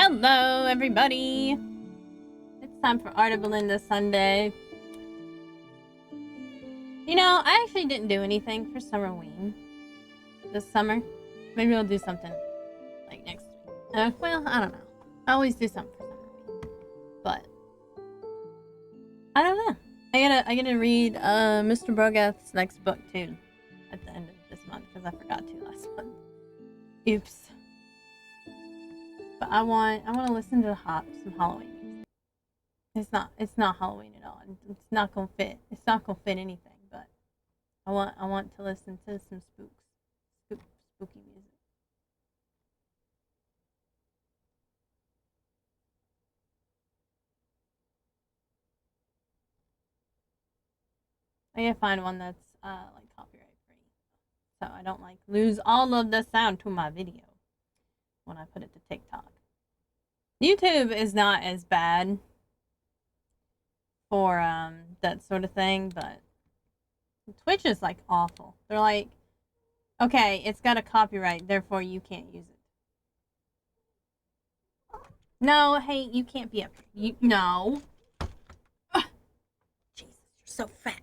Hello, everybody. It's time for Artabelinda Sunday. You know, I actually didn't do anything for Summerween this summer. Maybe we'll do something like next week. Well, I don't know. I always do something for Summerween, but I don't know. I gotta read Mr. Brogath's next book too at the end of this month because I forgot to last month. Oops. But I want to listen to some Halloween music. It's not Halloween at all. It's not gonna fit. It's not gonna fit anything. But I want to listen to some spooky music. I gotta find one that's like copyright free, so I don't like lose all of the sound to my video when I put it to TikTok. YouTube is not as bad for that sort of thing, but Twitch is like awful. They're like, okay, it's got a copyright, therefore you can't use it. No, hey, you can't be up here. No. Ugh. Jesus, you're so fat.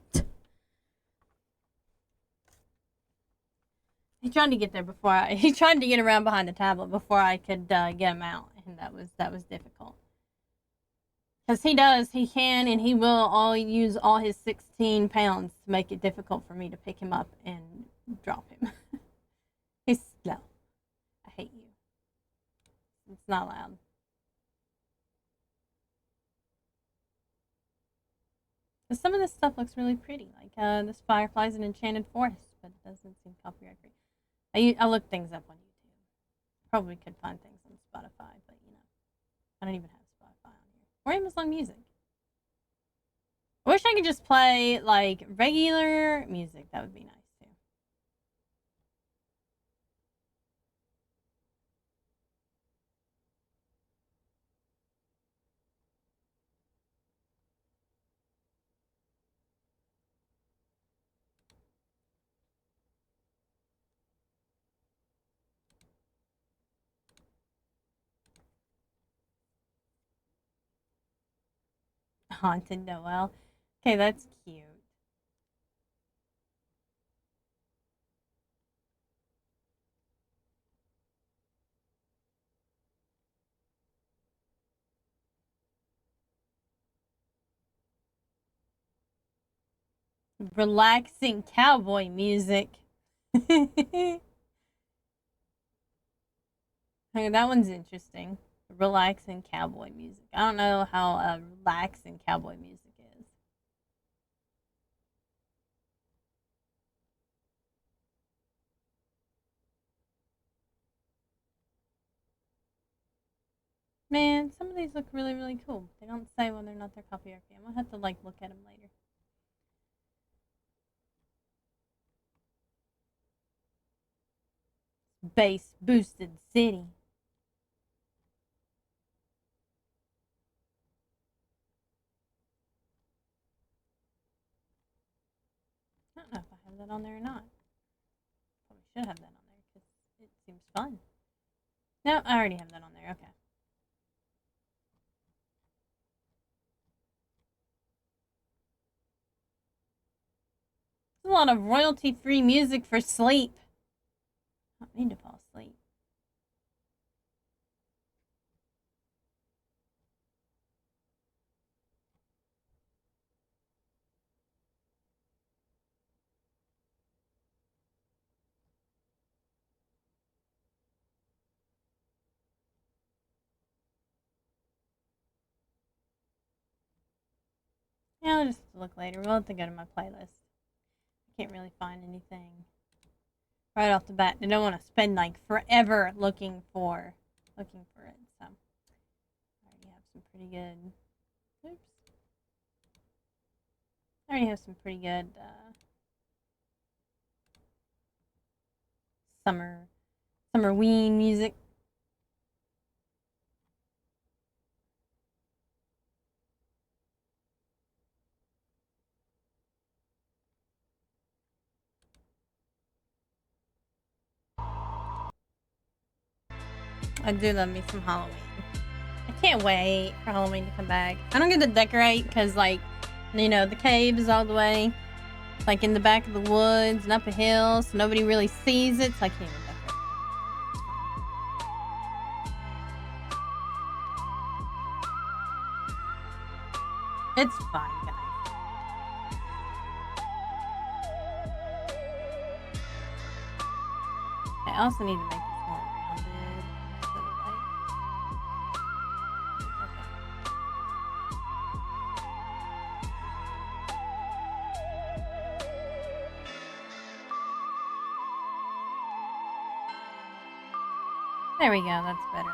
He tried to get there he tried to get around behind the tablet before I could get him out, and that was difficult. Because he can, and he will use all his 16 pounds to make it difficult for me to pick him up and drop him. He's slow. I hate you. It's not loud. Some of this stuff looks really pretty, like this Fireflies in Enchanted Forest, but it doesn't seem copyright free. I look things up on YouTube. Probably could find things on Spotify, but you know, I don't even have Spotify on here. Or Amazon Music. I wish I could just play like regular music. That would be nice too. Haunted Noel. Okay, that's cute. Relaxing cowboy music. Okay, that one's interesting. Relaxing cowboy music. I don't know how relaxing cowboy music is. Man, some of these look really, really cool. They don't say whether or not they're copyright free. I'm gonna have to like look at them later. Bass boosted city. I don't know if I have that on there or not. Probably should have that on there because it seems fun. No, I already have that on there. Okay. There's a lot of royalty-free music for sleep. I don't need to fall asleep. Yeah, I'll just look later. We'll have to go to my playlist. I can't really find anything right off the bat. I don't want to spend like forever looking for it. So I already have some pretty good. Oops. I already have some pretty good Summerween music. I do love me some Halloween. can't wait for Halloween to come back. I don't get to decorate because, like, you know, the cave is all the way, like, in the back of the woods and up a hill, so nobody really sees it, so I can't even decorate. It's fine, guys. I also need to make this more rounded instead of like. There we go, that's better.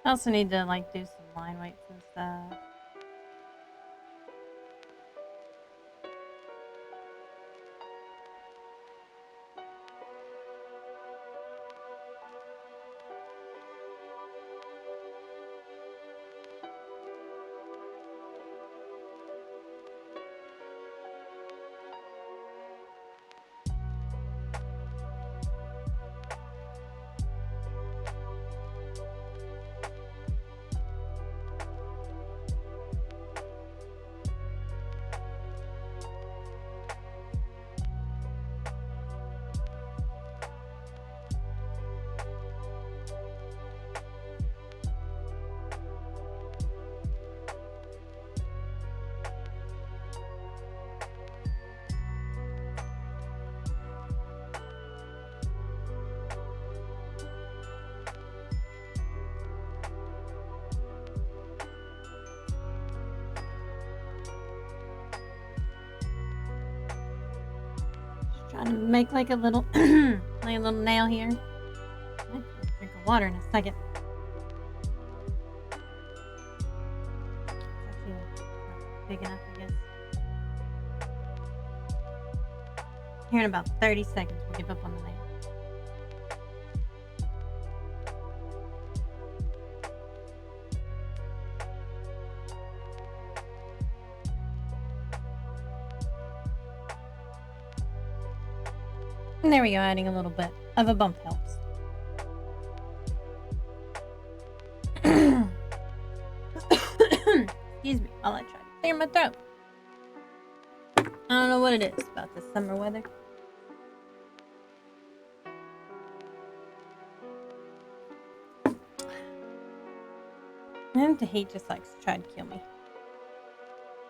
I also need to like do some line weights and stuff. Trying to make like a little, like a little nail here. I might drink of water in a second. It's actually not big enough, I guess. Here in about 30 seconds, we'll give up on the nail. And there we go, adding a little bit of a bump helps. Excuse me while I try to clear my throat. I don't know what it is about this summer weather. And the heat just likes to try to kill me.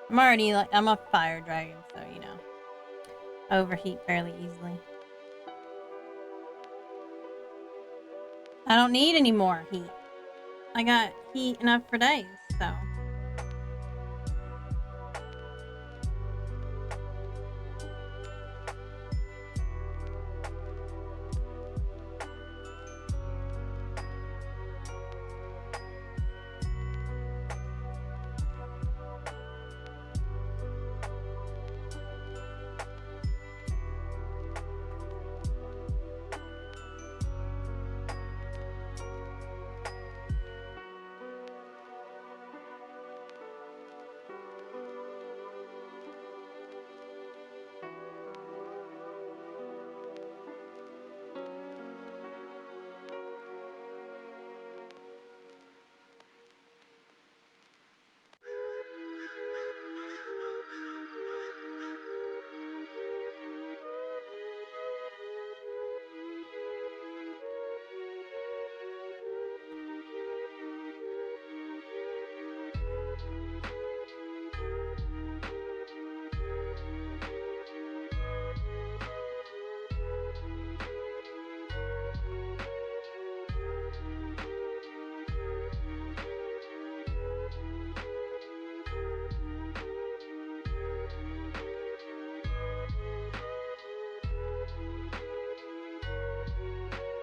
I'm a fire dragon, so you know, I overheat fairly easily. I don't need any more heat. I got heat enough for days, so.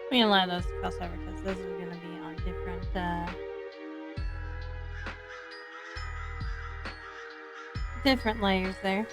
We can allow those to cross over because those are going to be on different layers there.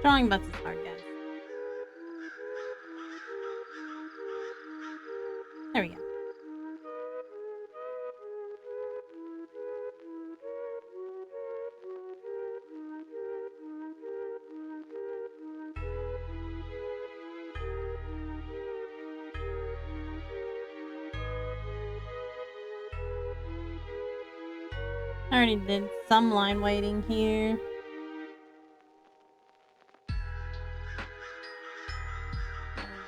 Drawing butts is hard, guys. There we go. I already did some line weighting here.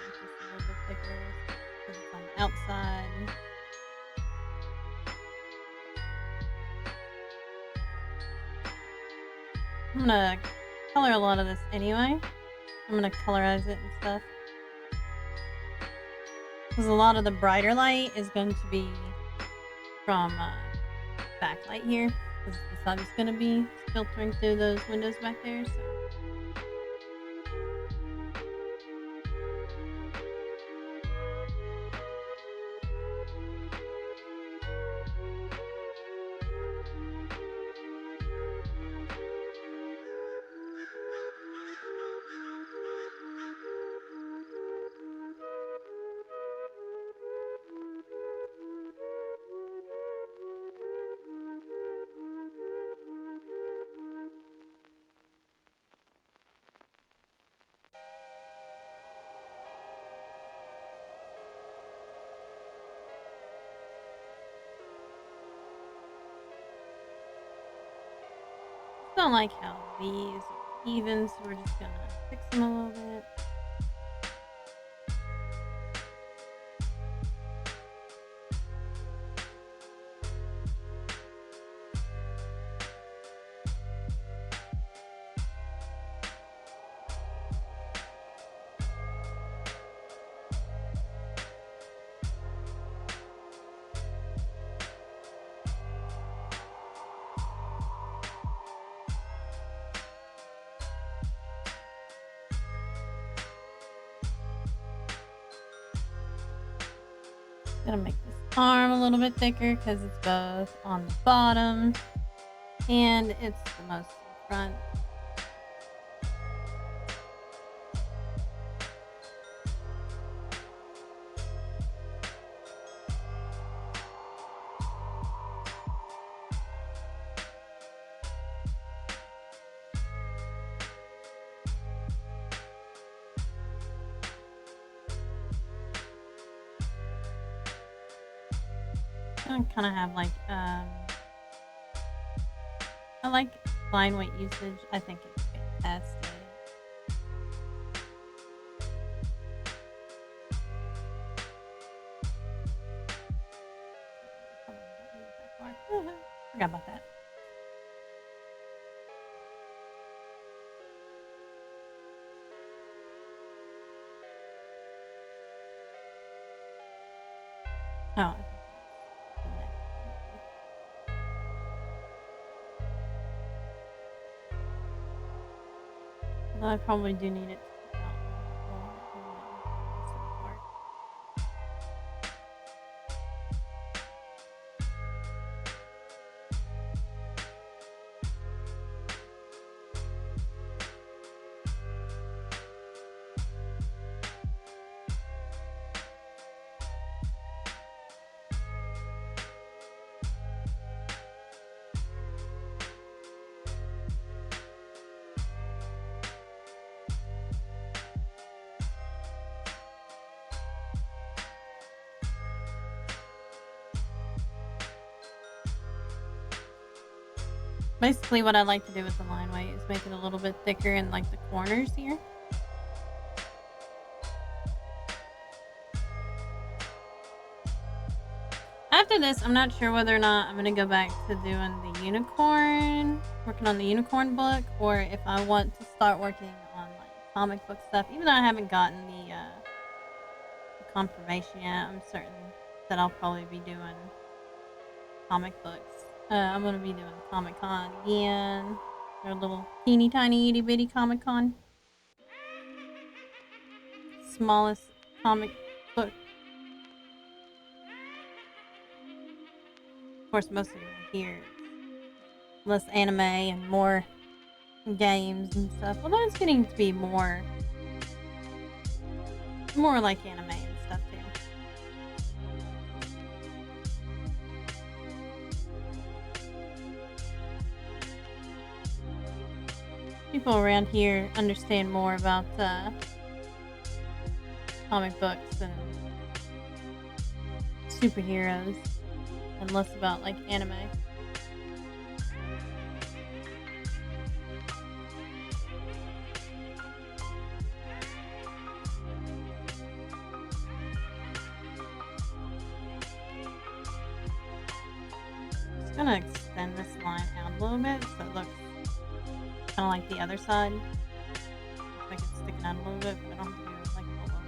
Just a little bit thicker because it's on the outside. I'm gonna color a lot of this anyway. I'm gonna colorize it and stuff. Because a lot of the brighter light is going to be from backlight here. Because the sun's going to be filtering through those windows back there. So. Don't like how these are even, so we're just gonna fix them a little bit. Gonna make this arm a little bit thicker because it's both on the bottom and it's the most in front. I kind of have like I like line weight usage. I think it's fantastic. Forgot about that. Oh. I probably do need it to stick out a little more. Basically what I like to do with the line weight is make it a little bit thicker in like the corners here. After this, I'm not sure whether or not I'm going to go back to doing the unicorn, working on the unicorn book, or if I want to start working on like comic book stuff. Even though I haven't gotten the confirmation yet, I'm certain that I'll probably be doing comic books. I'm going to be doing Comic Con again. Their little teeny tiny itty bitty Comic Con. Smallest comic book. Of course, most of them here. Less anime and more games and stuff. Although it's getting to be more like anime and stuff too. People around here understand more about comic books and superheroes and less about like anime. Just gonna extend this line out a little bit so it looks kind of like the other side. Looks like it's sticking out a little bit, but I don't have to do it like full over.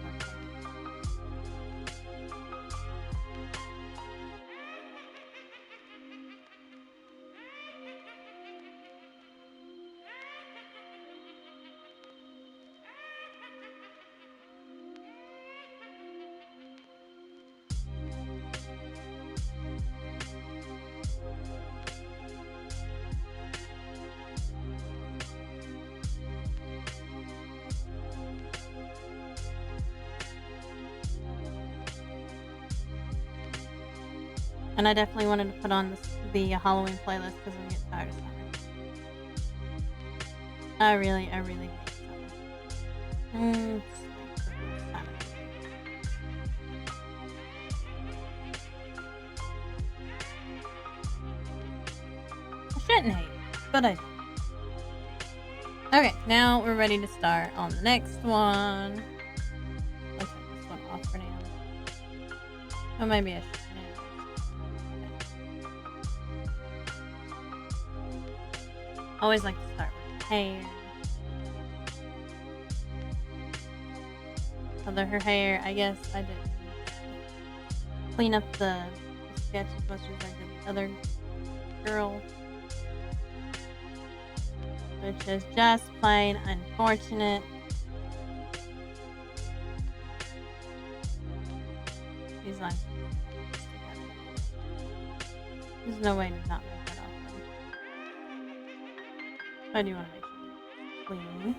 And I definitely wanted to put on the Halloween playlist because I'm getting tired of summer. I really hate summer. It's like the worst time of year. I shouldn't hate it, but I do. Okay, now we're ready to start on the next one. I'll take this one off for now. Oh, maybe I should. I always like to start with hair. Although her hair, I guess I didn't clean up the sketch as much as I did the other girl. Which is just plain unfortunate. These lines. There's no way to not make that off. I do want to make sure it's clean.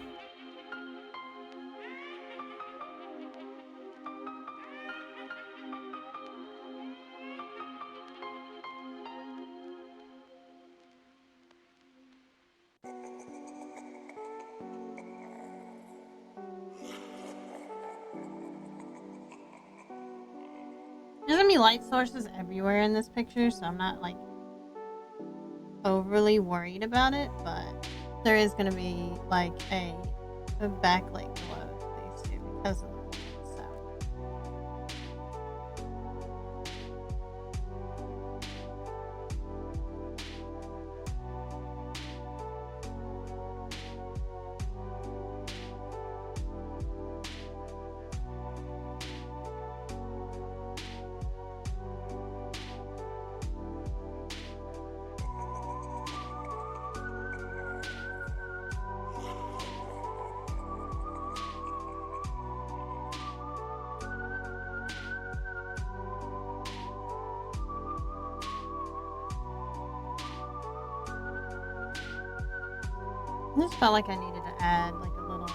There's gonna be light sources everywhere in this picture, so I'm not like overly worried about it, but there is gonna be like a backlight below these two because of the light, so. I just felt like I needed to add like a little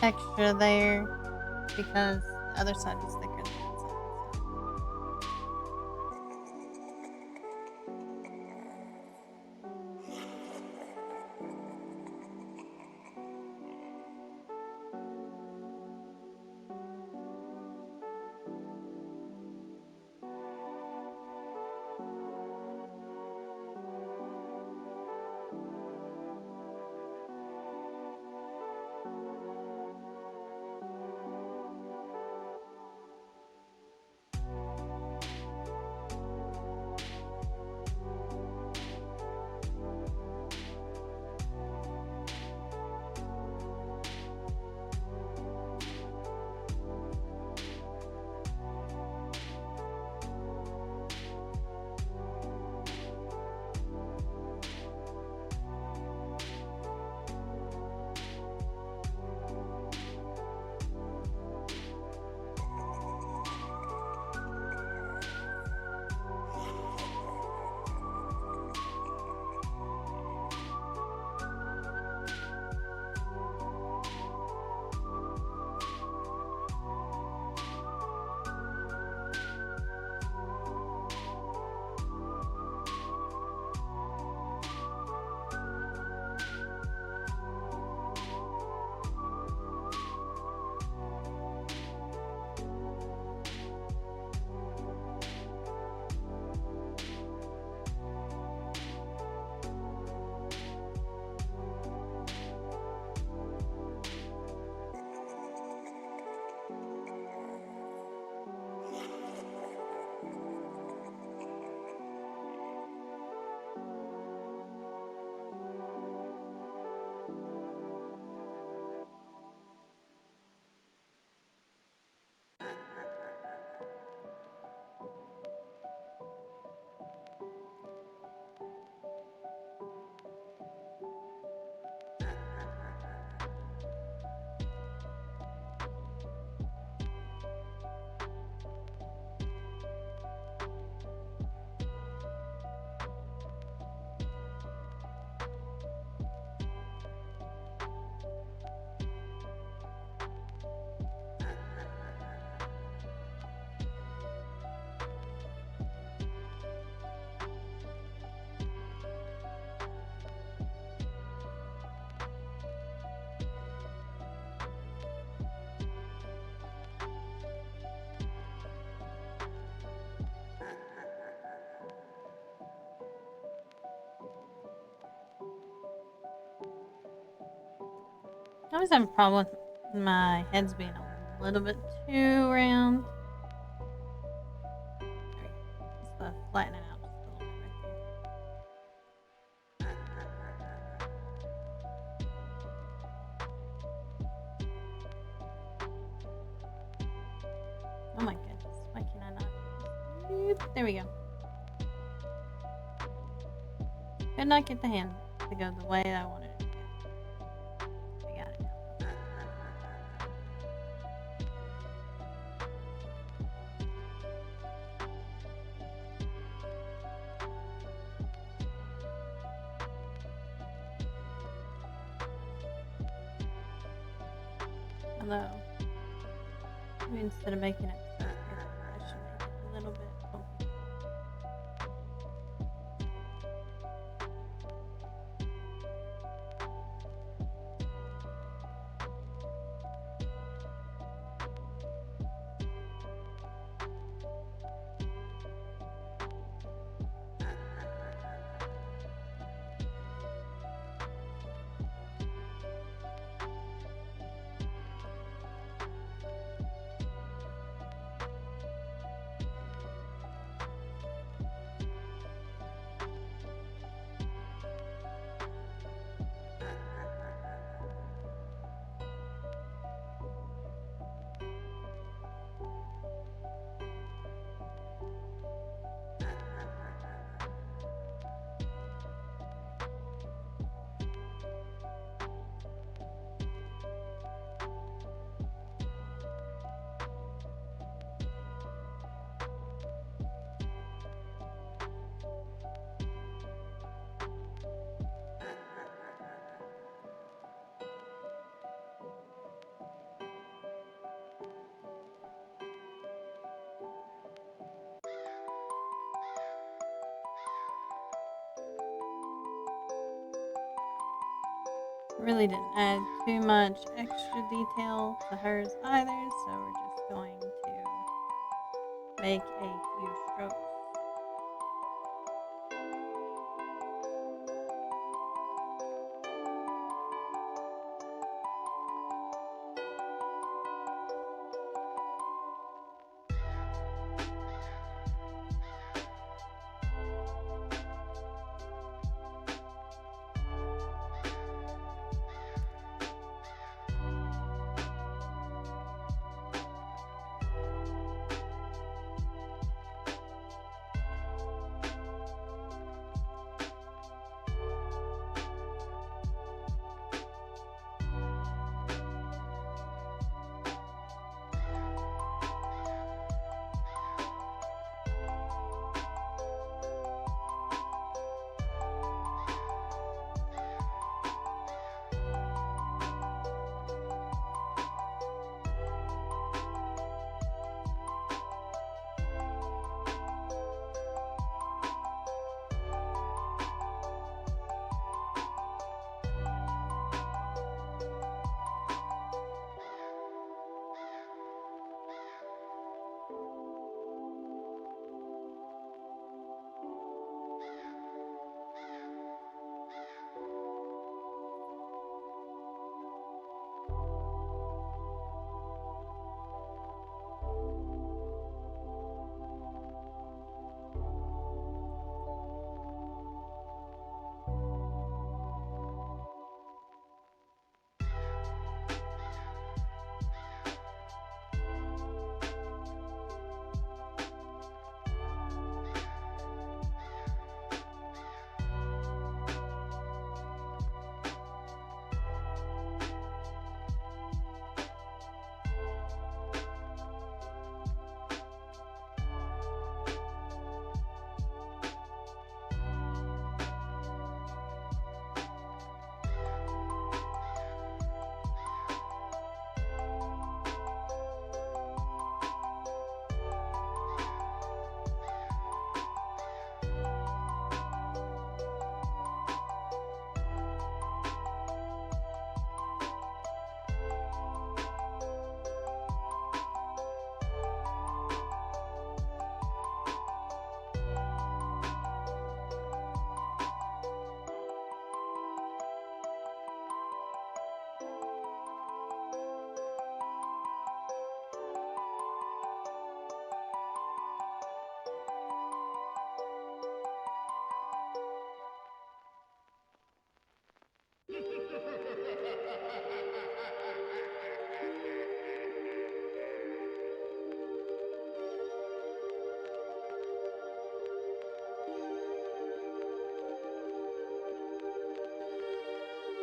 extra there because the other side was thicker than the inside. I always have a problem with my heads being a little bit too round. There we go. Just flatten it out just a little bit right there. Oh my goodness. Why can I not? There we go. Could not get the hand to go the way I wanted it to go. I got it now. Although, maybe instead of making it circular, I should make it a little bit funky. Really didn't add too much extra detail to hers either, so we're just going to make a few strokes.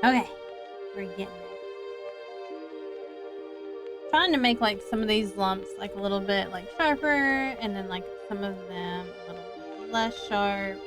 Okay, we're getting there. Trying to make like some of these lumps like a little bit like sharper, and then like some of them a little bit less sharp.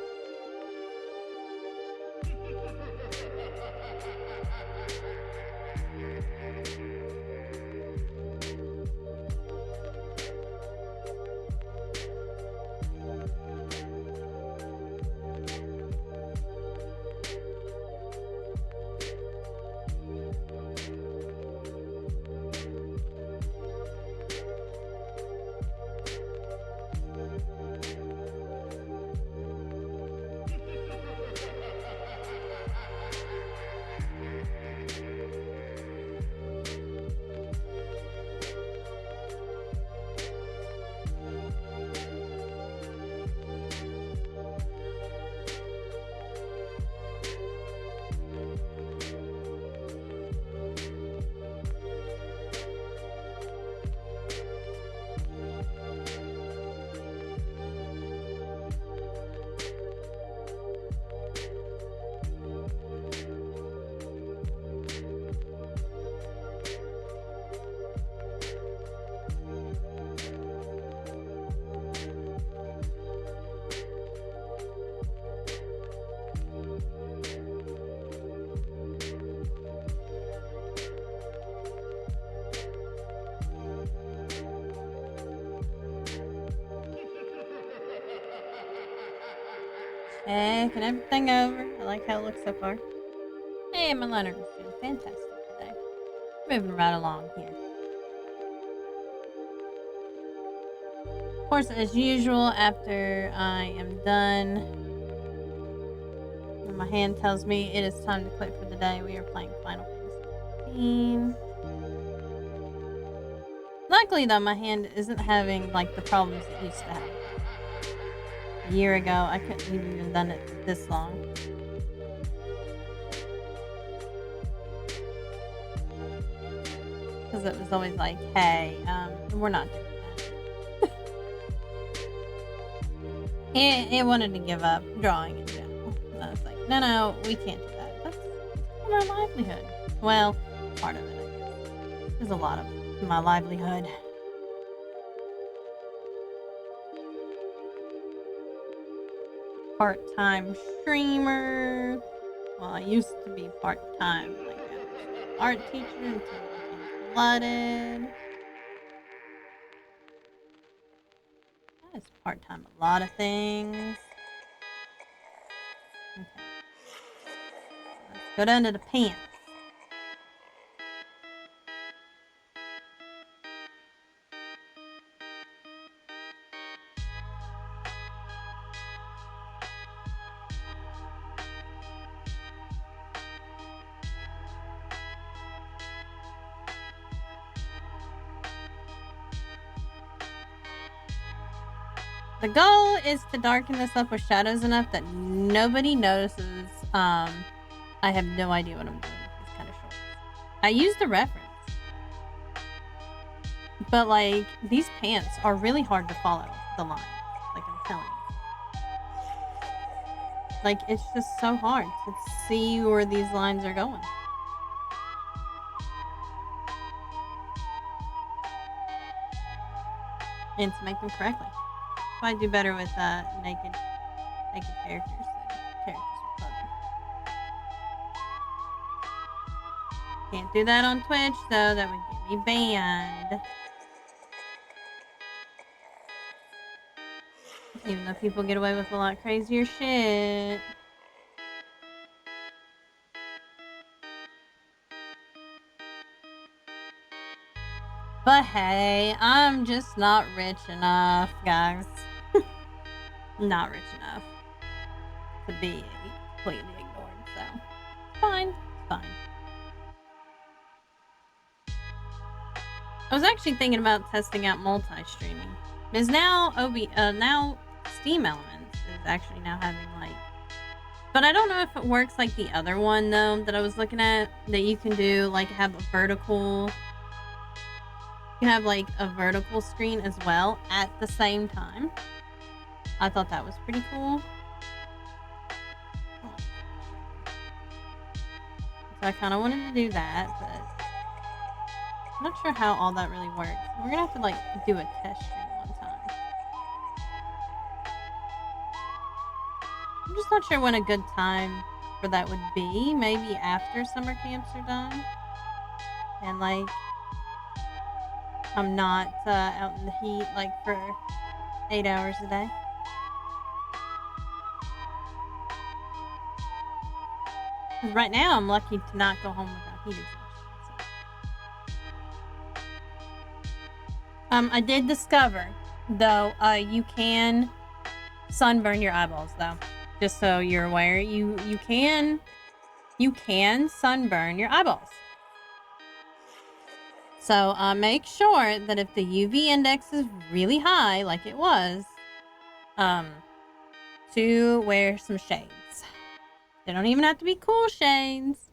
Checking everything over. I like how it looks so far. Hey, my Leonard is doing fantastic today. Moving right along here. Of course, as usual, after I am done, when my hand tells me it is time to quit for the day, we are playing Final Fantasy 15. Luckily, though, my hand isn't having like the problems it used to have. A year ago, I couldn't have even done it this long. Because it was always like, hey, we're not doing that. It wanted to give up drawing in general. I was like, no, we can't do that. That's our livelihood. Well, part of it, I guess. There's a lot of my livelihood. Part-time streamer. Well, I used to be part-time, like an art teacher until I became flooded. That is part-time a lot of things. Okay. Let's go down to the pants. The goal is to darken this up with shadows enough that nobody notices. I have no idea what I'm doing with these kind of shorts. I used the reference. But, like, these pants are really hard to follow the line. Like, I'm telling you. Like, it's just so hard to see where these lines are going. And to make them correctly. So I do better with naked characters than characters with clothing. Can't do that on Twitch, though. That would get me banned. Even though people get away with a lot crazier shit. But hey, I'm just not rich enough, guys. Not rich enough to be completely ignored, so it's fine. It's fine. I was actually thinking about testing out multi-streaming. Because now now Steam Elements is actually now having like, but I don't know if it works like the other one though that I was looking at, that you can do like have a vertical. You have like a vertical screen as well at the same time. I thought that was pretty cool. So I kind of wanted to do that, but I'm not sure how all that really works. We're gonna have to like do a test stream one time. I'm just not sure when a good time for that would be. Maybe after summer camps are done, and like I'm not out in the heat like for 8 hours a day. Because right now I'm lucky to not go home without heat exhaustion. So. I did discover though you can sunburn your eyeballs though. Just so you're aware, you can sunburn your eyeballs. So make sure that if the UV index is really high, like it was, to wear some shades. They don't even have to be cool shades,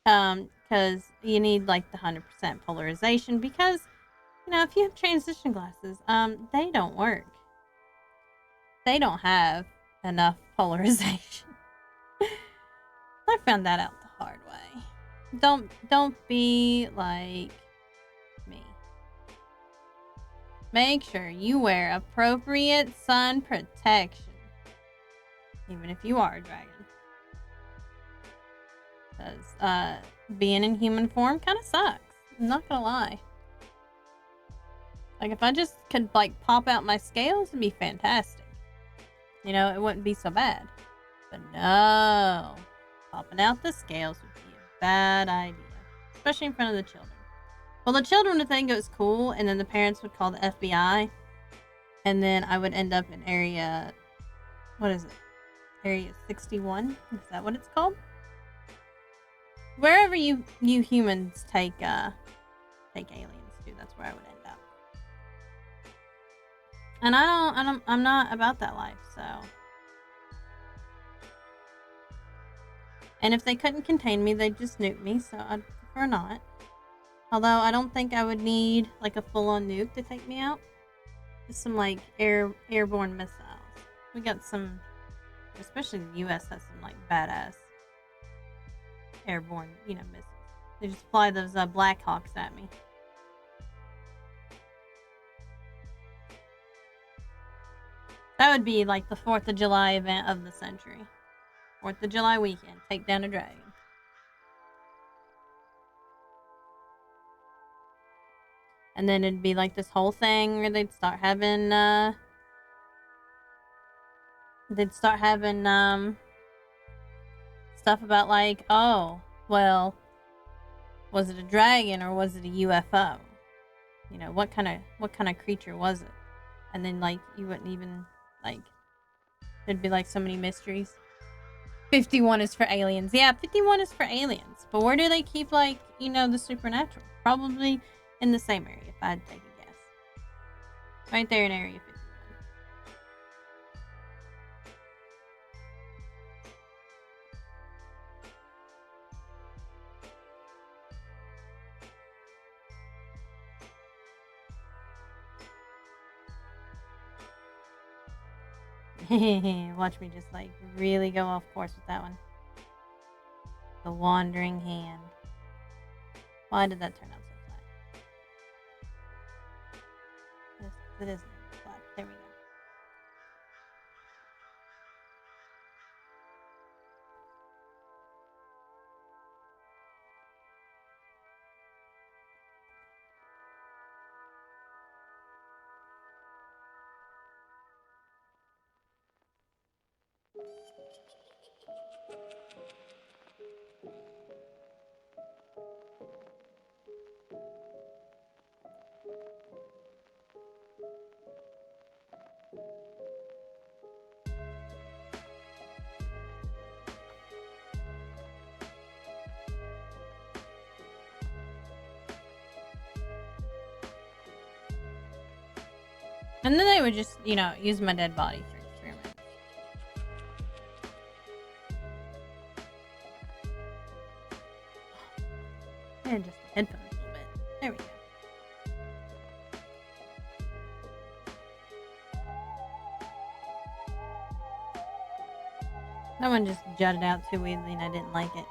because you need like the 100% polarization. Because if you have transition glasses, they don't work. They don't have enough polarization. I found that out the hard way. Don't be like me. Make sure you wear appropriate sun protection, even if you are a dragon. Because being in human form kind of sucks. I'm not gonna lie. Like if I just could like pop out my scales, it'd be fantastic. It wouldn't be so bad. But no, popping out the scales would be a bad idea, especially in front of the children. Well, the children would think it was cool, and then the parents would call the FBI, and then I would end up in area, what is it? Area 61? Is that what it's called? Wherever you humans take aliens to, that's where I would end up. And I'm not about that life, so. And if they couldn't contain me, they'd just nuke me, so I'd prefer not. Although I don't think I would need like a full-on nuke to take me out. Just some like airborne missiles. We got some, especially the US has some like badass airborne, missiles. They just fly those Black Hawks at me. That would be like the 4th of July event of the century. 4th of July weekend. Take down a dragon. And then it'd be like this whole thing where they'd start having stuff about like, oh, well, was it a dragon or was it a UFO? What kind of creature was it? And then like you wouldn't even like, there'd be like so many mysteries. 51 is for aliens. Yeah, 51 is for aliens. But where do they keep like, the supernatural? Probably in the same area, if I had to take a guess. Right there in Area 51. Watch me just like really go off course with that one. The Wandering Hand. Why did that turn out so flat? It isn't flat. There we go. And then they would just, use my dead body for experiments. And just the headphones a little bit. There we go. That one just jutted out too easily and I didn't like it.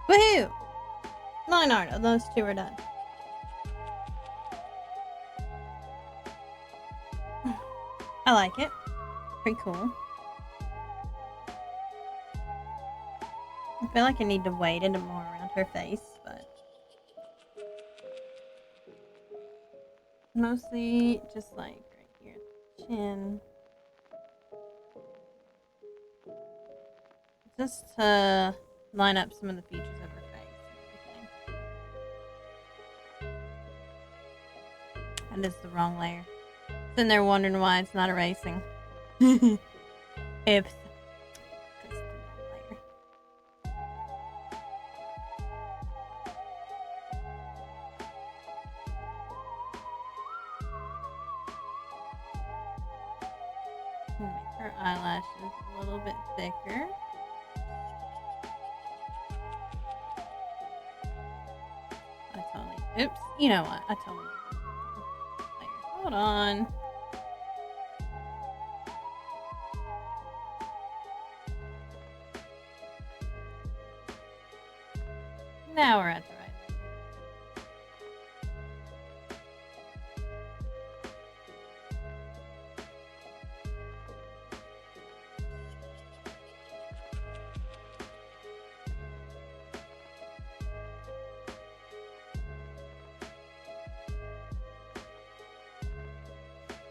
Woohoo! Line art of those two are done. I like it. Pretty cool. I feel like I need to weight it more around her face, but mostly just like right here, chin. Just to line up some of the features of her face and everything. That is the wrong layer. Sitting there wondering why it's not erasing. Oops. That's the wrong layer. Make her eyelashes a little bit thicker. Oops. You know what? I totally did that. Hold on. Now we're at the right.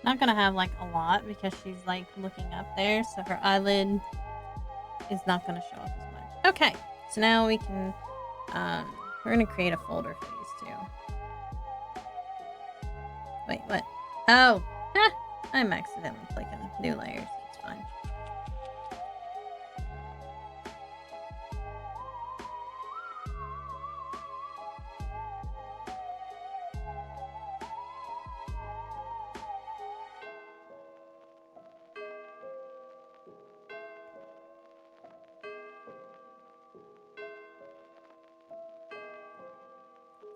Not gonna have like a lot because she's like looking up there, so her eyelid is not gonna show up as much. Okay, so now we can we're gonna create a folder for these two. Wait, what? Oh, I'm accidentally clicking new layers. It's fine.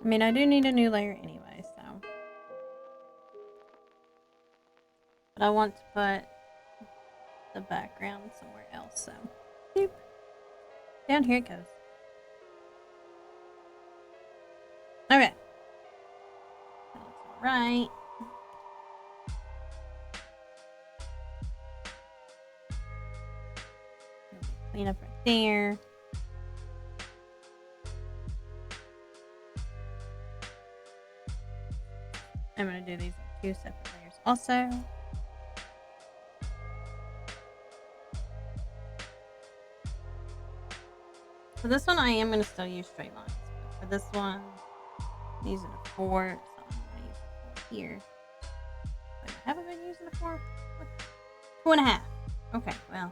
I mean, I do need a new layer anyway, so. But I want to put the background somewhere else, so. Boop. Down here it goes. Okay. That looks alright. Clean up right there. I'm going to do these on 2 separate layers also. For this one, I am going to still use straight lines. But for this one, I'm using a 4, so I'm going to use a 4 here. Wait, haven't been using a 4? 2.5. Okay, well.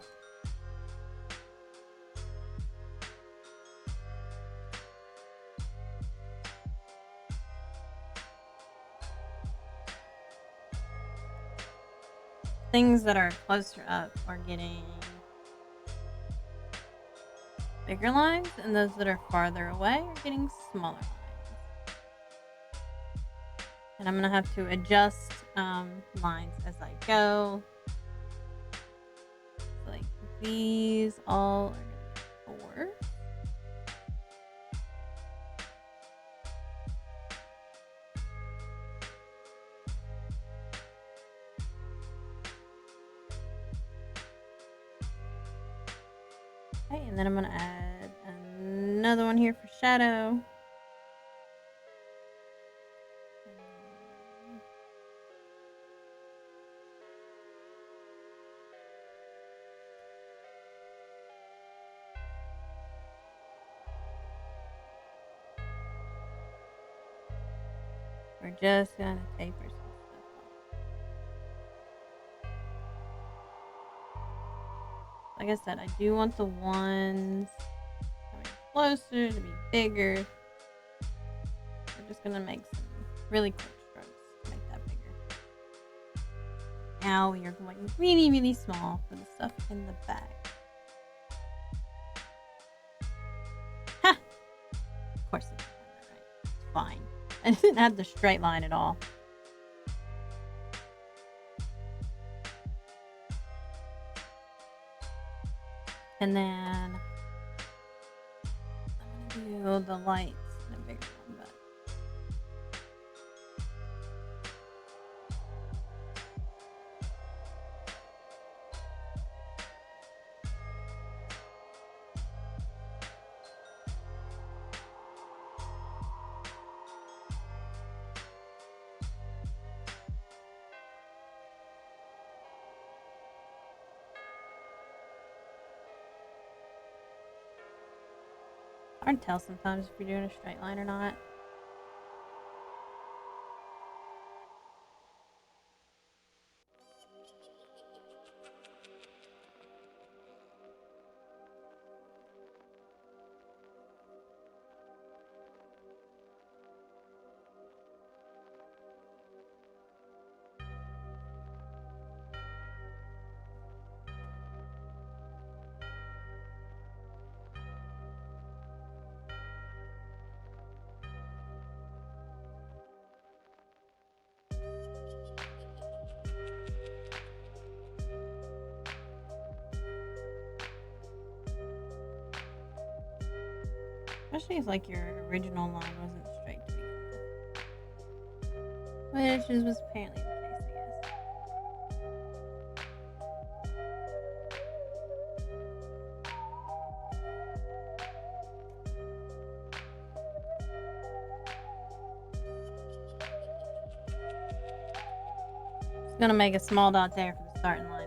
Things that are closer up are getting bigger lines, and those that are farther away are getting smaller lines. And I'm going to have to adjust lines as I go. So like these all are going to be 4. Okay, and then I'm going to add another one here for shadow. We're just going to taper some stuff off. Like I said, I do want the ones coming closer to be bigger. We're just going to make some really quick strokes to make that bigger. Now we are going really, really small for the stuff in the back. Ha! Of course I didn't have that right. It's fine. I didn't have the straight line at all. And then I'm gonna do do the lights in a bigger one, but hard to tell sometimes if you're doing a straight line or not. Especially if like your original line wasn't straight to begin with. Which was apparently the case, I guess. Just gonna make a small dot there for the starting line.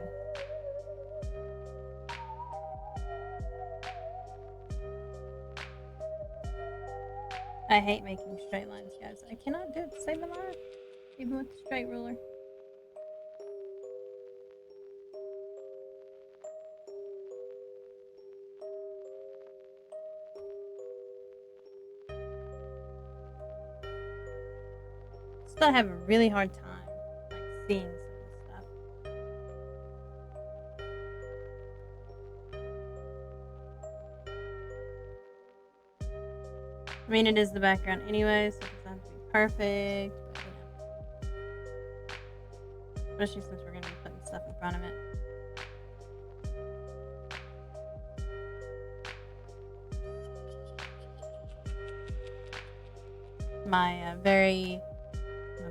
I hate making straight lines, guys. I cannot do it to save my life, even with the straight ruler. Still have a really hard time like seeing some of this stuff. I mean, it is the background anyway, so it doesn't have to be perfect, but you know. Especially since we're going to be putting stuff in front of it. My very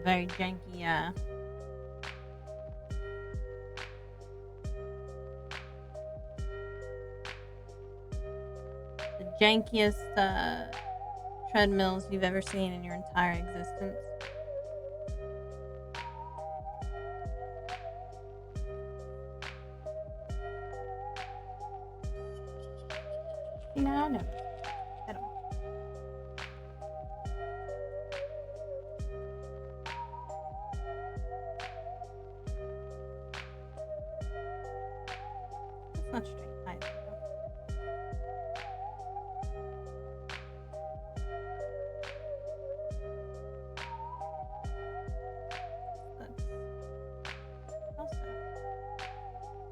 janky the jankiest treadmills you've ever seen in your entire existence. You know, I never at all. It's not straight either.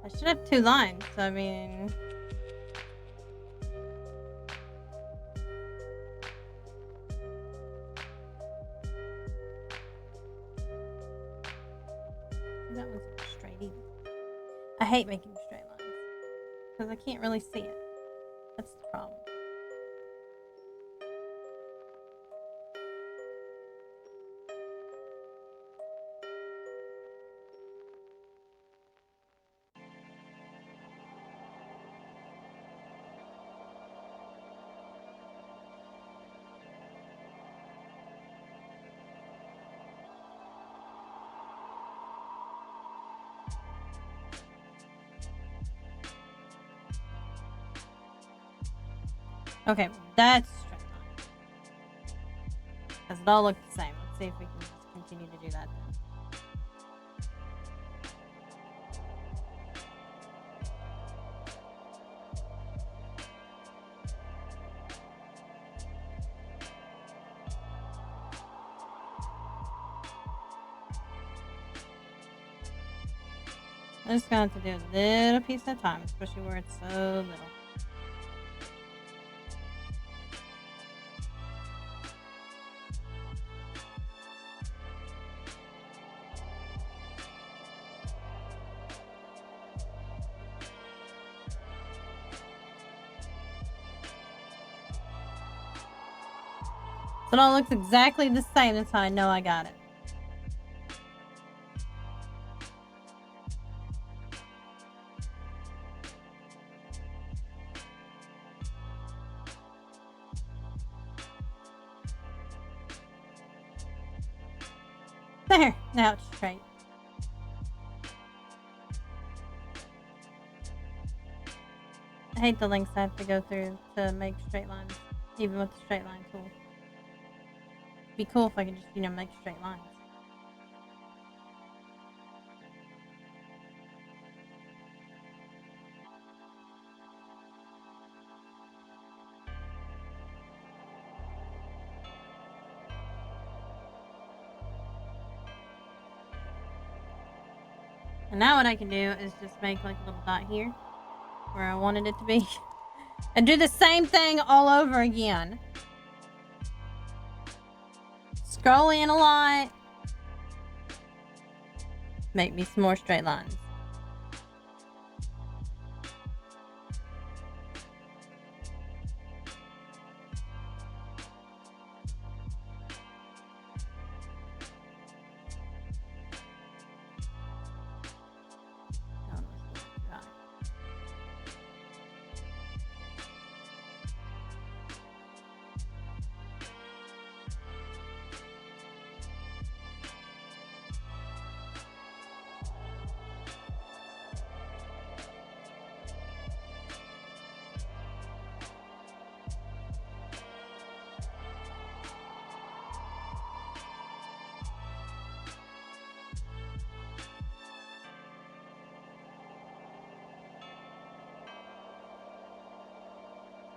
I should have 2 lines, so I mean... That one's not straight either. I hate making straight lines, because I can't really see it. That's the problem. Okay, that's straight line. Because it all look the same. Let's see if we can just continue to do that then. I'm just going to have to do a little piece at a time, especially where it's so little. It all looks exactly the same. That's how I know I got it. There, now it's straight. I hate the links I have to go through to make straight lines, even with the straight line tool. It'd be cool if I could just, make straight lines. And now what I can do is just make like a little dot here where I wanted it to be and do the same thing all over again. Scroll in a lot. Make me some more straight lines.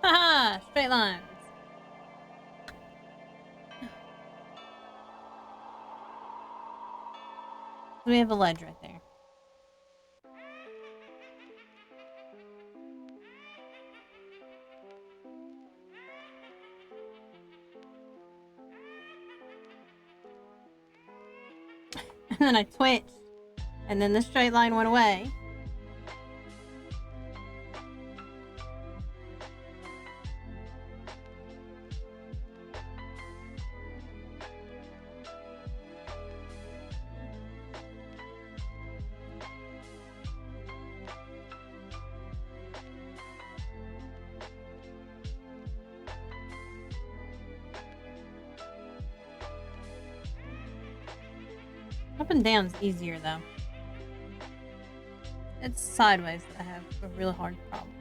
Haha, straight lines. We have a ledge right there. And then I twitched, and then the straight line went away. Up and down's easier though. It's sideways that I have a really hard problem with.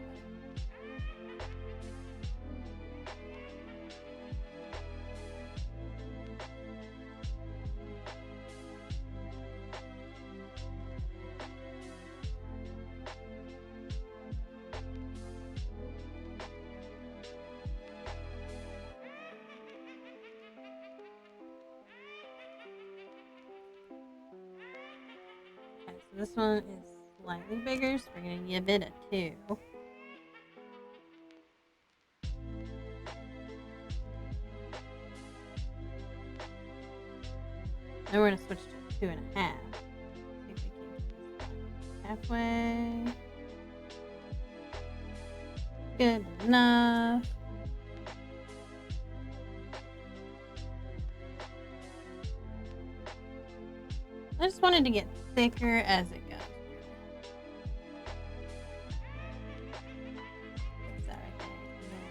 Okay, so this one is slightly bigger, so we're going to give it a 2. Then we're going to switch to 2.5. See if we can halfway. Good enough. I just wanted to get thicker as it goes. Fix that right there.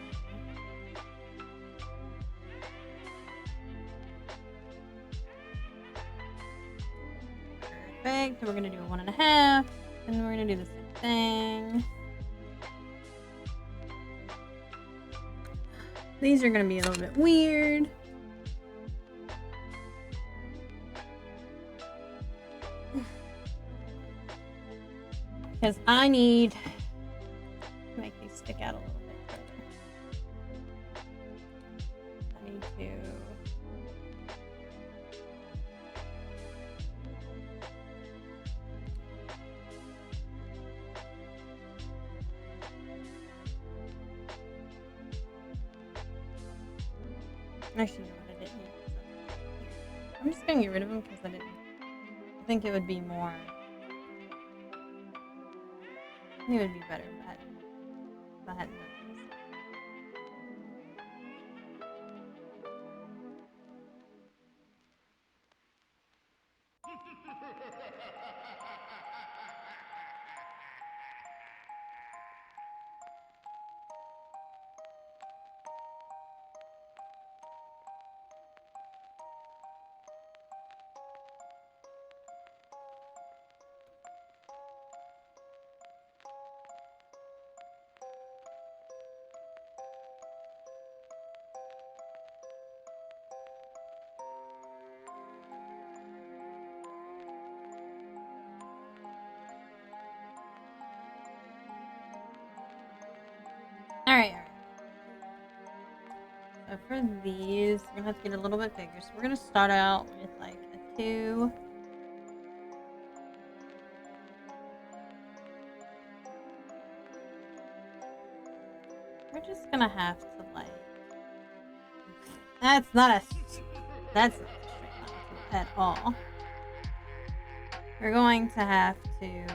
Perfect. So we're gonna do a 1.5, and we're gonna do the same thing. These are gonna be a little bit weird. Because I need to make these stick out a little bit further. I need to actually, you know what, I didn't need this. I'm just gonna get rid of them because I think it would be more. I think it would be better if I hadn't done this. So for these, we're gonna have to get a little bit bigger. So we're gonna start out with like a 2. We're just gonna have to like. That's not a straight line at all. We're going to have to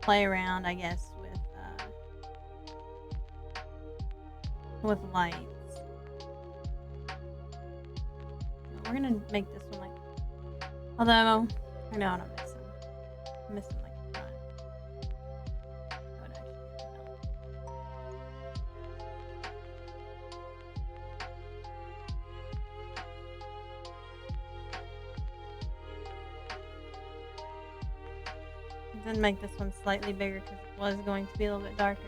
play around, I guess, with lights. We're gonna make this one like. Although I know what I'm missing. I'm missing like a front. That would actually help. Then make this one slightly bigger because it was going to be a little bit darker.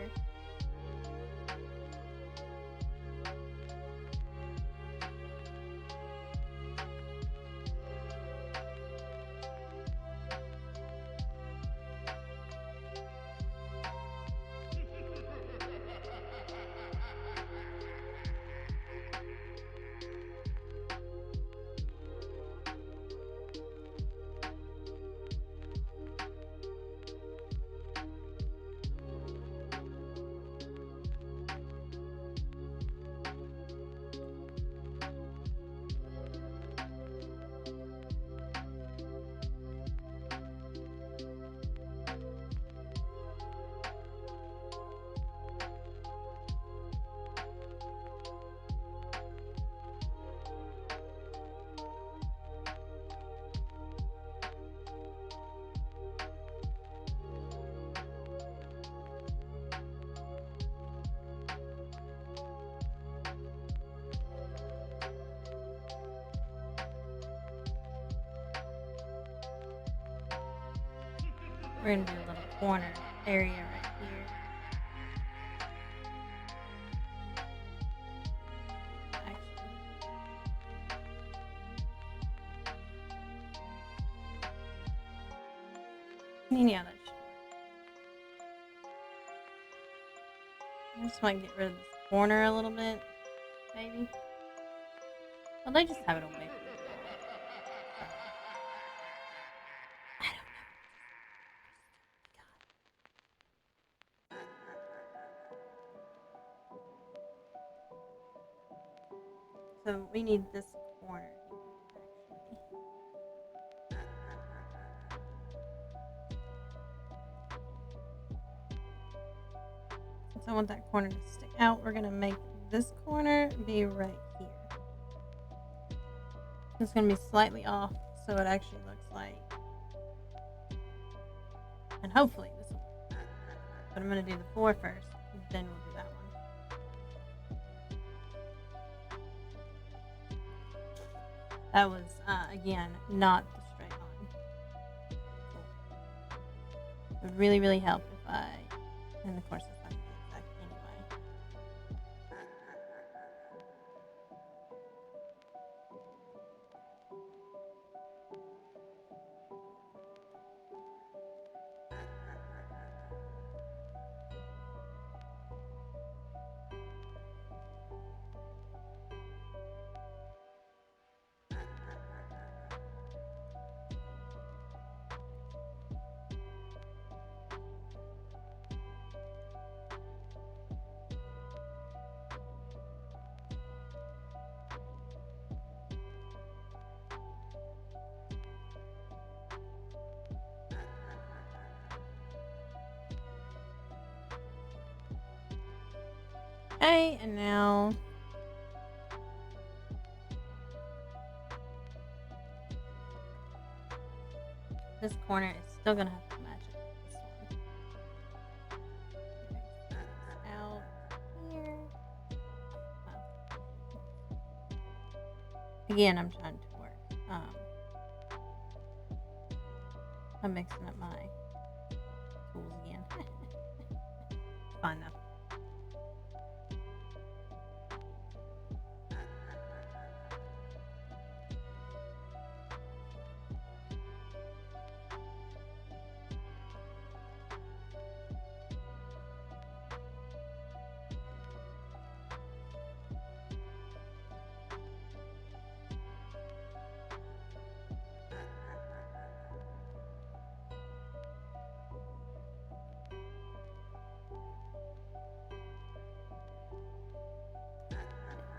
We're gonna do a little corner area right here. Actually, yeah, that should work. I just might get rid of this corner a little bit, maybe. Well, they just have it away. So we need this corner here, actually. Since I want that corner to stick out, we're gonna make this corner be right here. It's gonna be slightly off, so it actually looks like, and hopefully this will. But I'm gonna do the 4 first, then we'll do that one. That was, again, not the straight line. It would really, really help if I, and of course it's not going to be exact anyway. Okay, and now this corner is still gonna have to match it with this one. Out here. Well, again, I'm trying to work. I'm mixing up my tools again. Fine though.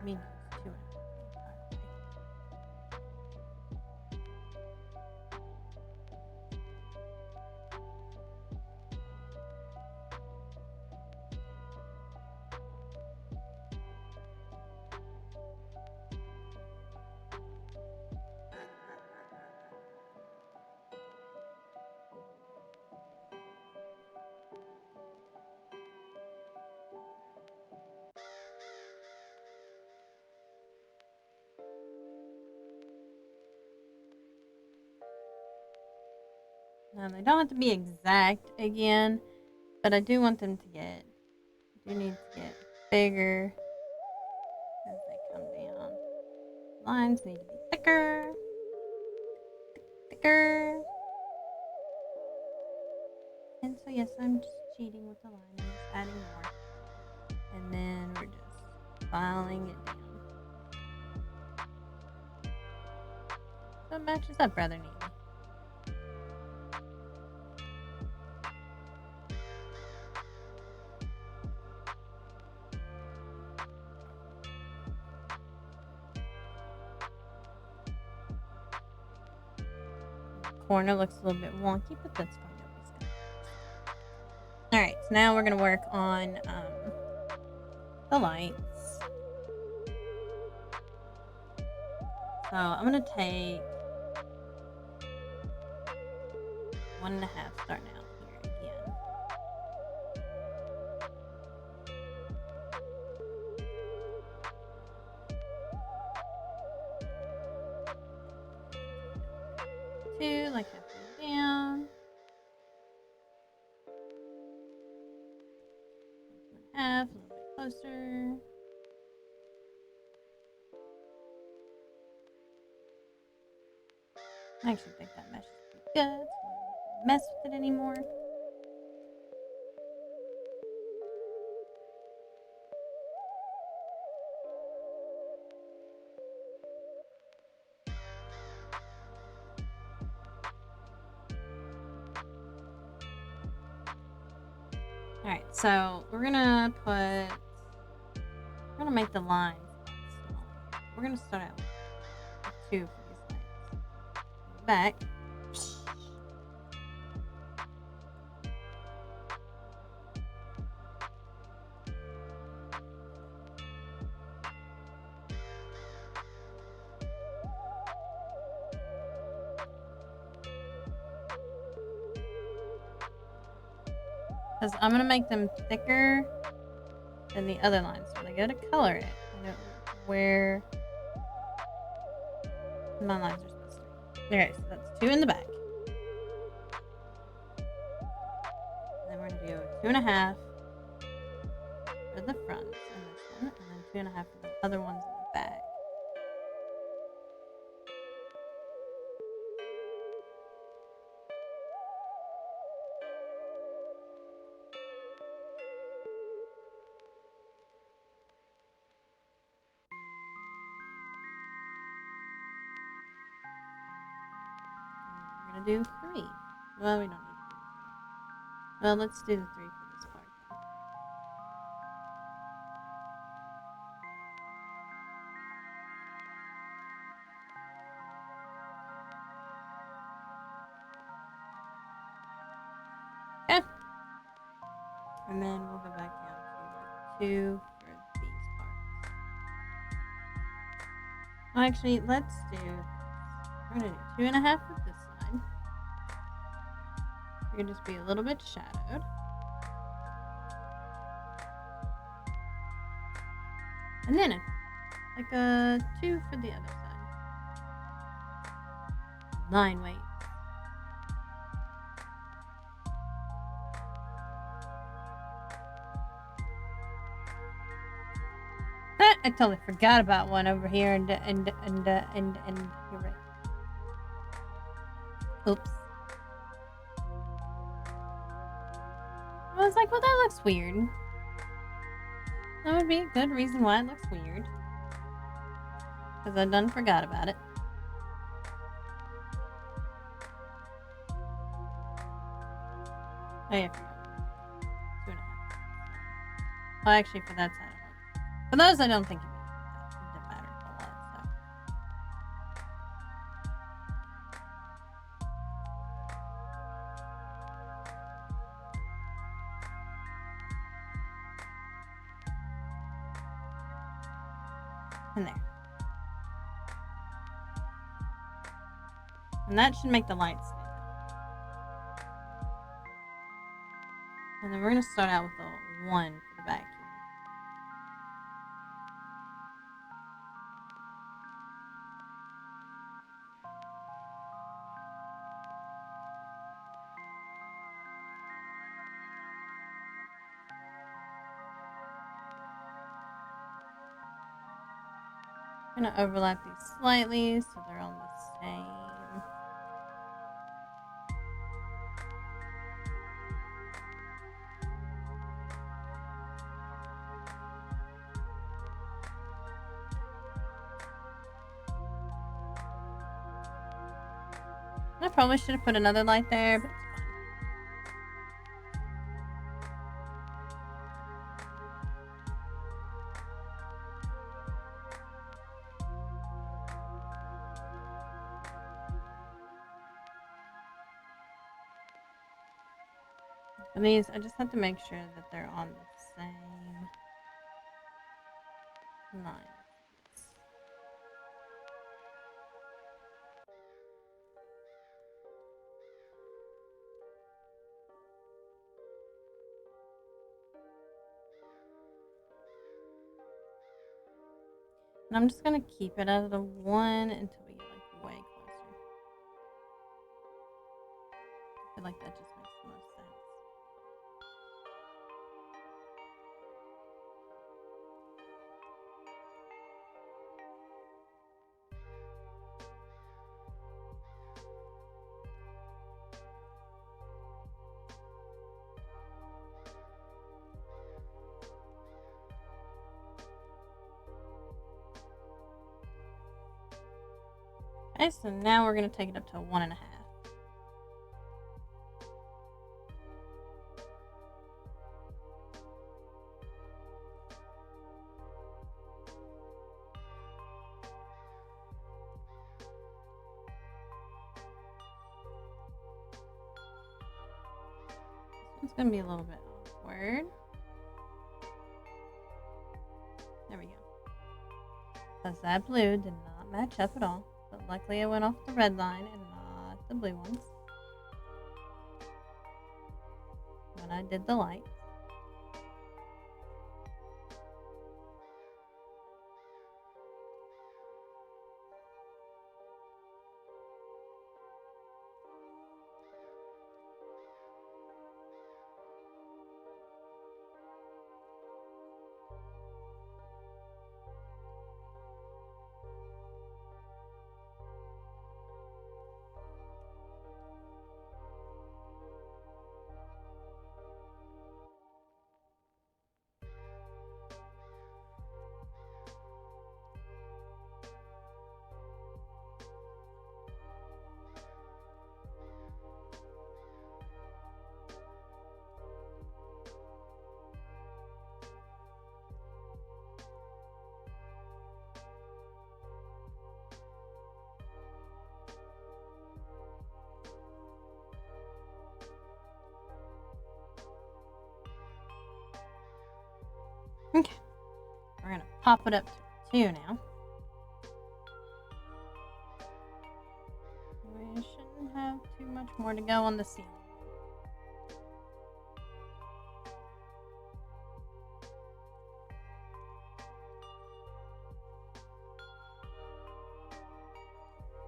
I mean, it's 2.5 feet. Now they don't have to be exact again, but I do want them to get, need to get bigger as they come down. Lines need to be thicker, thicker. And so yes, I'm just cheating with the line. I'm just adding more. And then we're just filing it down. So it matches up rather neatly. Corner looks a little bit wonky, but that's fine. Nobody's gonna. Alright, so now we're going to work on the lights. So I'm going to take 1.5 starting out here again. Two, like halfway down. 1.5, a little bit closer. I actually think that mesh is pretty good, so I don't mess with it anymore. Alright, so we're gonna make the lines small. We're gonna start out with 2 for these lines. Back. Because I'm going to make them thicker than the other lines. So when I go to color it, I know where my lines are supposed to be. Okay, so that's 2 in the back. And then we're going to do 2.5 for the front in this one, and then 2.5 for the other ones in the back. We're gonna do 3. Well, we don't need to do 3. Well, let's do the 3 for this part. Okay. And then we'll go back down to 2 for these parts. Well, actually, let's do. We're gonna do 2.5 for this side. We're gonna just be a little bit shadowed. And then like a 2 for the other side. 9 weight. I totally forgot about one over here, and you're right. Oops. I was like, well, that looks weird. That would be a good reason why it looks weird. Because I done forgot about it. Oh yeah, 2.5. Well, actually, for that side, for those, I don't think you need that. And there. And that should make the lights stand out. And then we're going to start out with the 1 for the vacuum. I'm going to overlap these slightly so they're on the same. I probably should have put another light there, but it's fine. And these, I just have to make sure that they're on the same line. And I'm just going to keep it at the 1 until we get like way closer. I feel like that just makes the most sense. Okay, so now we're going to take it up to 1.5. It's going to be a little bit awkward. There we go. Because that blue did not match up at all. But luckily I went off the red line and not the blue ones when I did the light. Okay, we're going to pop it up to 2 now. We shouldn't have too much more to go on the ceiling.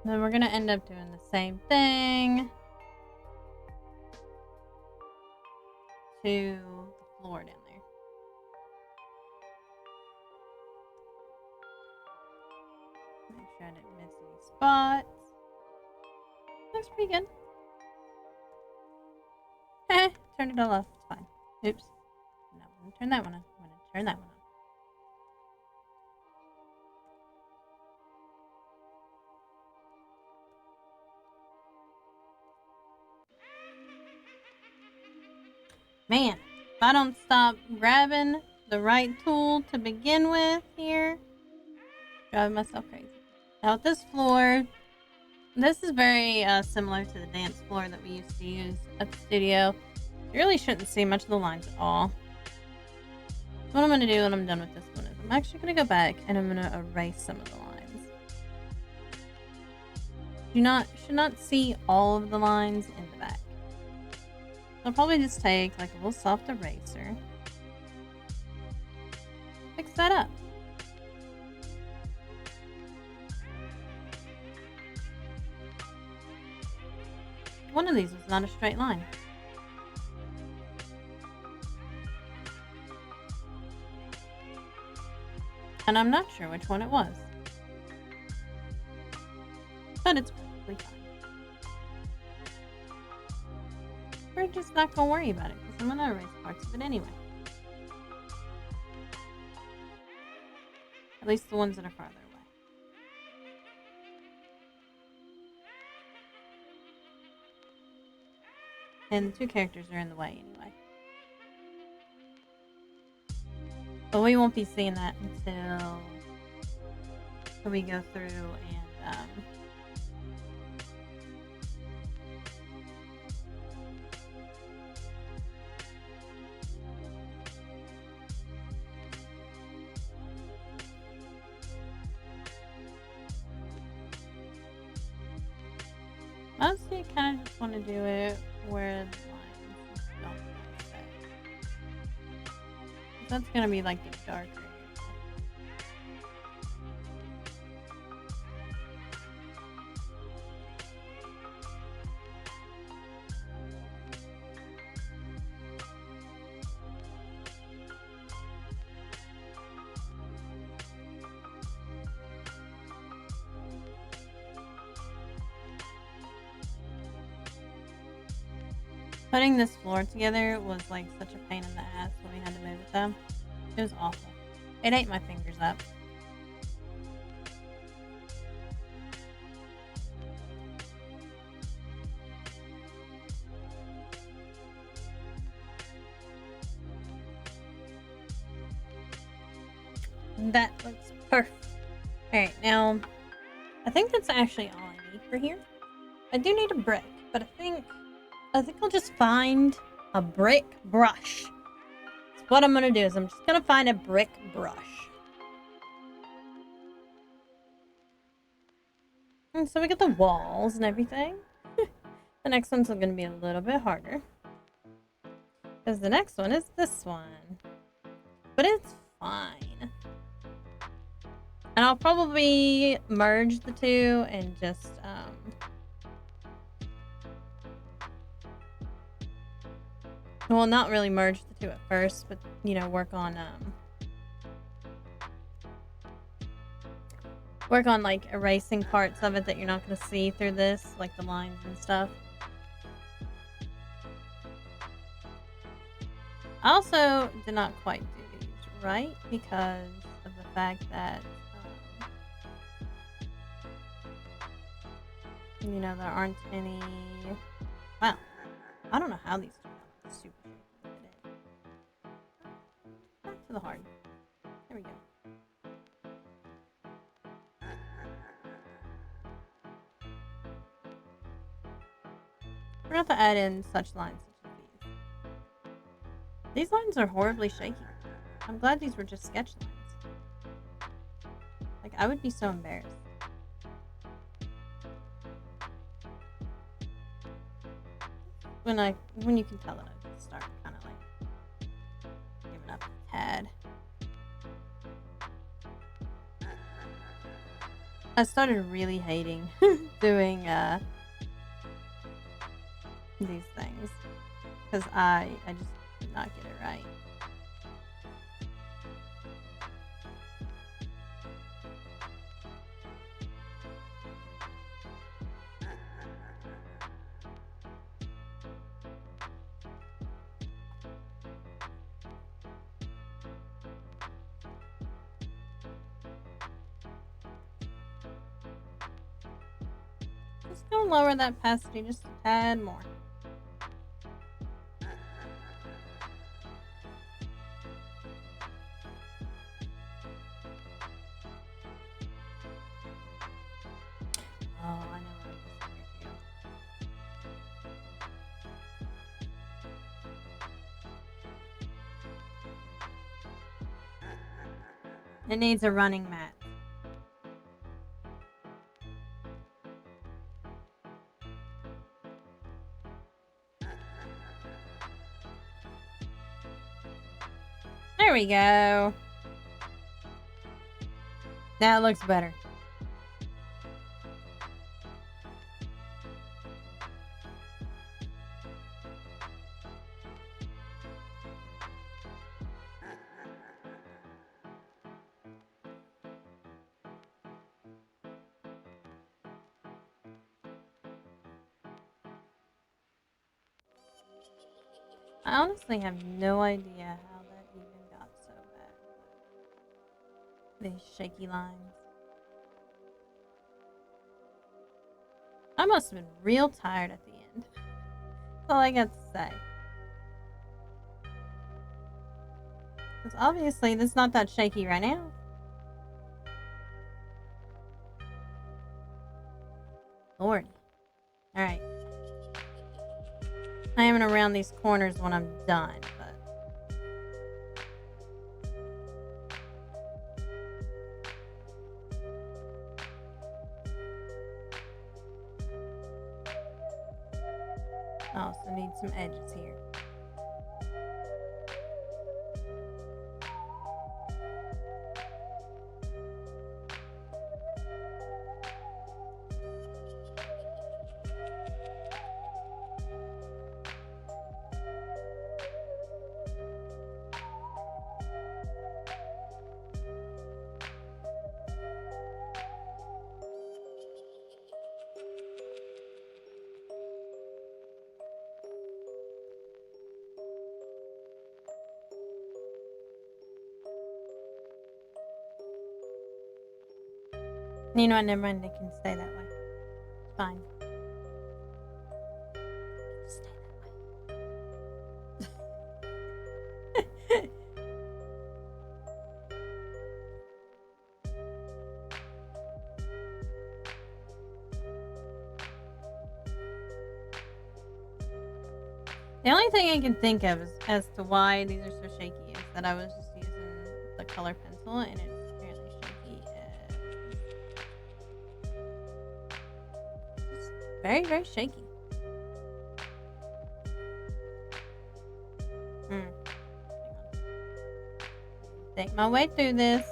Then we're going to end up doing the same thing to the floor down there. Make sure I didn't miss any spots. Looks pretty good. Turn it all off. It's fine. Oops. No, I'm going to turn that one on. I'm going to turn that one on. Man, if I don't stop grabbing the right tool to begin with here, driving myself crazy. Now with this floor, this is very similar to the dance floor that we used to use at the studio. You really shouldn't see much of the lines at all. What I'm going to do when I'm done with this one is I'm I'm actually gonna go back and I'm gonna erase some of the lines. Should not see all of the lines in the back. I'll probably just take like a little soft eraser. Fix that up. One of these was not a straight line. And I'm not sure which one it was. But it's perfectly fine. We're just not gonna worry about it because I'm gonna erase parts of it anyway. At least the ones that are farther away. And the two characters are in the way anyway. But we won't be seeing that until we go through and mostly I kind of just want to do it where the lines don't intersect. That's gonna be like the darker. Putting this floor together was like such a pain in the ass when we had to move it though. It was awful. It ate my fingers up. That looks perfect. Alright, now I think that's actually all I need for here. I do need a brick, but I think I'll just find a brick brush. So what I'm gonna do is I'm just gonna find a brick brush. And so we get the walls and everything. The next one's gonna be a little bit harder. Because the next one is this one. But it's fine. And I'll probably merge the two and just well, not really merge the two at first, but you know, work on like erasing parts of it that you're not going to see through this, like the lines and stuff. I also did not quite do these right because of the fact that you know, there aren't any. Well, I don't know how these turned out super shaky. Back to the hard. There we go. We're going to have to add in such lines such as these. These lines are horribly shaky. I'm glad these were just sketch lines. Like, I would be so embarrassed. When you can tell that I just start kind of like giving up a tad. I started really hating doing these things because I just did not get it right. Just gonna lower that opacity just a tad more. Oh, I know what I'm doing here. It needs a running mat. There we go. That looks better. I honestly have no idea how that even got so bad. These shaky lines. I must have been real tired at the end. That's all I got to say. Because obviously this is not that shaky right now. Lordy. Alright. I am gonna round these corners when I'm done, but... I also need some edges here. You know what? Never mind. They can stay that way. It's fine. Stay that way. The only thing I can think of as to why these are so shaky is that I was just using the color pencil and it's apparently shaky. It's very, very shaky. Hang on. Take my way through this.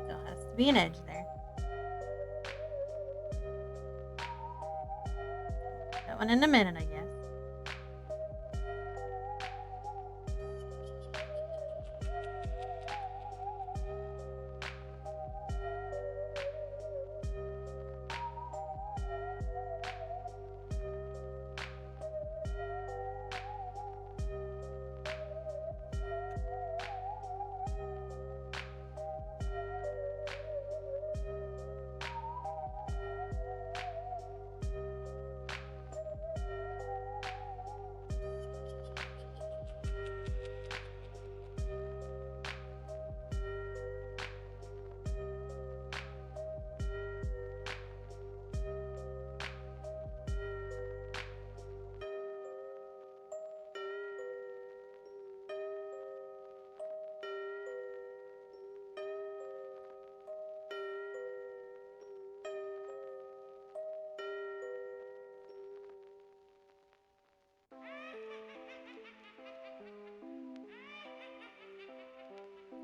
Still has to be an edge there. That one in a minute, I guess.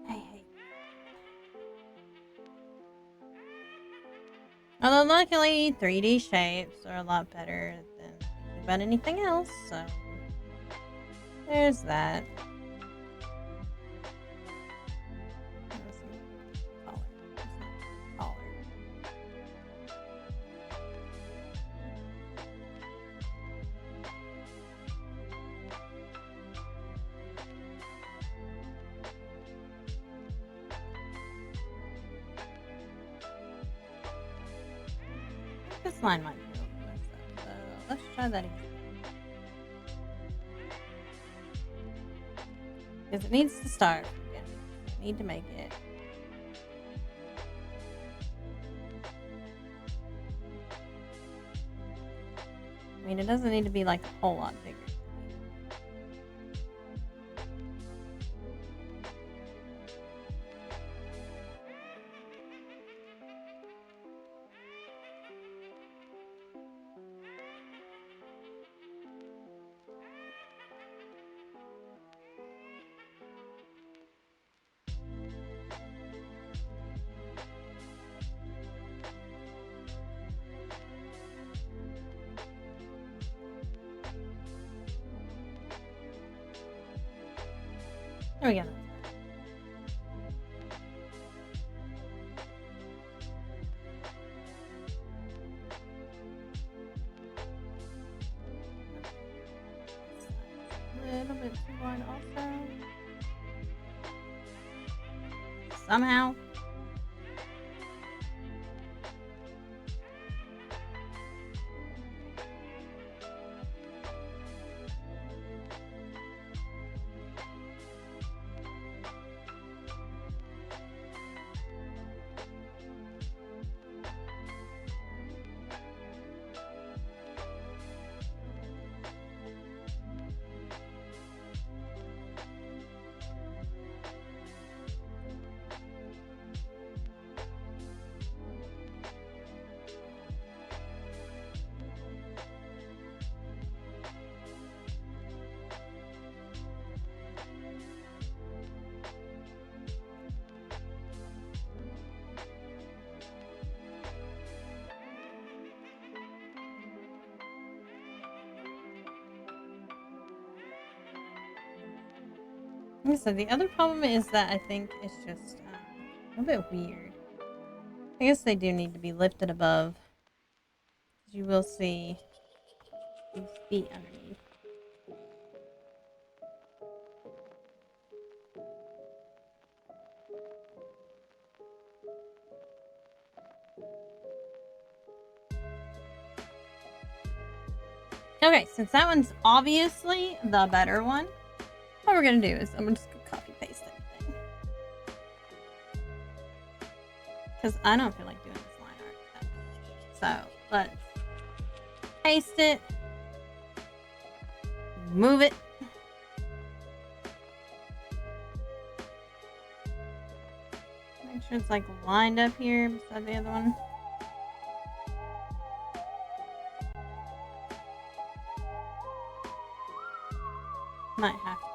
Hey. Although luckily 3D shapes are a lot better than thinking about anything else, so there's that. This line might be a little messed up, so let's try that again. Because it needs to start again. I need to make it. I mean, it doesn't need to be like a whole lot bigger. There we go. A little bit too wide also. Somehow. So the other problem is that I think it's just a little bit weird. I guess they do need to be lifted above. You will see these feet underneath. Okay, since that one's obviously the better one, what we're gonna do is I'm just gonna copy paste everything. Because I don't feel like doing this line art that much. So let's paste it. Move it. Make sure it's like lined up here beside the other one. Might have to.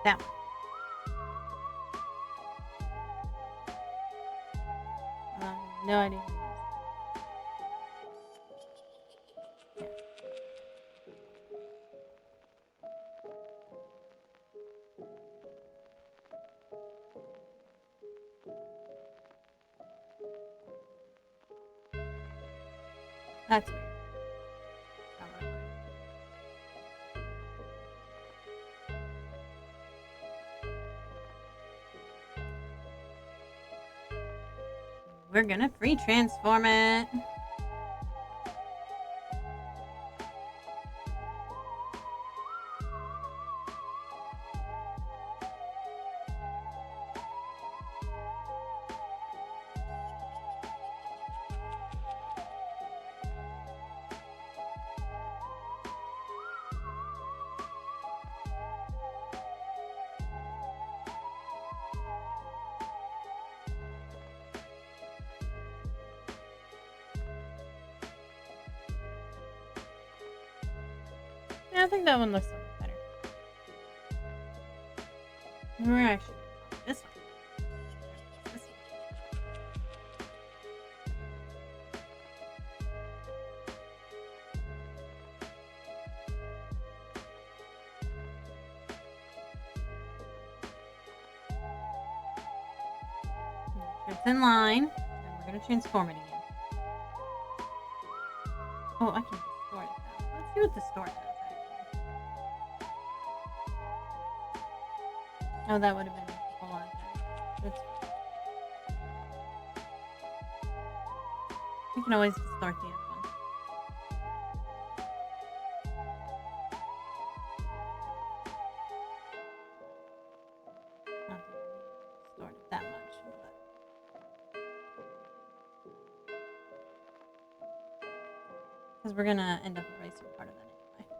That one. No idea. Yeah. That's weird. We're gonna free transform it. Yeah, I think that one looks a little better. We're actually this one. This one. It's in line, and we're gonna transform it again. Oh, I can distort it though. Let's see what distort does. Oh, that would have been a whole lot better. You can always distort the other one. Not that I need to distort it that much, but because we're gonna end up erasing part of that anyway.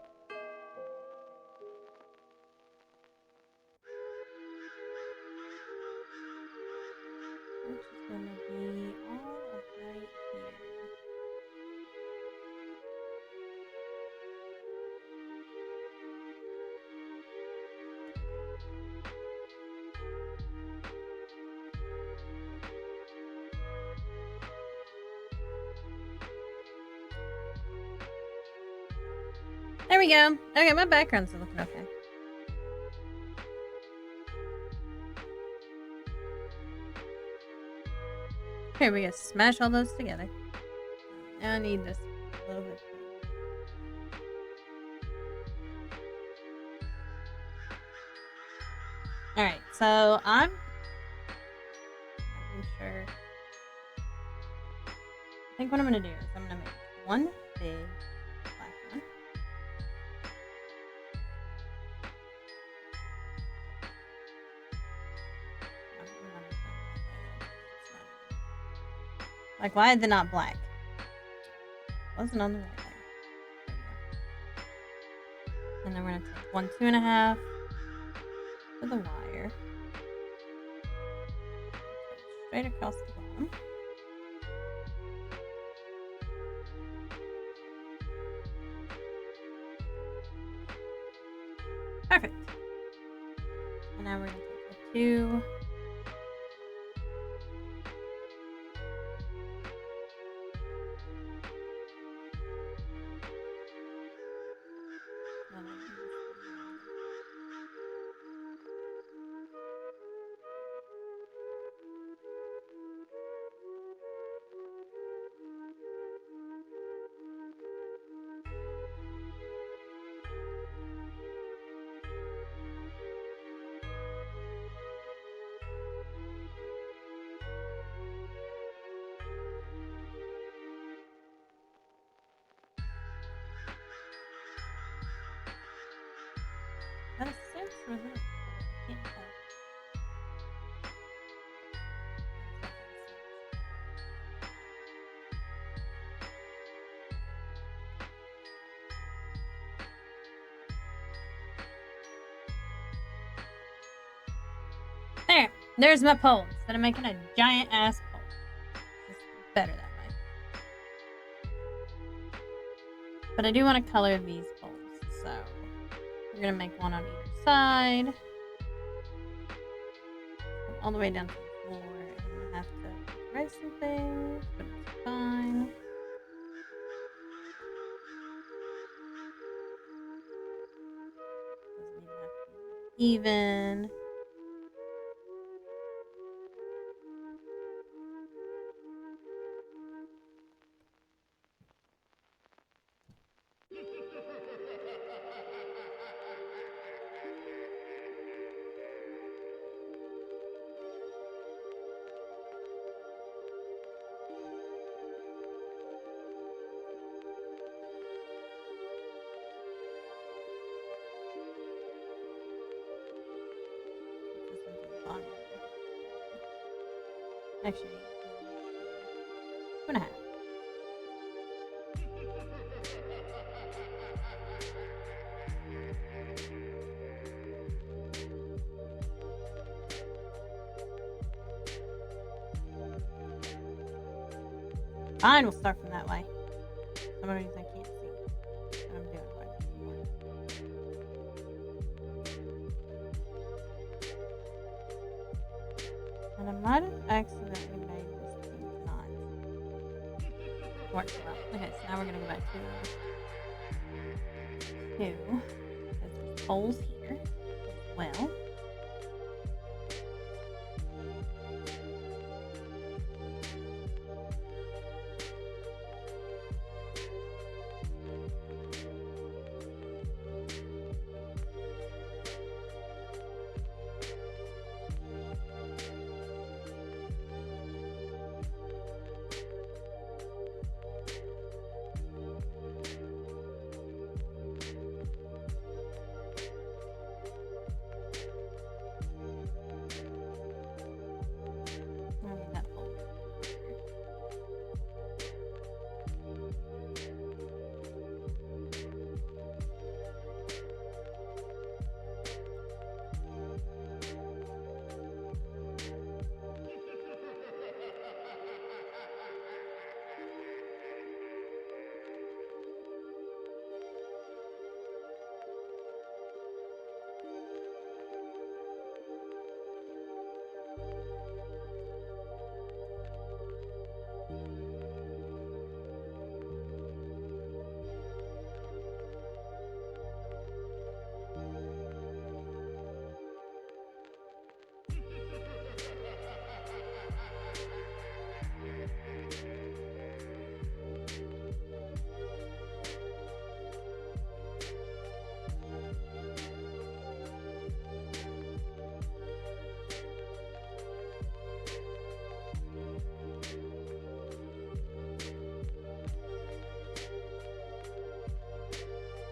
Which is gonna be all of right here. There we go. Okay, my background's looking okay. Here we go. Smash all those together. Now I need this a little bit. Alright, so I'm not sure. I think what I'm gonna do is I'm gonna make one big black one. Like, why is it not black? It wasn't on the right leg. There we go. And then we're gonna take 1 2.5 for the wire. Straight across the bottom. Perfect. And now we're gonna take the 2. That is sense or is it? I can't tell. There's my pole. Instead of making a giant ass pole. It's better that way. But I do want to color these poles. So we're going to make one on either side. All the way down to the floor. I'm going to have to erase some things, but it's fine. Doesn't even have to be even. Actually, 2.5. Fine, we'll start from that way. Some of these I can't see what I'm doing. And I might have accidentally made this thing not work well. Okay, so now we're gonna go back to 2. Because there's holes here as well.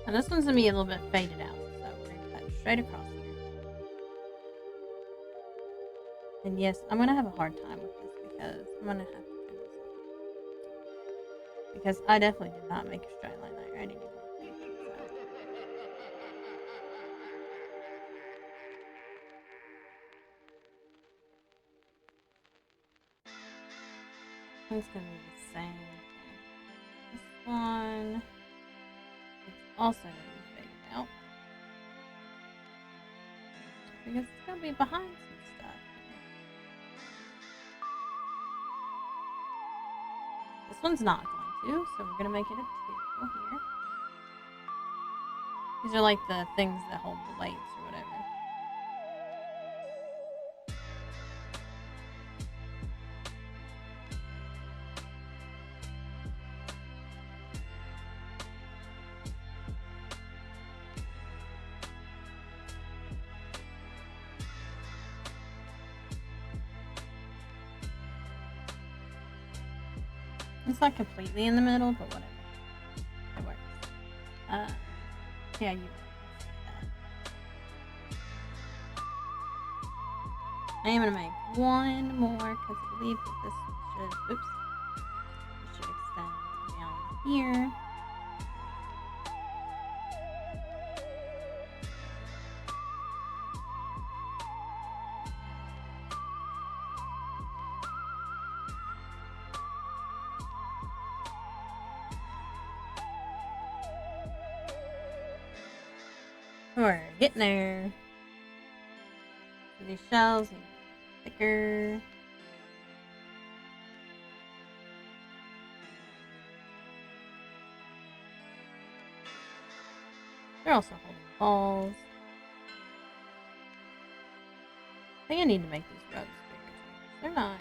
And this one's gonna be a little bit faded out, so we're gonna cut straight across here. And yes, I'm gonna have a hard time with this because I'm gonna have to trim this off. Because I definitely did not make a straight line there. I didn't even do things out. It's gonna be the same thing. This one, it's also gonna be faded out. Because it's gonna be behind some stuff. This one's not going to, so we're gonna make it a 2 here. These are like the things that hold the lights or whatever. It's not completely in the middle, but whatever. It works. Yeah, you. I am gonna make one more because I believe that this should extend down here. We're getting there. So these shells need to be thicker. They're also holding balls. I think I need to make these rugs bigger too. They're not.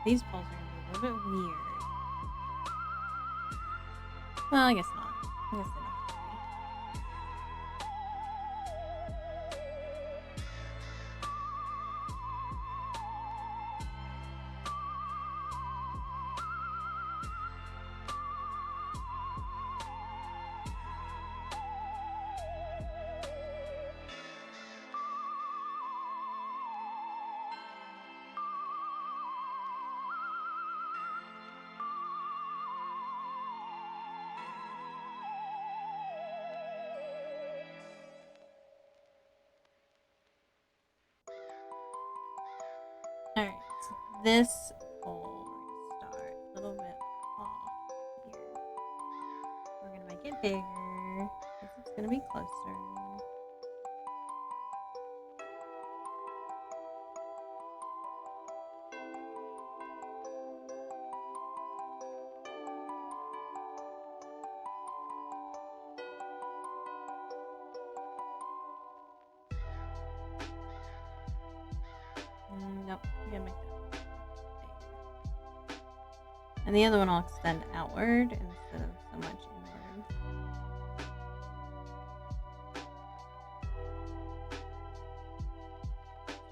These poles are gonna be a little bit weird. Well, I guess not. I guess they don't have to Alright, so this pole we're gonna start a little bit off here. We're gonna make it bigger because it's gonna be closer. Nope, I'm gonna make that bigger. And the other one I'll extend outward instead of so much inward.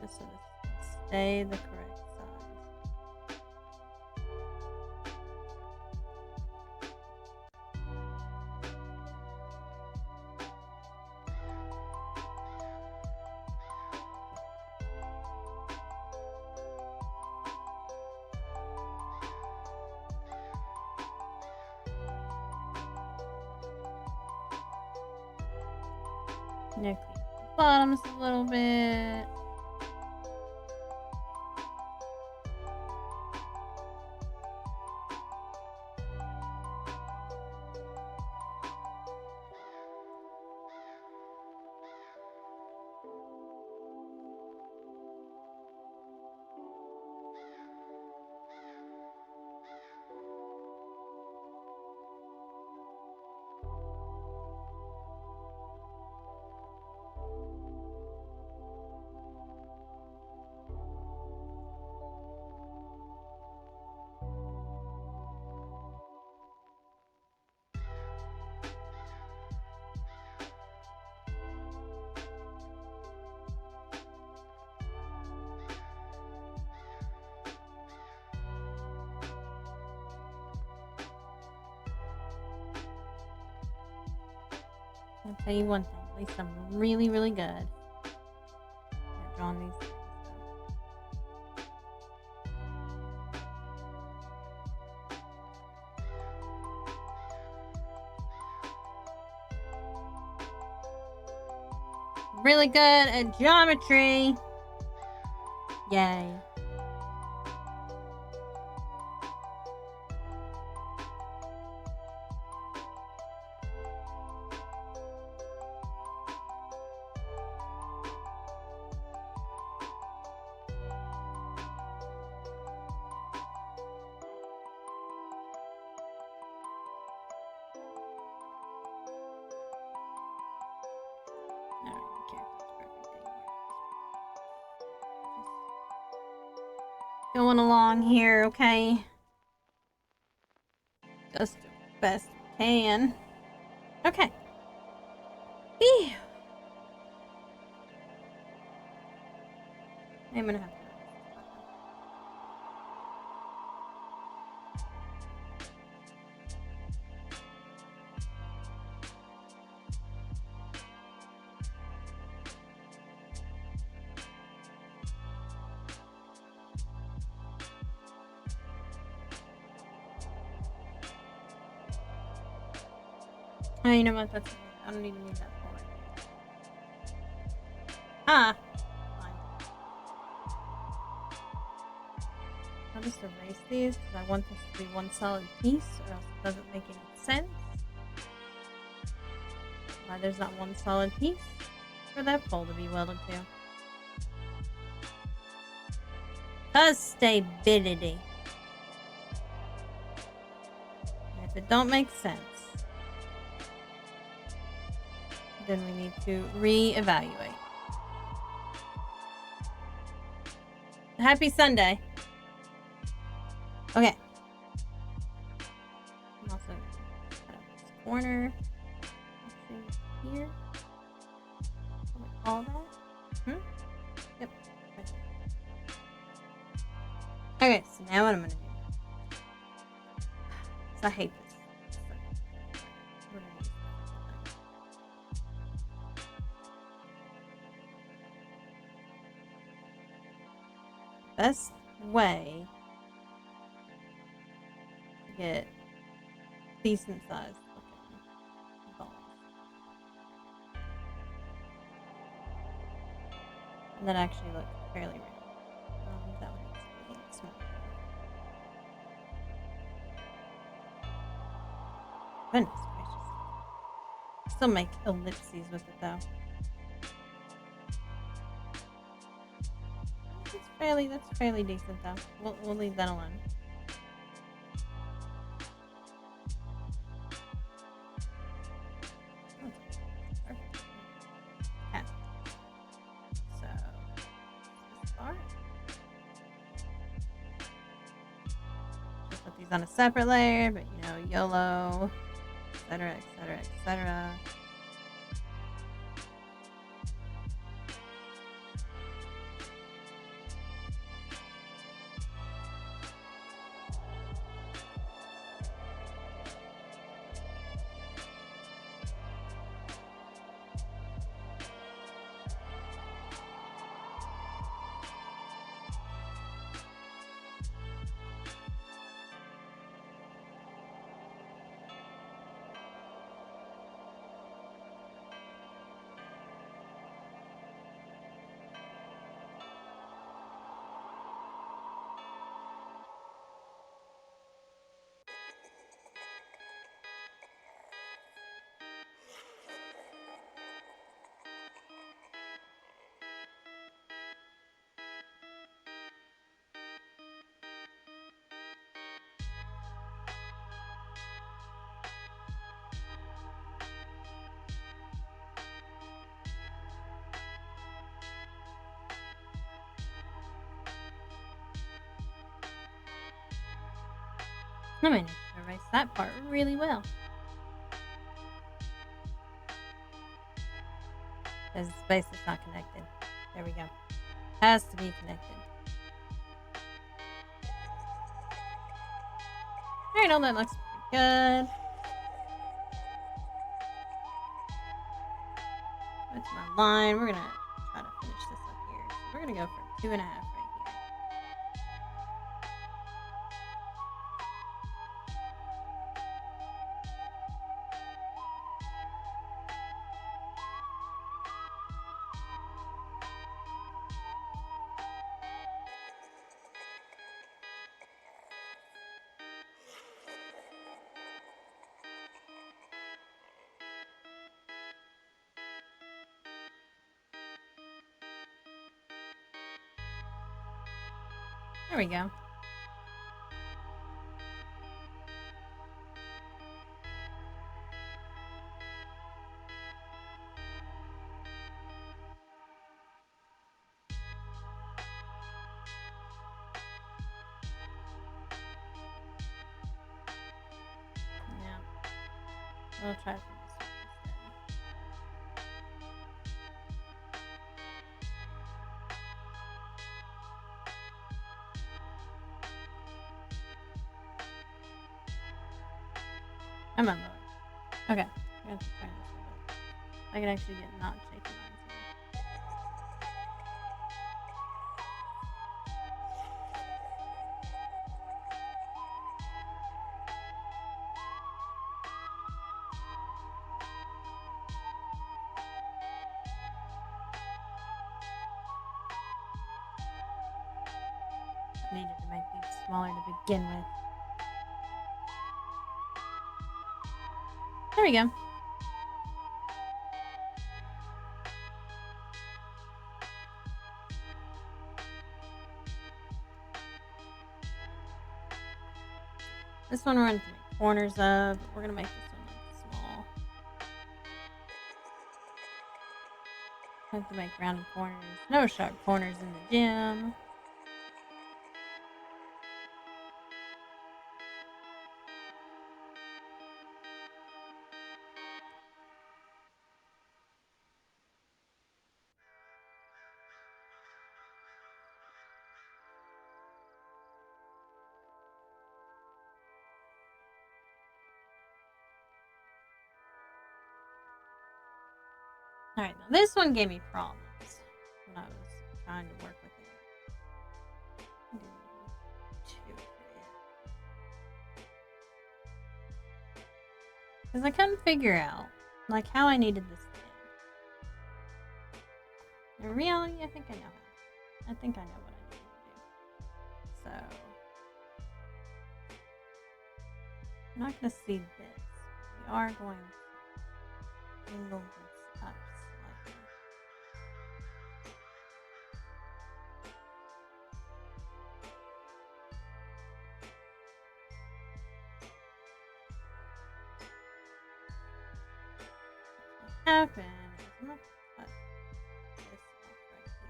Just so this can stay the correct size. I'm gonna clean up the bottoms a little bit. tell you one thing, at least I'm really, really good at drawing these things. Really good at geometry. Yay. Going along here, okay? Just the best we can. Okay. Ew. I'm gonna have to. Oh, you know what? That's okay. I don't even need that for it. Ah! Fine. I'll just erase these because I want this to be one solid piece, or else it doesn't make any sense. Why there's not one solid piece for that pole to be welded to. Cause stability. And if it don't make sense, then we need to reevaluate. Happy Sunday. Okay. I'm also cut out this corner. Actually, here. All that. Yep. Okay, so now what I'm gonna do. So I hate this. Best way to get decent size looking balls. And that actually look fairly round. That one needs to be a little smaller. Goodness gracious. Still make ellipses with it though. That's fairly decent though. We'll leave that alone. Perfect. Okay. So this part. Just put these on a separate layer, but you know, YOLO, etc., etc., etc. I managed to erase that part really well. Because the space is not connected. There we go. Has to be connected. Alright, all that looks pretty good. That's my line. We're gonna try to finish this up here. So we're gonna go for 2.5 right here. There we go. Yeah. We'll try for this one instead. I'm on lower. Okay. I have to try this a little bit. I can actually get not shaky lines here. I needed to make these smaller to begin with. There we go. This one we're going to make corners of. We're going to make this one like small. I have to make rounded corners. No sharp corners in the gym. Alright, now this one gave me problems when I was trying to work with it. I didn't need 2 for it. Because I couldn't figure out like how I needed this thing. In reality, I think I know how. I think I know what I need to do. So we're not going to see this. We are going to angle this up slightly. What happened is I'm going to cut this off right here.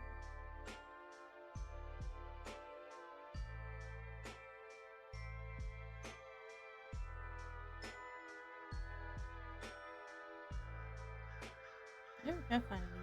There we go, find it again.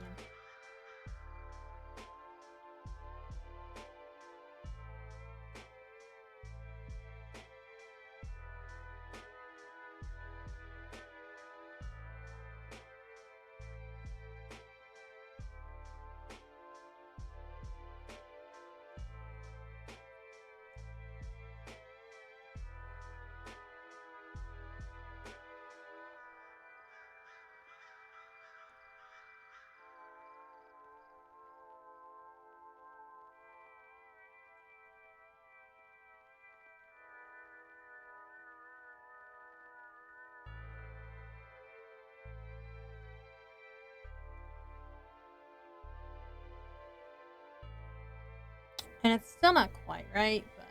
And it's still not quite right, but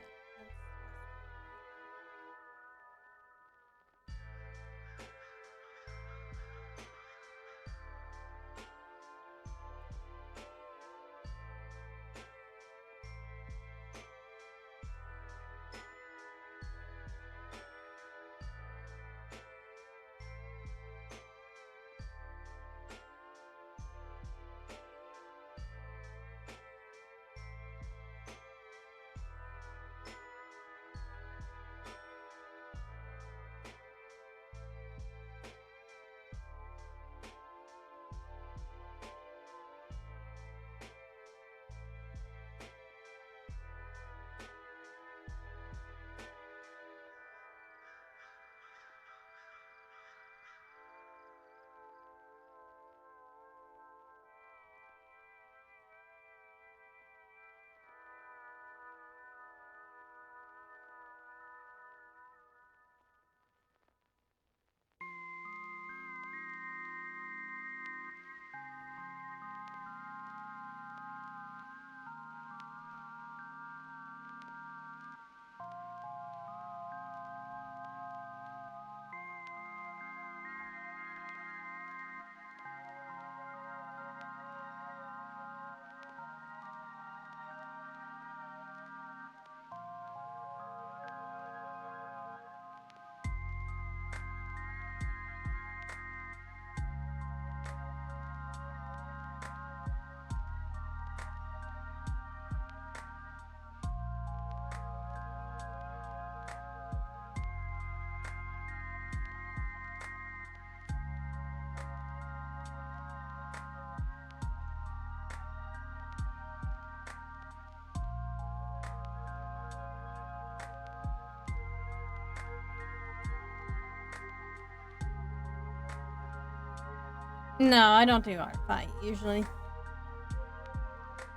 No, I don't do art fight usually.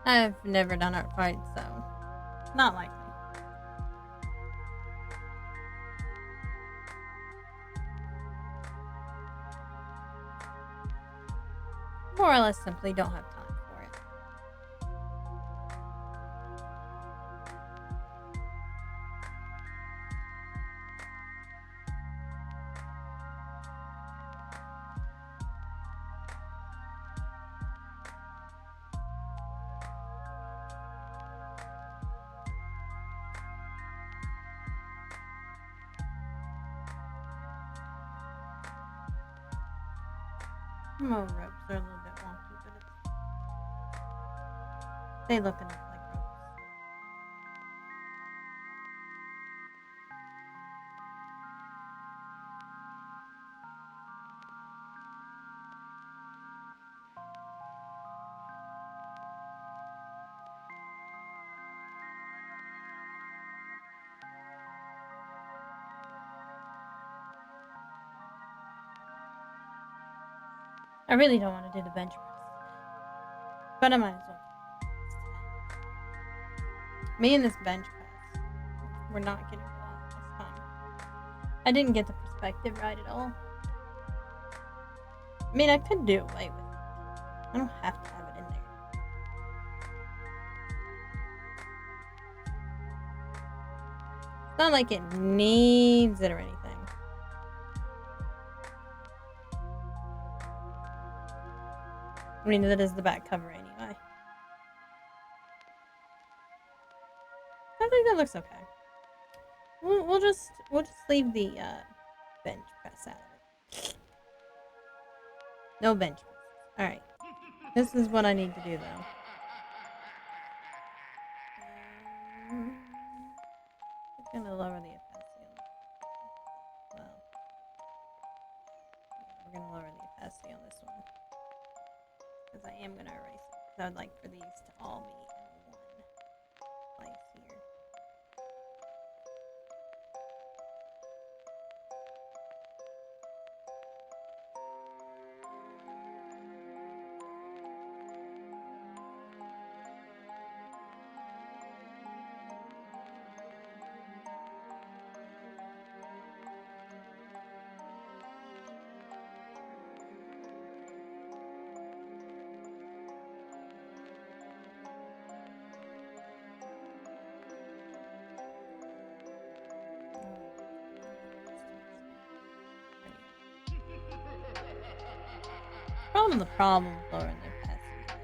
I've never done art fight, so not likely. More or less simply don't have time for it. More ropes are a little bit wonky, but they look enough like ropes. I really don't want to do the bench press, but I might as well. Me and this bench press, we're not getting along this time. I didn't get the perspective right at all. I mean, I could do away with it. I don't have to have it in there. It's not like it needs it or anything. I mean, that is the back cover anyway. I think that looks okay. We'll just leave the bench press out of it. No bench press. All right. This is what I need to do though. I'm gonna lower the opacity. Well, we're gonna lower the opacity on this one because I am gonna erase it. Because I would like for these to all be in one place here. The problem with lowering the opacity too much.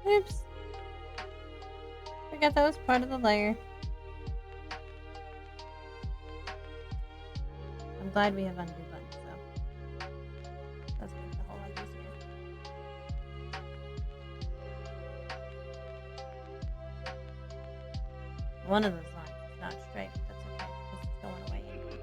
Oops. Forgot that was part of the layer. I'm glad we have undo buttons though. Does make the whole lot easier. One of those lines is not straight, but that's okay because it's going away anyway.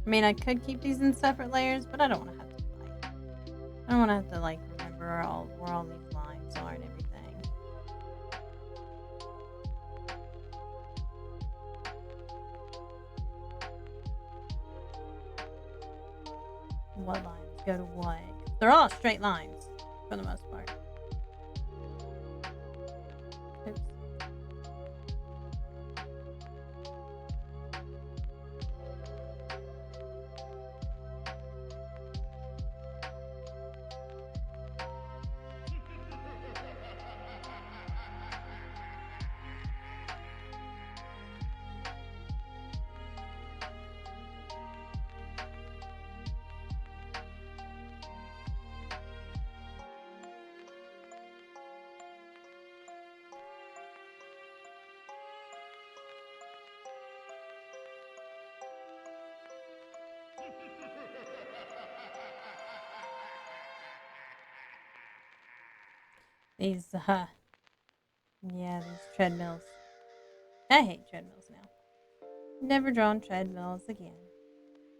I mean, I could keep these in separate layers, but I don't want to have to I don't want to have to like remember where all these lines are and everything. What lines go to what? They're all straight lines for the most part. Oops. These, yeah, these treadmills. I hate treadmills now. Never drawn treadmills again.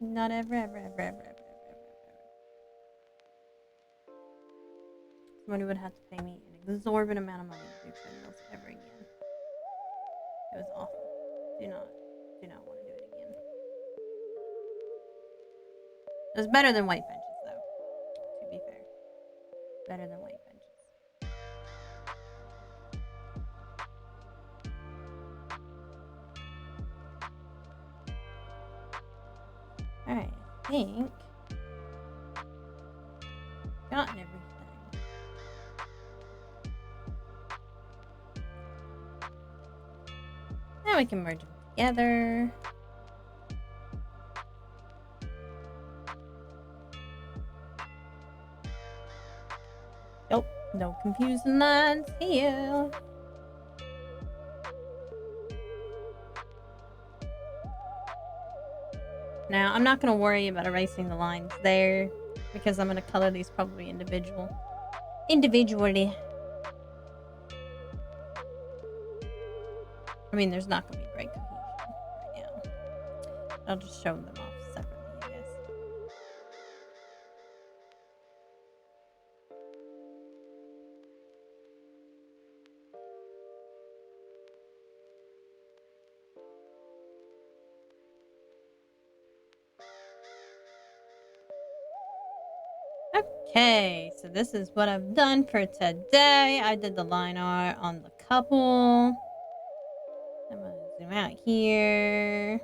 Not ever, ever, ever, ever, ever, ever, ever. Somebody would have to pay me an exorbitant amount of money to do treadmills ever again. It was awful. Do not want to do it again. It was better than weight benches, though. To be fair, better than weight benches. All right, I think gotten everything. Now we can merge them together. Nope, no confusing lines here. Now, I'm not going to worry about erasing the lines there because I'm going to color these probably individually. I mean, there's not going to be great cohesion right now. I'll just show them off separately, I guess. Okay, so this is what I've done for today. I did the line art on the couple. I'm going to zoom out here.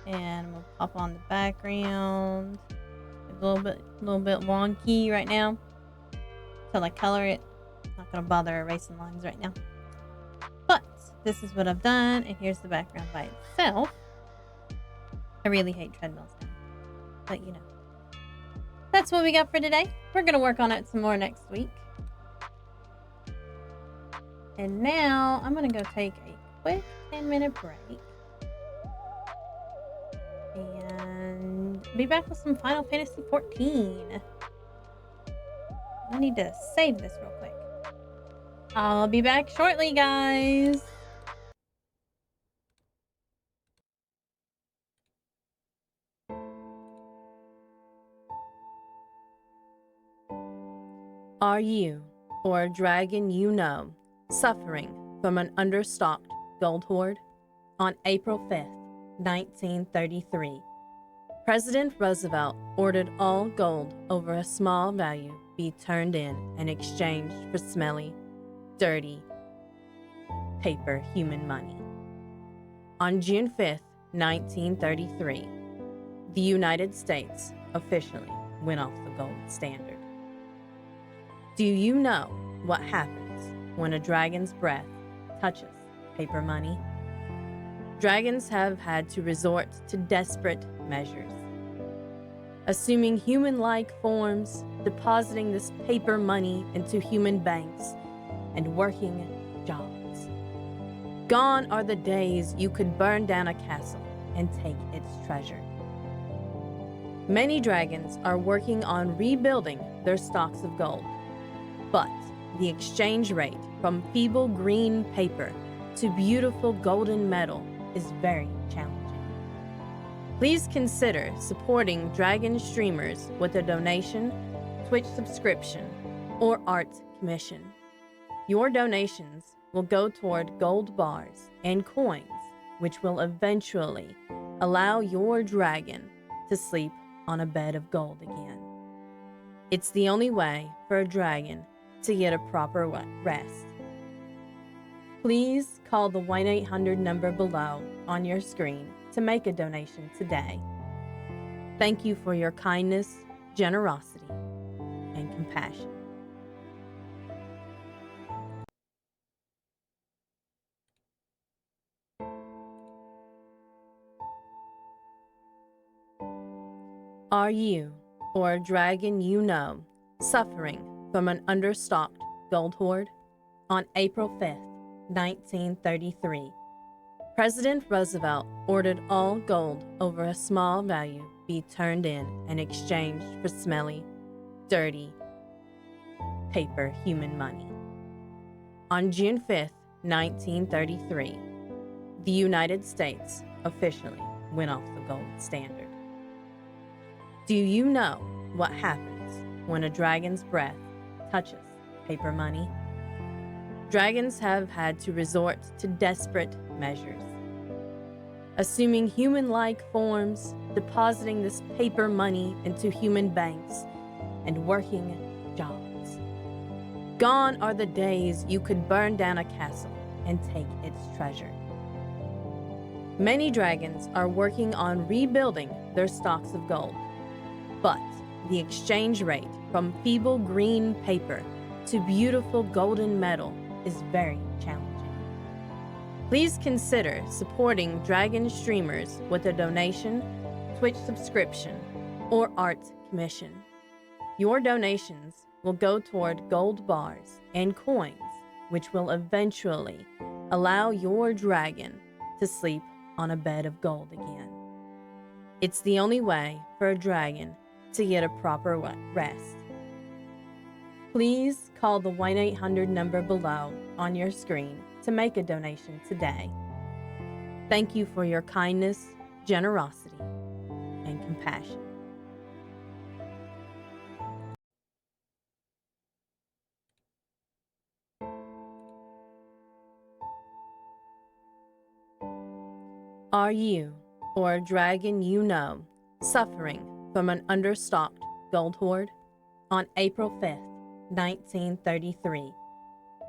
And we'll pop on the background. It's a little bit wonky right now. Till I color it. Not gonna bother erasing lines right now. But this is what I've done, and here's the background by itself. I really hate treadmills now. But you know. That's what we got for today. We're gonna work on it some more next week. And now I'm gonna go take a quick 10-minute break. And be back with some Final Fantasy XIV. I need to save this real quick. I'll be back shortly, guys. Are you, or a dragon you know, suffering from an understocked gold hoard? On April 5th, 1933, President Roosevelt ordered all gold over a small value be turned in and exchanged for smelly, dirty, paper human money. On June 5th, 1933, the United States officially went off the gold standard. Do you know what happens when a dragon's breath touches paper money? Dragons have had to resort to desperate measures, assuming human-like forms, depositing this paper money into human banks, and working jobs. Gone are the days you could burn down a castle and take its treasure. Many dragons are working on rebuilding their stocks of gold, but the exchange rate from feeble green paper to beautiful golden metal is very challenging. Please consider supporting Dragon streamers with a donation, Twitch subscription, or art commission. Your donations will go toward gold bars and coins, which will eventually allow your dragon to sleep on a bed of gold again. It's the only way for a dragon to get a proper rest. Please call the 1-800 number below on your screen to make a donation today. Thank you for your kindness, generosity, and compassion. Are you, or a dragon you know, suffering from an understocked gold hoard? On April 5th, 1933, President Roosevelt ordered all gold over a small value be turned in and exchanged for smelly, dirty, paper human money. On June 5, 1933, the United States officially went off the gold standard. Do you know what happens when a dragon's breath touches paper money? Dragons have had to resort to desperate measures, assuming human-like forms, depositing this paper money into human banks, and working jobs. Gone are the days you could burn down a castle and take its treasure. Many dragons are working on rebuilding their stocks of gold, but the exchange rate from feeble green paper to beautiful golden metal is very challenging. Please consider supporting dragon streamers with a donation, Twitch subscription, or art commission. Your donations will go toward gold bars and coins, which will eventually allow your dragon to sleep on a bed of gold again. It's the only way for a dragon to get a proper rest. Please call the 1-800 number below on your screen to make a donation today. Thank you for your kindness, generosity, and compassion. Are you, or a dragon you know, suffering from an understocked gold hoard? On April 5th, 1933,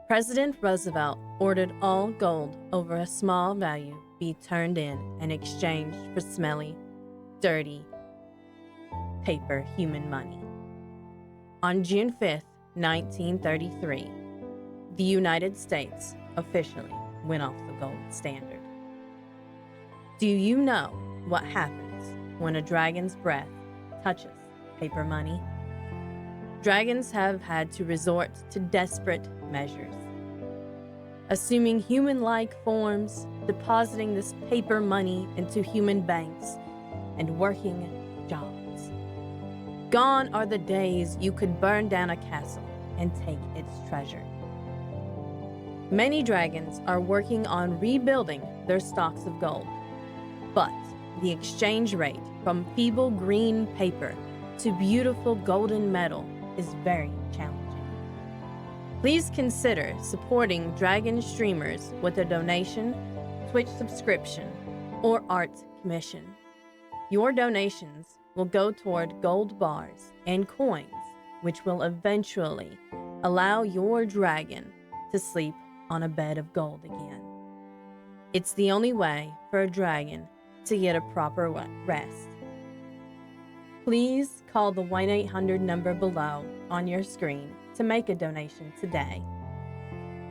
President Roosevelt ordered all gold over a small value be turned in and exchanged for smelly, dirty, paper human money. On June 5th, 1933, the United States officially went off the gold standard. Do you know what happens when a dragon's breath touches paper money? Dragons have had to resort to desperate measures, assuming human-like forms, depositing this paper money into human banks, and working jobs. Gone are the days you could burn down a castle and take its treasure. Many dragons are working on rebuilding their stocks of gold, but the exchange rate from feeble green paper to beautiful golden metal is very challenging. Please consider supporting dragon streamers with a donation, Twitch subscription, or art commission. Your donations will go toward gold bars and coins, which will eventually allow your dragon to sleep on a bed of gold again. It's the only way for a dragon to get a proper rest. Please call the 1-800 number below on your screen to make a donation today.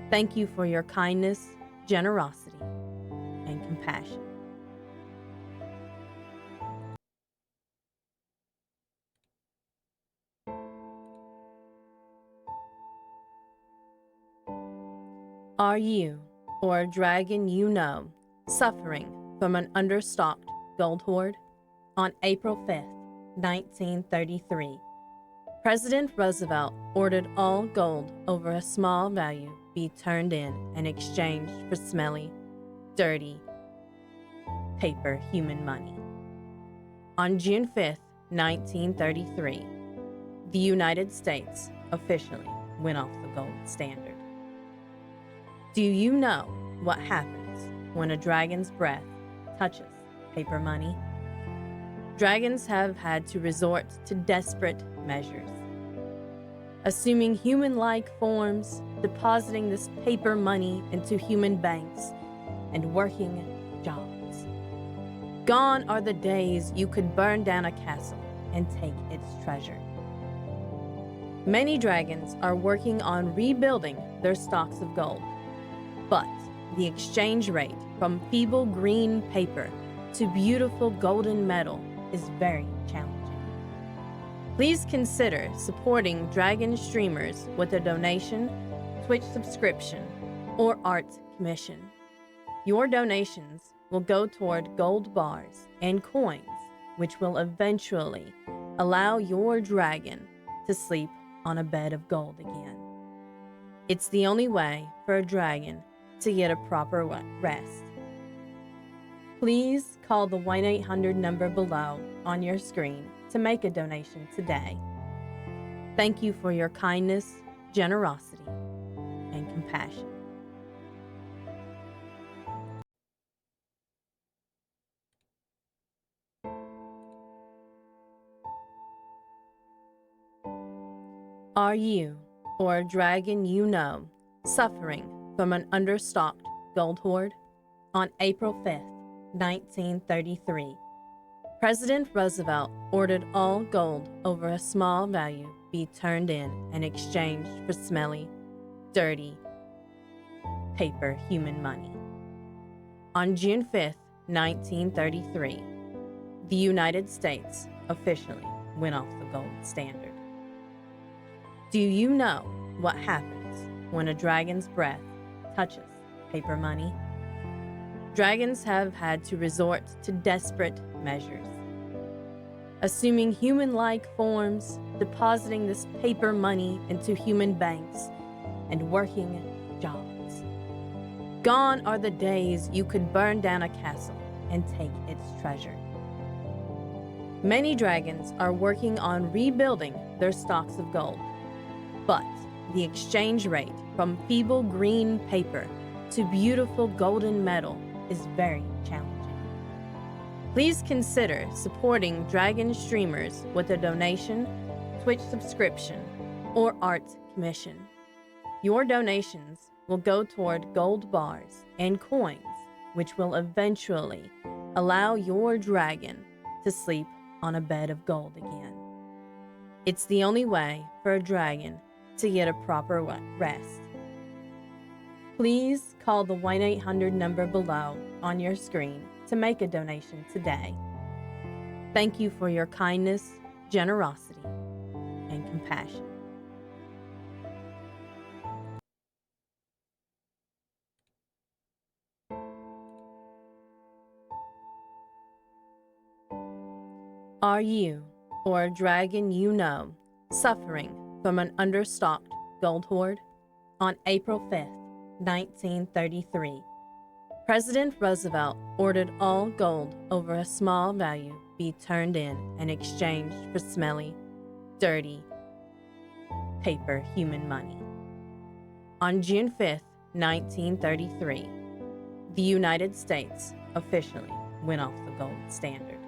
Thank you for your kindness, generosity, and compassion. Are you, or a dragon you know, suffering from an understocked gold hoard? On April 5th, 1933, President Roosevelt ordered all gold over a small value be turned in and exchanged for smelly, dirty, paper human money. On June 5th, 1933, the United States officially went off the gold standard. Do you know what happens when a dragon's breath touches paper money? Dragons have had to resort to desperate measures, assuming human-like forms, depositing this paper money into human banks, and working jobs. Gone are the days you could burn down a castle and take its treasure. Many dragons are working on rebuilding their stocks of gold, but the exchange rate from feeble green paper to beautiful golden metal is very challenging. Please consider supporting dragon streamers with a donation, Twitch subscription, or art commission. Your donations will go toward gold bars and coins, which will eventually allow your dragon to sleep on a bed of gold again. It's the only way for a dragon to get a proper rest. Please call the 1-800 number below on your screen to make a donation today. Thank you for your kindness, generosity, and compassion. Are you, or a dragon you know, suffering from an understocked gold hoard? On April 5th, 1933, President Roosevelt ordered all gold over a small value be turned in and exchanged for smelly, dirty, paper human money. On June 5th, 1933, the United States officially went off the gold standard. Do you know what happens when a dragon's breath touches paper money? Dragons have had to resort to desperate measures, assuming human-like forms, depositing this paper money into human banks, and working jobs. Gone are the days you could burn down a castle and take its treasure. Many dragons are working on rebuilding their stocks of gold, but the exchange rate from feeble green paper to beautiful golden metal is very challenging. Please consider supporting dragon streamers with a donation, Twitch subscription, or art commission. Your donations will go toward gold bars and coins, which will eventually allow your dragon to sleep on a bed of gold again. It's the only way for a dragon to get a proper rest. Please call the 1-800 number below on your screen to make a donation today. Thank you for your kindness, generosity, and compassion. Are you, or a dragon you know, suffering from an understocked gold hoard? On April 5th, 1933, President Roosevelt ordered all gold over a small value be turned in and exchanged for smelly, dirty, paper human money. On June 5th, 1933, the United States officially went off the gold standard.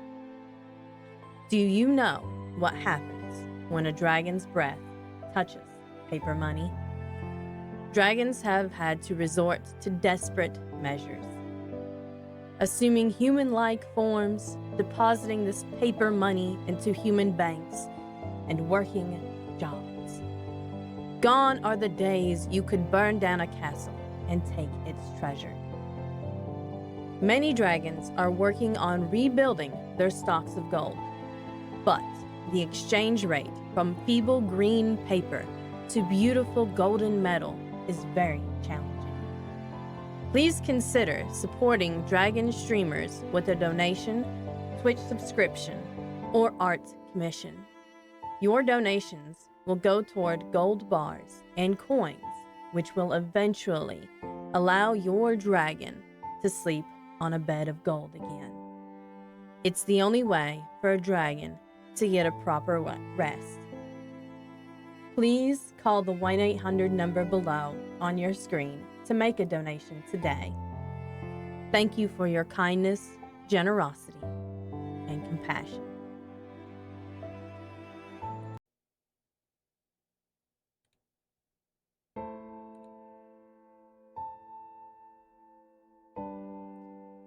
Do you know what happens when a dragon's breath touches paper money? Dragons have had to resort to desperate measures, assuming human-like forms, depositing this paper money into human banks, and working jobs. Gone are the days you could burn down a castle and take its treasure. Many dragons are working on rebuilding their stocks of gold, but the exchange rate from feeble green paper to beautiful golden metal is very challenging. Please consider supporting dragon streamers with a donation, Twitch subscription, or art commission. Your donations will go toward gold bars and coins, which will eventually allow your dragon to sleep on a bed of gold again. It's the only way for a dragon to get a proper rest. Please call the 1-800 number below on your screen to make a donation today. Thank you for your kindness, generosity, and compassion.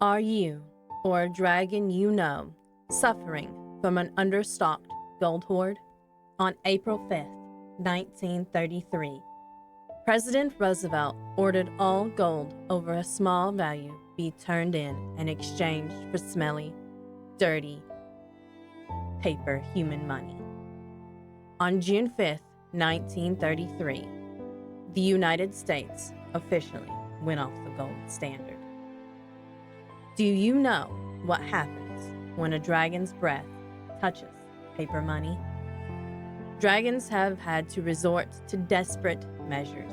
Are you, or a dragon you know, suffering from an understocked gold hoard? On April 5th, 1933, President Roosevelt ordered all gold over a small value be turned in and exchanged for smelly, dirty, paper human money. On June 5th, 1933, the United States officially went off the gold standard. Do you know what happens when a dragon's breath touches paper money? Dragons have had to resort to desperate measures,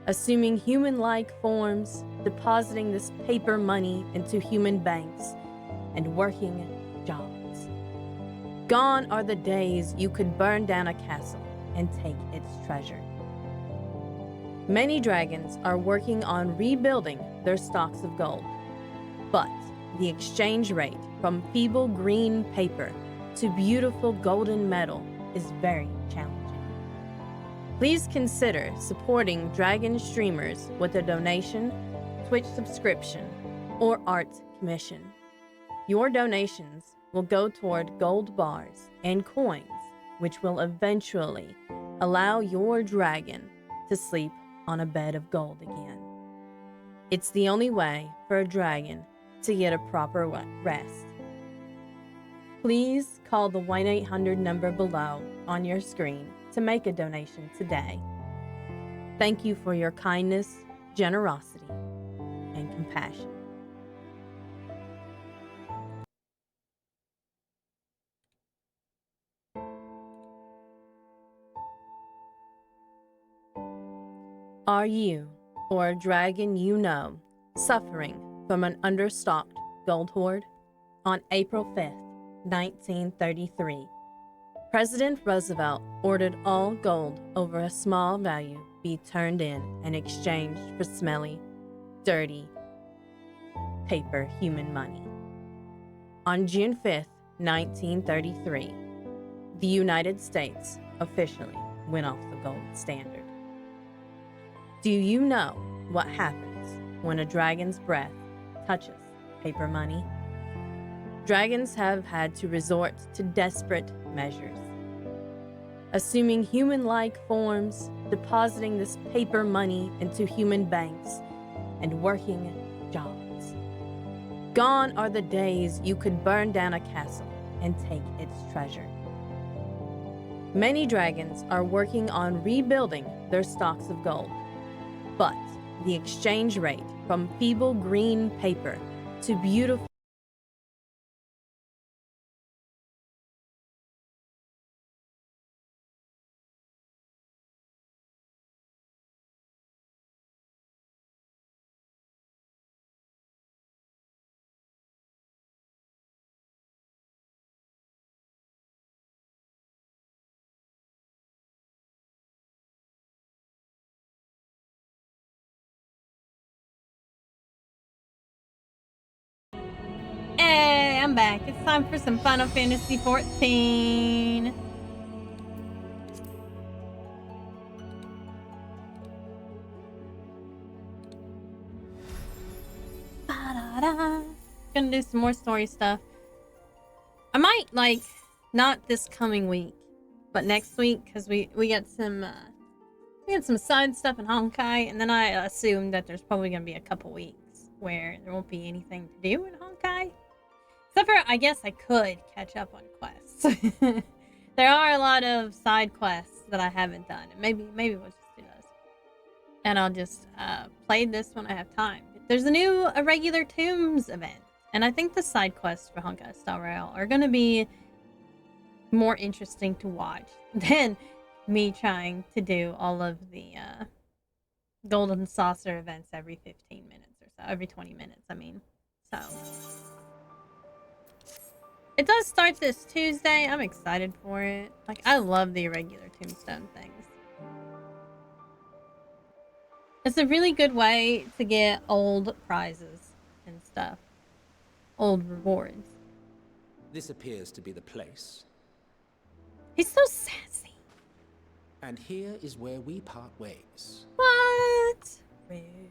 assuming human-like forms, depositing this paper money into human banks, and working jobs. Gone are the days you could burn down a castle and take its treasure. Many dragons are working on rebuilding their stocks of gold, but the exchange rate from feeble green paper to beautiful golden metal is very challenging. Please consider supporting dragon streamers with a donation, Twitch subscription, or art commission. Your donations will go toward gold bars and coins, which will eventually allow your dragon to sleep on a bed of gold again. It's the only way for a dragon to get a proper rest. Please call the 1-800 number below on your screen to make a donation today. Thank you for your kindness, generosity, and compassion. Are you, or a dragon you know, suffering from an understocked gold hoard? On April 5th, 1933, President Roosevelt ordered all gold over a small value be turned in and exchanged for smelly, dirty paper human money. On June 5th, 1933, the United States officially went off the gold standard. Do you know what happens when a dragon's breath touches paper money? Dragons have had to resort to desperate measures, assuming human-like forms, depositing this paper money into human banks, and working jobs. Gone are the days you could burn down a castle and take its treasure. Many dragons are working on rebuilding their stocks of gold, but the exchange rate from feeble green paper to beautiful Hey, I'm back. It's time for some Final Fantasy 14. Ba-da-da. Gonna do some more story stuff. I might, like, not this coming week, but next week, because we got some side stuff in Honkai, and then I assume that there's probably gonna be a couple weeks where there won't be anything to do in Honkai. Except for, I guess I could catch up on quests. There are a lot of side quests that I haven't done, and maybe we'll just do those. And I'll just play this when I have time. There's a new Irregular Tombs event, and I think the side quests for Honkai Star Rail are going to be more interesting to watch than me trying to do all of the Golden Saucer events every 15 minutes or so. Every 20 minutes, I mean. So it does start this Tuesday. I'm excited for it. Like, I love the Irregular Tombstone things. It's a really good way to get old prizes and stuff. Old rewards. This appears to be the place. He's so sassy. And here is where we part ways. What? Rude.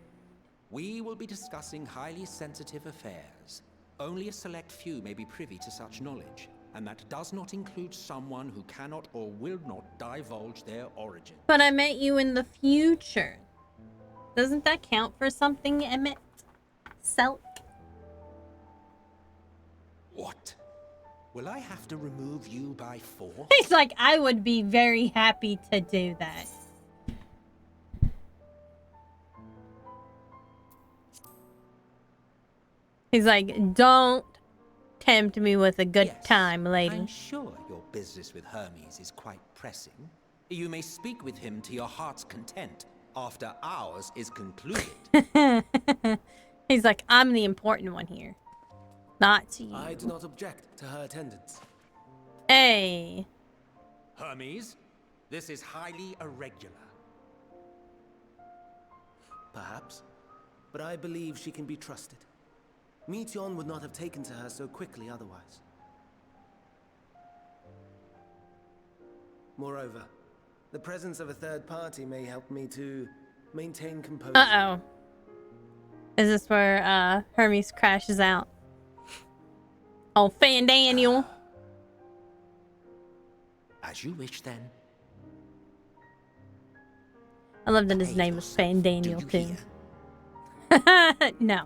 We will be discussing highly sensitive affairs. Only a select few may be privy to such knowledge, and that does not include someone who cannot or will not divulge their origin. But I met you in the future. Doesn't that count for something, Emmett? Selk? What? Will I have to remove you by force? He's like, I would be very happy to do that. He's like, don't tempt me with a good Yes, time, lady. I'm sure your business with Hermes is quite pressing. You may speak with him to your heart's content after ours is concluded. He's like, I'm the important one here, not to you. I do not object to her attendance. Hey. Hermes, this is highly irregular. Perhaps, but I believe she can be trusted. Meteion would not have taken to her so quickly otherwise. Moreover, the presence of a third party may help me to maintain composure. Uh-oh. Is this where Hermes crashes out? Oh, Fandaniel. As you wish, then. I love that his Behave name is yourself, Fandaniel, do you too. hear? No.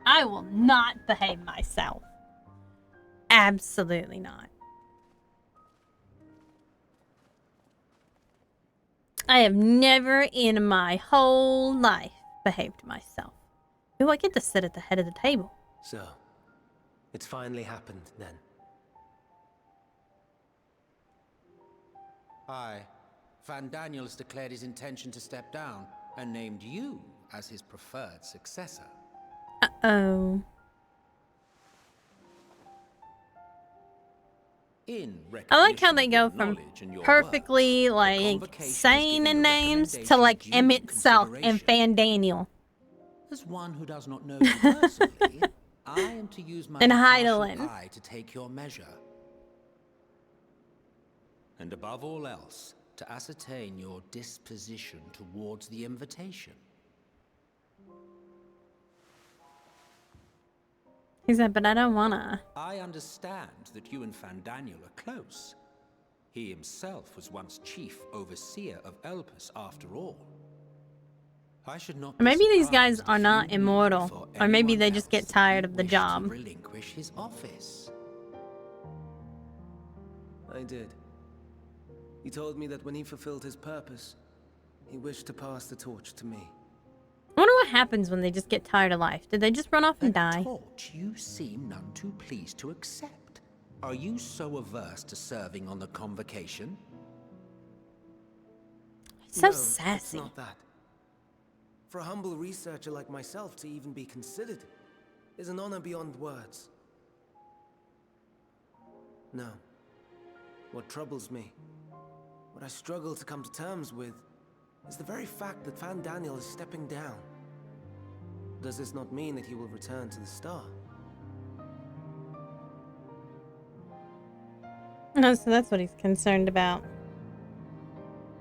I will not behave myself. Absolutely not. I have never in my whole life behaved myself. Ooh, I get to sit at the head of the table. So, it's finally happened then. Aye. Van Daniels declared his intention to step down and named you as his preferred successor. Uh-oh. I like how they go from perfectly, like, sane in names to, like, Emmett Self and Fandaniel. As one who does not know you personally, I am to use my And impartial Heidelin. eye to take your measure. And above all else, to ascertain your disposition towards the invitation. He said, but I don't wanna. I understand that you and Fandaniel are close. He himself was once chief overseer of Elpis after all. I should not be Maybe these guys surprised are if not you knew immortal, before or maybe anyone they just get else tired he of the wished job. to relinquish his office. I did. He told me that when he fulfilled his purpose, he wished to pass the torch to me. I wonder what happens when they just get tired of life. Did they just run off and A die? torch you seem none too pleased to accept. Are you so averse to serving on the convocation? So No, it's sassy. not that. For a humble researcher like myself to even be considered is an honor beyond words. No. What troubles me, what I struggle to come to terms with, is the very fact that Fandaniel is stepping down. Does this not mean that he will return to the star? Oh, so that's what he's concerned about.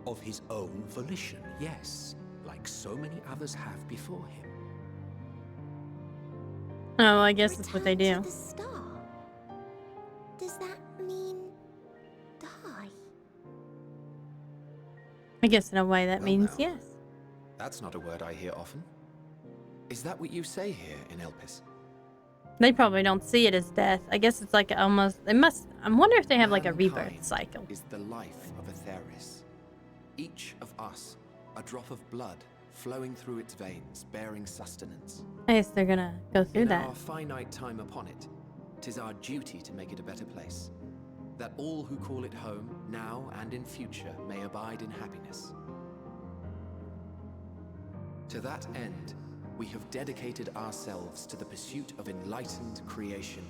Of his own volition, yes, like so many others have before him. Oh, I guess that's what they Return do. to the star? Does that mean die? I guess in a way that Well, means now. yes. That's not a word I hear often. Is that what you say here in Elpis? They probably don't see it as death. I guess it's like almost. They must. I wonder if they have like a rebirth Mankind cycle. is the life of Atheris. Each of us, a drop of blood flowing through its veins, bearing sustenance. I guess they're gonna go through In that. our finite time upon it, 'tis our duty to make it a better place, that all who call it home, now and in future, may abide in happiness. To that end, we have dedicated ourselves to the pursuit of enlightened creation.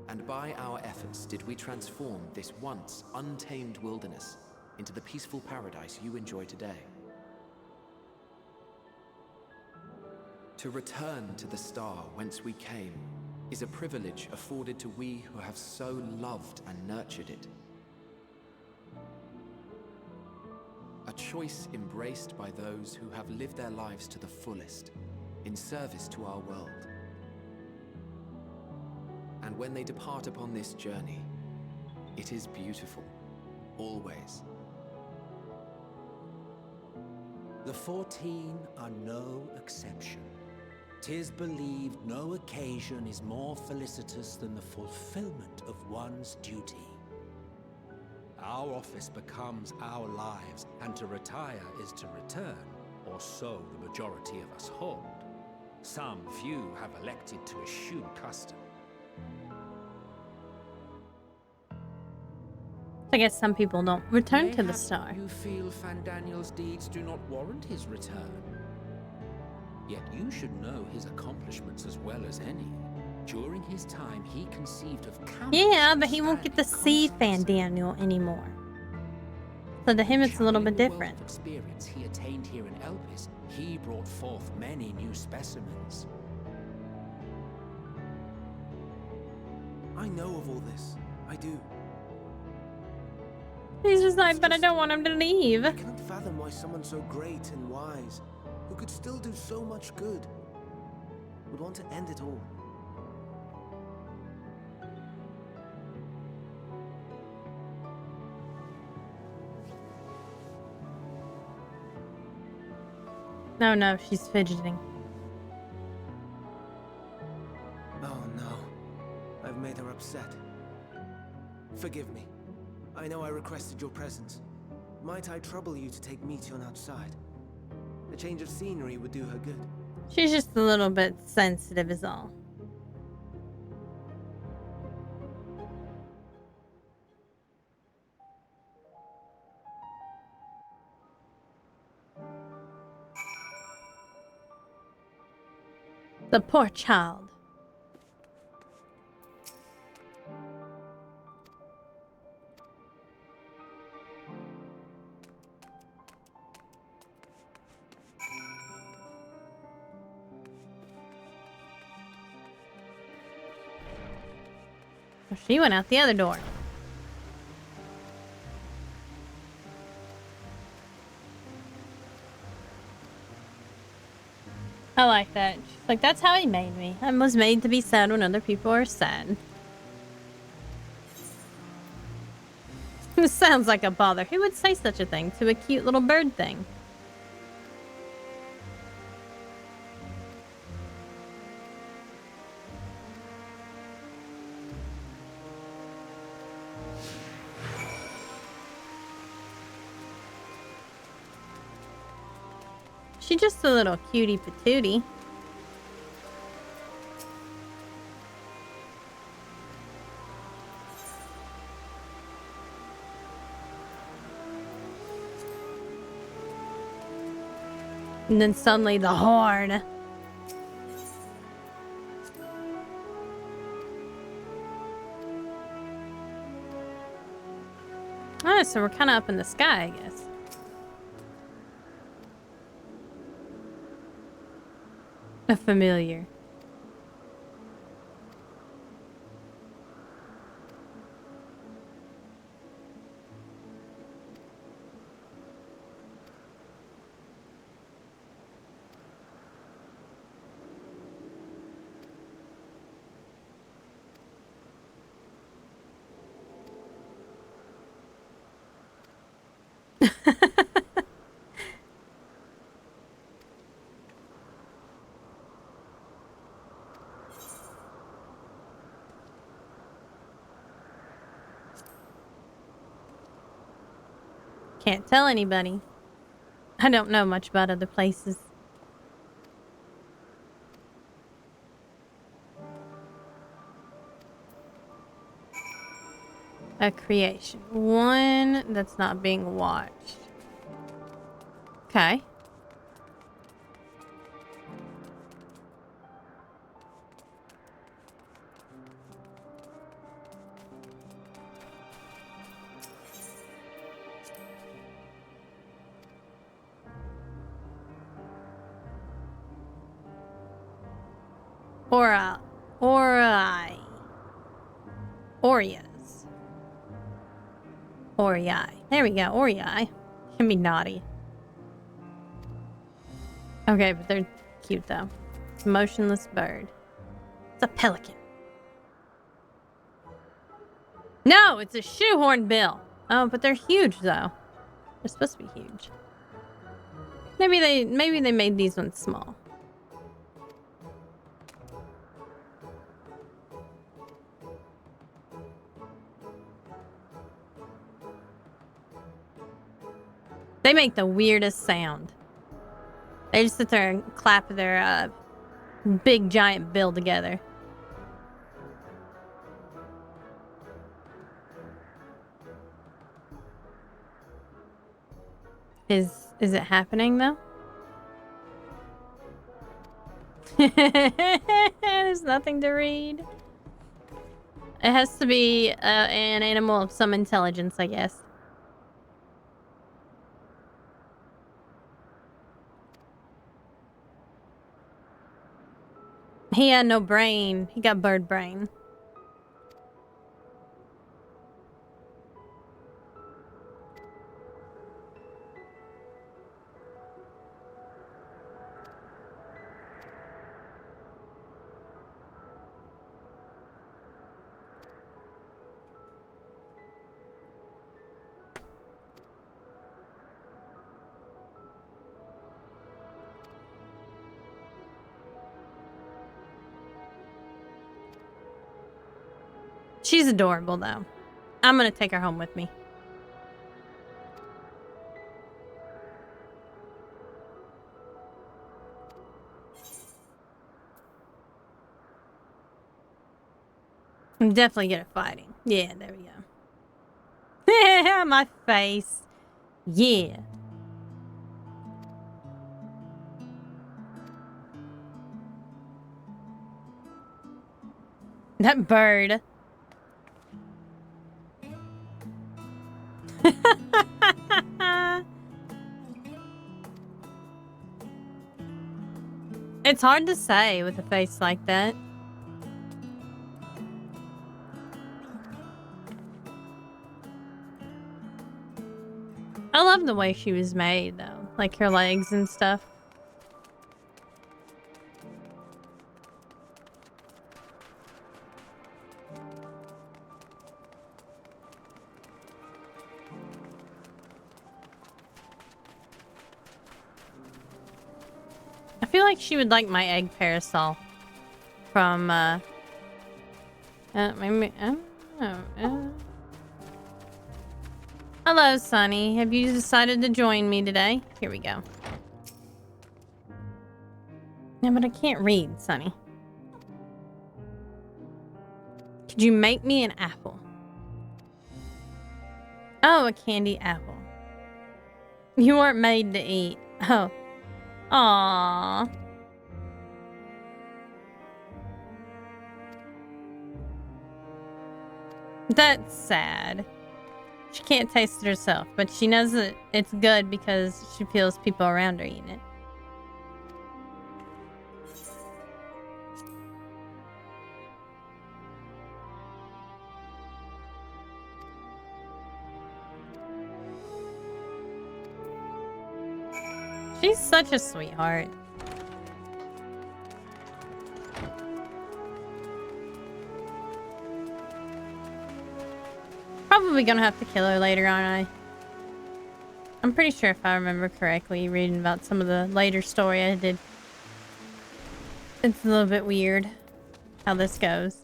And by our efforts did we transform this once untamed wilderness into the peaceful paradise you enjoy today. To return to the star whence we came is a privilege afforded to we who have so loved and nurtured it. A choice embraced by those who have lived their lives to the fullest, in service to our world. And when they depart upon this journey, it is beautiful, always. The 14 are no exception. 'Tis believed no occasion is more felicitous than the fulfillment of one's duty. Our office becomes our lives, and to retire is to return, or so the majority of us hold. Some few have elected to eschew custom. I guess some people don't return to the Mayhap star. You feel Fandaniel's deeds do not warrant his return. Yet you should know his accomplishments as well as any. During his time, he conceived of countless Yeah, but he won't get to see concepts. Fandaniel anymore. So to him, it's a little bit Channeling the wealth different. of experience he attained here in Elpis, he brought forth many new specimens. I know of all this. I do. He's just like, but I don't want him to leave. I cannot fathom why someone so great and wise, who could still do so much good, would want to end it all. No, she's fidgeting. Oh no. I've made her upset. Forgive me. I know I requested your presence. Might I trouble you to take Meteon outside? A change of scenery would do her good. She's just a little bit sensitive is all. The poor child. Well, she went out the other door. I like that. She's like, that's how he made me. I was made to be sad when other people are sad. This sounds like a bother. Who would say such a thing to a cute little bird thing? She's just a little cutie patootie. And then suddenly the horde. Oh, so we're kind of up in the sky, I guess. A familiar. Can't tell anybody. I don't know much about other places. A creation. One that's not being watched. Okay. Oreas. Orei. There we go, Orei. Can be naughty. Okay, but they're cute though. Motionless bird. It's a pelican. No, it's a shoehorn bill. Oh, but they're huge though. They're supposed to be huge. Maybe they made these ones small. They make the weirdest sound. They just sit there and clap big giant build together. Is it happening though? There's nothing to read. It has to be an animal of some intelligence, I guess. He had no brain. He got bird brain. She's adorable, though. I'm gonna take her home with me. I'm definitely good at fighting. Yeah, there we go. My face. Yeah. That bird. It's hard to say with a face like that. I love the way she was made, though. Like her legs and stuff. I feel like she would like my egg parasol from, maybe, I don't know, Hello, Sunny. Have you decided to join me today? Here we go. Yeah, but I can't read, Sunny. Could you make me an apple? Oh, a candy apple. You weren't made to eat. Oh. Aww. That's sad. She can't taste it herself, but she knows that it's good because she feels people around her eating it. She's such a sweetheart. Probably gonna have to kill her later, aren't I? I'm pretty sure if I remember correctly, reading about some of the later story I did. It's a little bit weird how this goes.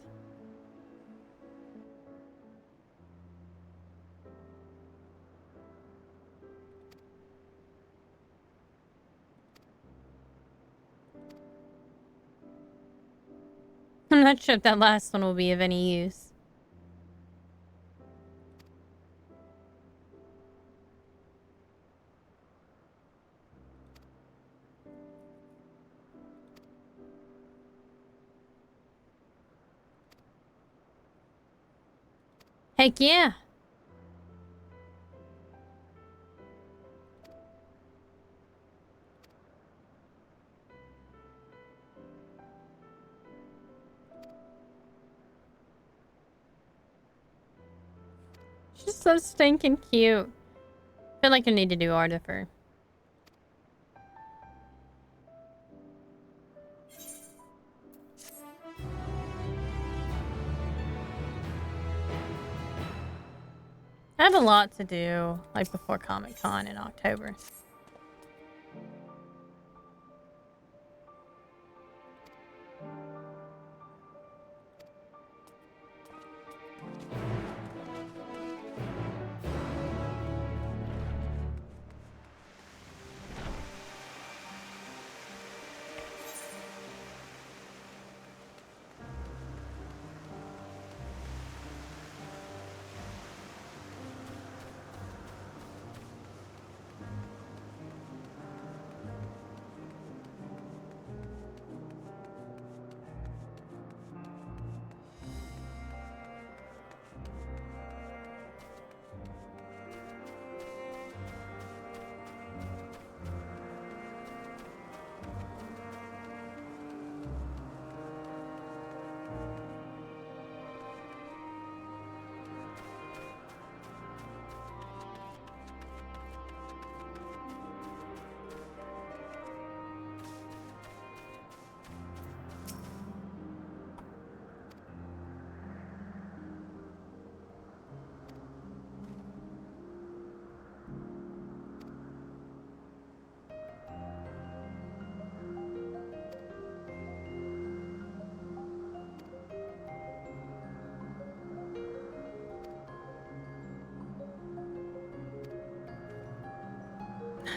I'm not sure if that last one will be of any use. Heck yeah. She's so stinking cute. I feel like I need to do art of her. I have a lot to do, like before Comic-Con in October.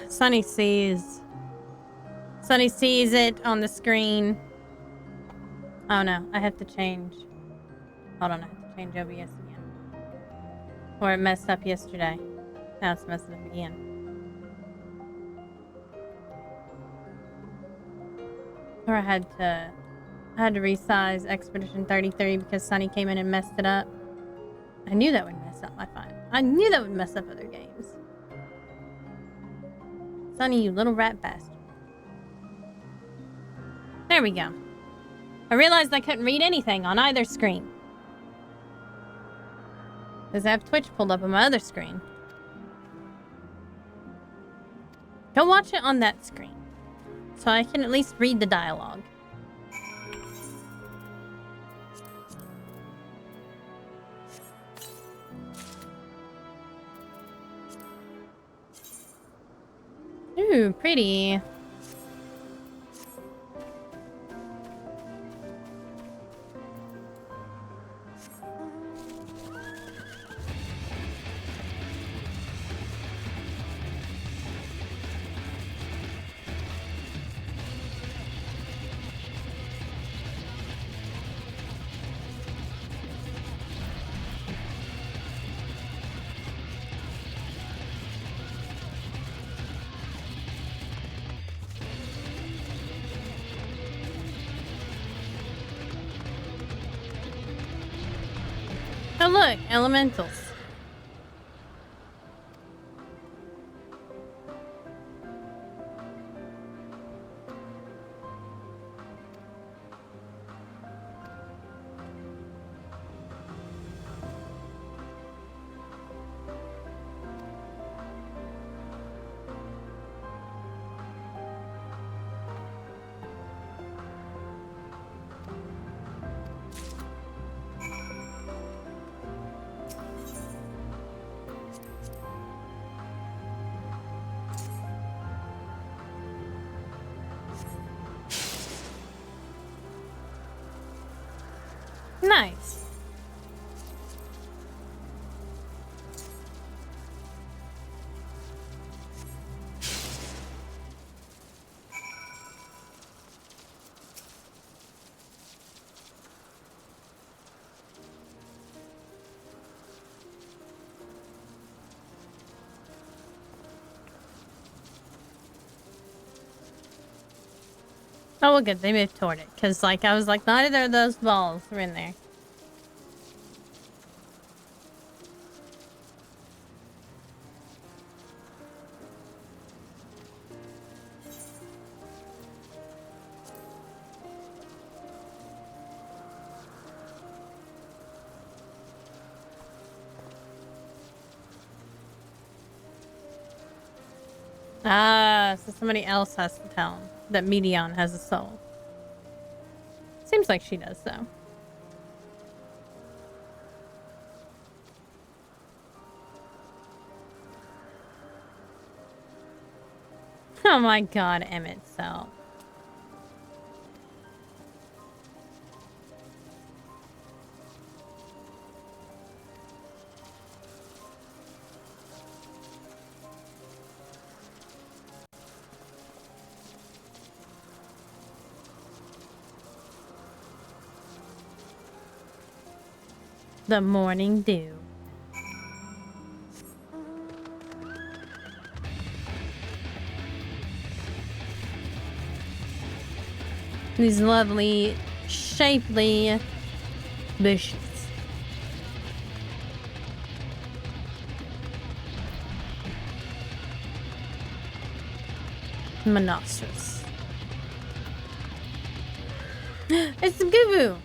Sunny sees it on the screen. Oh no, I have to change. Hold on, I have to change OBS again. Or it messed up yesterday. Now it's messing up again. Or I had to resize Expedition 33 because Sunny came in and messed it up. I knew that would mess up my file. I knew that would mess up other games. Sunny, you little rat bastard. There we go. I realized I couldn't read anything on either screen. Because I have Twitch pulled up on my other screen. Go watch it on that screen. So I can at least read the dialogue. Ooh, pretty. Oh look, elementals. Nice. Oh, well, good. They moved toward it. Because, like, I was like, neither of those balls were in there. Ah, so somebody else has to tell him that Medion has a soul. Seems like she does, though. Oh my god, Emmett Cell. The morning dew. These lovely, shapely bushes. Monocerous. It's Goo-Boo!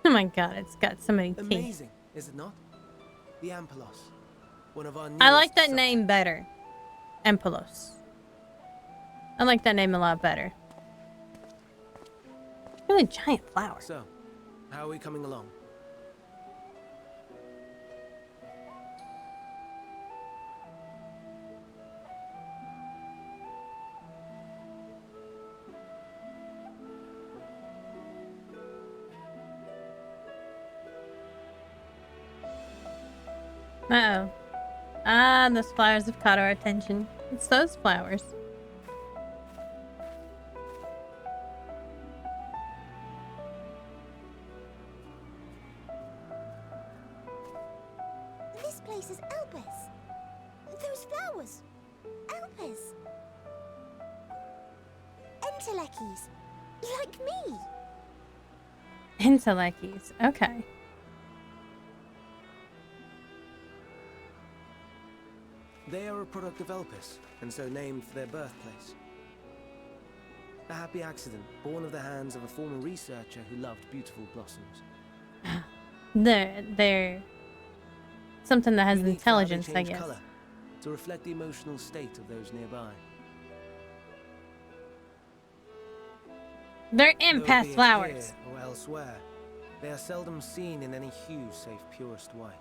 Oh my god, it's got so many teeth. Amazing, is it not? The Ampelos. One of our I like that newest name better. Empelos. I like that name a lot better. Really giant flower. So, how are we coming along? Uh-oh. Ah, those flowers have caught our attention. It's those flowers. This place is Elpis. Those flowers. Elpis. Entelekis. Like me. Intelekis. Okay. They are a product of Elpis, and so named for their birthplace. A happy accident, born of the hands of a former researcher who loved beautiful blossoms. They're something that has Unique for how they intelligence, I change guess. colour, to reflect the emotional state of those nearby. They're Though empath be it flowers. here or elsewhere, they are seldom seen in any hue save purest white.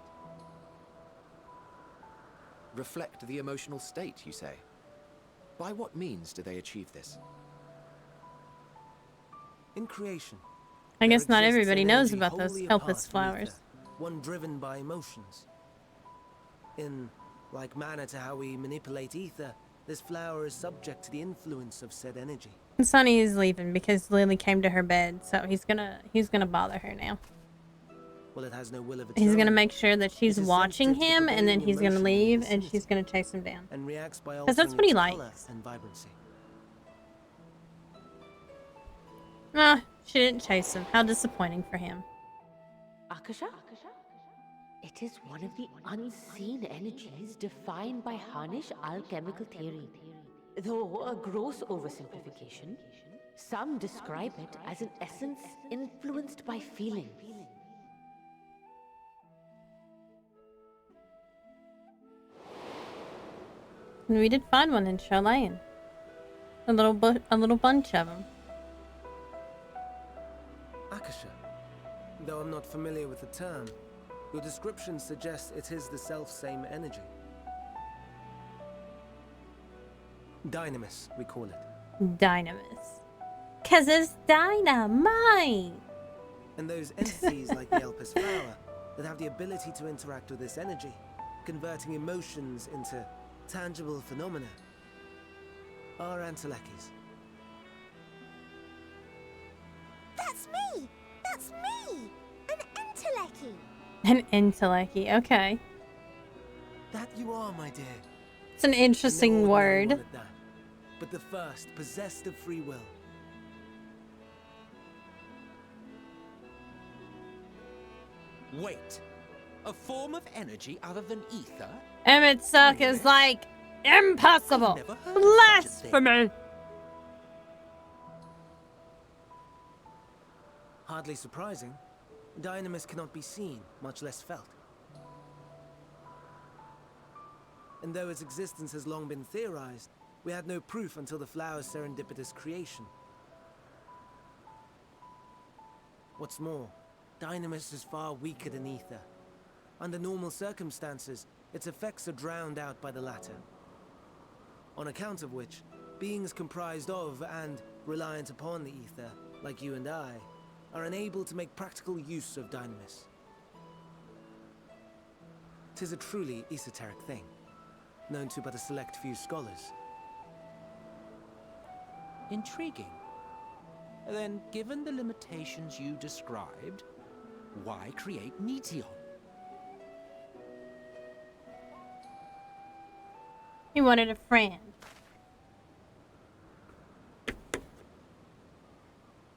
Reflect the emotional state, you say? By what means do they achieve this? In creation, I there guess not exists everybody an knows energy about those wholly helpless apart from flowers. ether, one driven by emotions. In like manner to how we manipulate ether, this flower is subject to the influence of said energy. Sunny is leaving because Lily came to her bed, so he's gonna bother her now. Well, it has no will of its He's own. gonna make sure that she's It is watching sensitive to him, and then prevailing he's gonna emotion in the leave, and vicinity, she's gonna chase him down. and reacts by 'Cause that's altering what he its colour likes. and vibrancy. Ah, she didn't chase him. How disappointing for him. Akasha? It is one of the unseen energies defined by Harnish alchemical theory. Though a gross oversimplification, some describe it as an essence influenced by feeling. And we did find one in Charlene. A little bunch of them. Akasha. Though I'm not familiar with the term, your description suggests it is the self-same energy. Dynamis, we call it. Dynamis. 'Cause it's dynamite! And those entities like the Elpis flower that have the ability to interact with this energy, converting emotions into tangible phenomena, are Antelekis. That's me! That's me! An Enteleki! An Inteleki, okay. That you are, my dear. It's an interesting No ordinary word. one at that, but the first possessed of free will. Wait. A form of energy other than ether? Emmett Suck is like, impossible! I've never heard of such a thing. Blasphemy! Hardly surprising. Dynamis cannot be seen, much less felt. And though its existence has long been theorized, we had no proof until the flower's serendipitous creation. What's more, Dynamis is far weaker than ether. Under normal circumstances, its effects are drowned out by the latter. On account of which, beings comprised of and reliant upon the ether, like you and I, are unable to make practical use of Dynamis. 'Tis a truly esoteric thing, known to but a select few scholars. Intriguing. Then, given the limitations you described, why create Netion? He wanted a friend.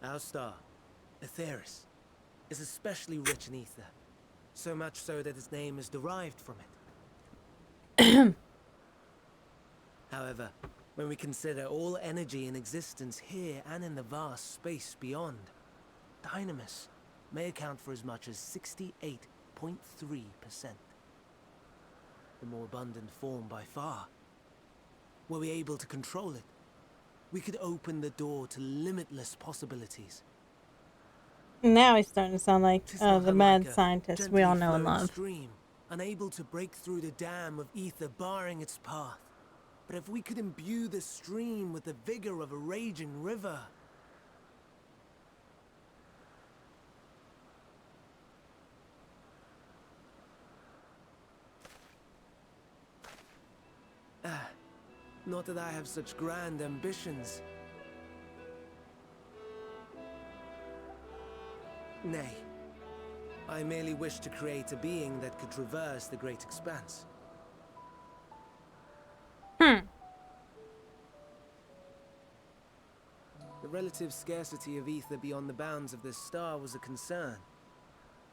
Our star, Aetheris, is especially rich in ether, so much so that its name is derived from it. However, when we consider all energy in existence here and in the vast space beyond, Dynamis may account for as much as 68.3%. The more abundant form by far. Were we able to control it, we could open the door to limitless possibilities. Now he's starting to sound like Tis the not mad unlike a scientist we all gently know and flowing love. stream, unable to break through the dam of ether barring its path. But if we could imbue the stream with the vigor of a raging river... Not that I have such grand ambitions. Nay. I merely wish to create a being that could traverse the great expanse. The relative scarcity of ether beyond the bounds of this star was a concern.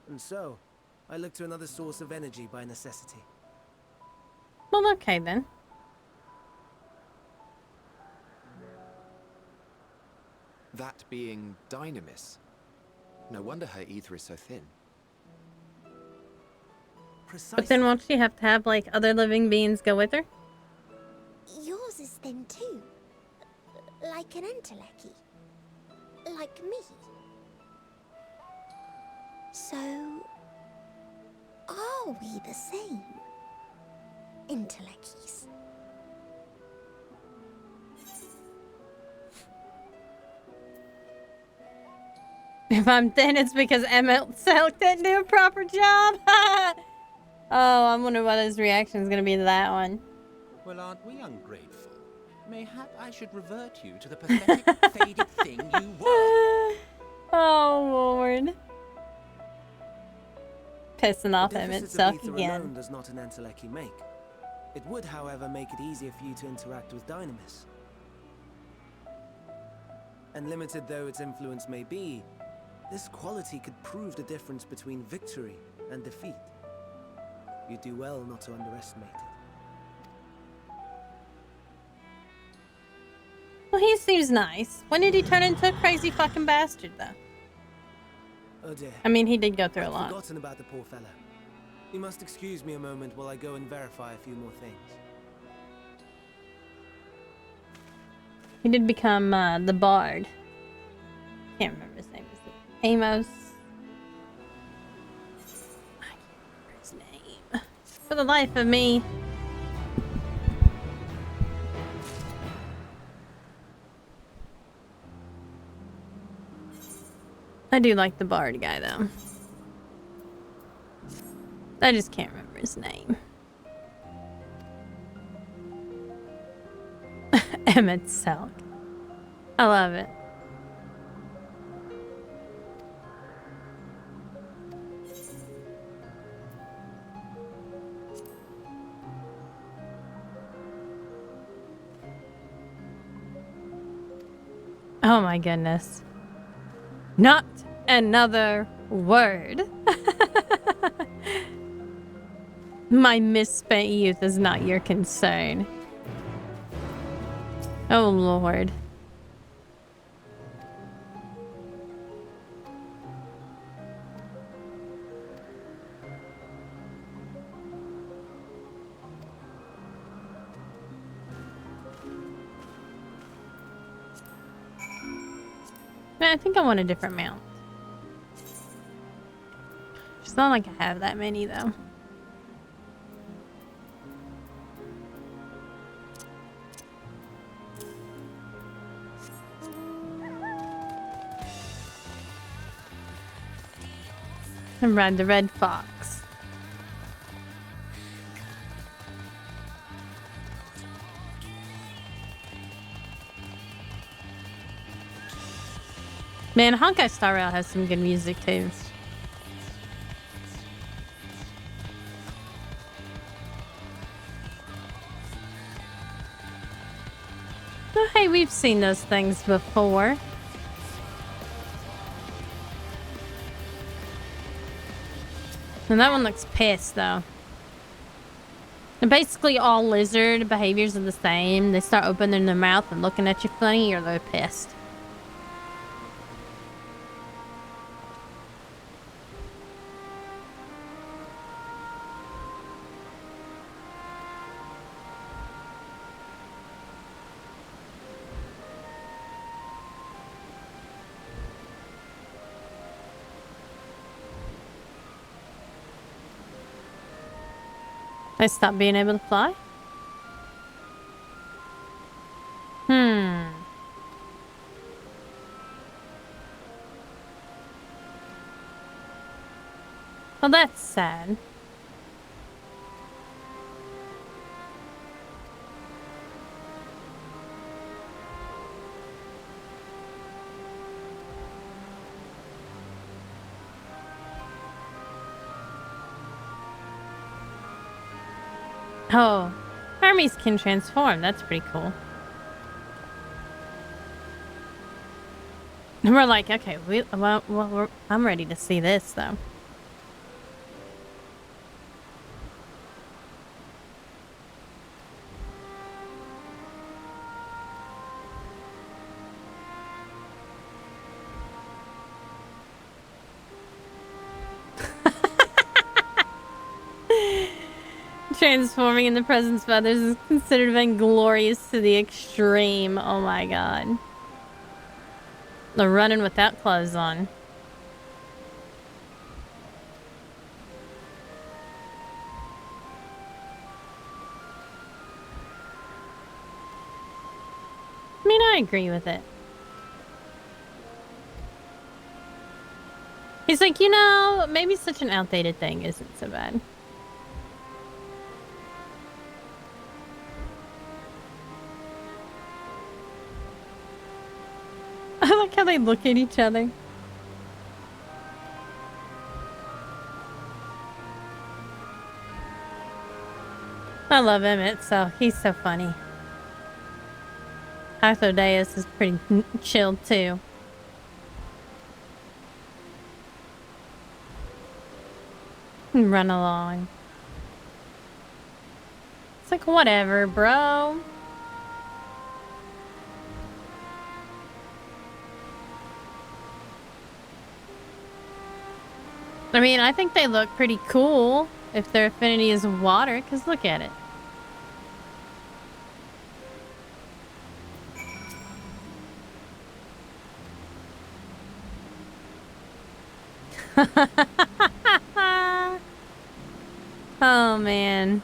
And so, I looked to another source of energy by necessity. Well, okay then. That being Dynamis. No wonder her ether is so thin. But then won't she have to have, like, other living beings go with her? Yours is thin too. Like an entelechy. Like me. So... are we the same? Entelecchies. If I'm thin, it's because Emmett Selk didn't do a proper job. Oh, I wonder what his reaction is going to be to that one. Well, aren't we ungrateful? Mayhap I should revert you to the pathetic, faded thing you were. Oh, Lord. Pissing off Emmett Deficits of Selk ether again. alone does not an entelechy make. It would, however, make it easier for you to interact with Dynamis. And limited though its influence may be, this quality could prove the difference between victory and defeat. You do well not to underestimate it. Well, he seems nice. When did he turn into a crazy fucking bastard, though? Oh dear. I mean, he did go through a I'd lot. forgotten about the poor fellow. You must excuse me a moment while I go and verify a few more things. He did become the Bard. Can't remember his name. Is it Amos? I can't remember his name. For the life of me. I do like the Bard guy, though. I just can't remember his name. Emmett Selk. I love it. Oh my goodness. Not another word. My misspent youth is not your concern. Oh Lord. I think I want a different mount. It's not like I have that many though. And ride the red fox. Man, Honkai Star Rail has some good music too. Oh, hey, we've seen those things before. And that one looks pissed though. And basically all lizard behaviors are the same. They start opening their mouth and looking at you funny or they're pissed. I stopped being able to fly? Well, that's sad. Oh, Hermes can transform. That's pretty cool. And we're like, okay, I'm ready to see this, though. Transforming in the presence of others is considered vainglorious to the extreme. Oh my god. The running without clothes on. I mean, I agree with it. He's like, you know, maybe such an outdated thing isn't so bad. I like how they look at each other. I love Emmett, so he's so funny. Artabelinda is pretty chill too. Run along. It's like, whatever, bro. I mean, I think they look pretty cool if their affinity is water, because look at it. Oh, man.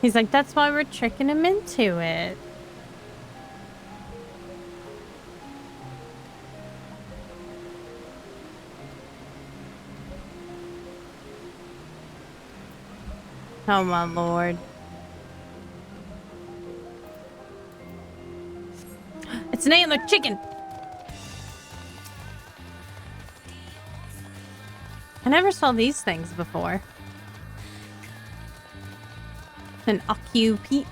He's like, that's why we're tricking him into it. Oh my lord. It's an antler chicken! I never saw these things before. An occupite.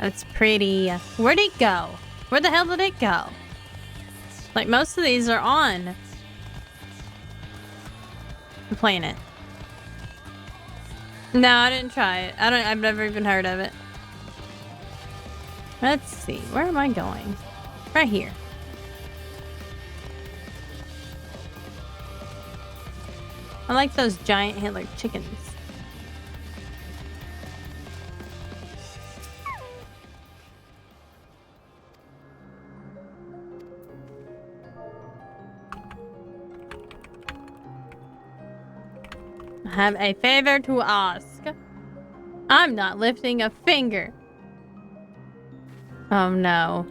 That's pretty. Where'd it go? Where the hell did it go? Like, most of these are on the planet. No, I didn't try it. I've never even heard of it. Let's see. Where am I going? Right here. I like those giant antlered chickens. I have a favor to ask. I'm not lifting a finger. Oh no.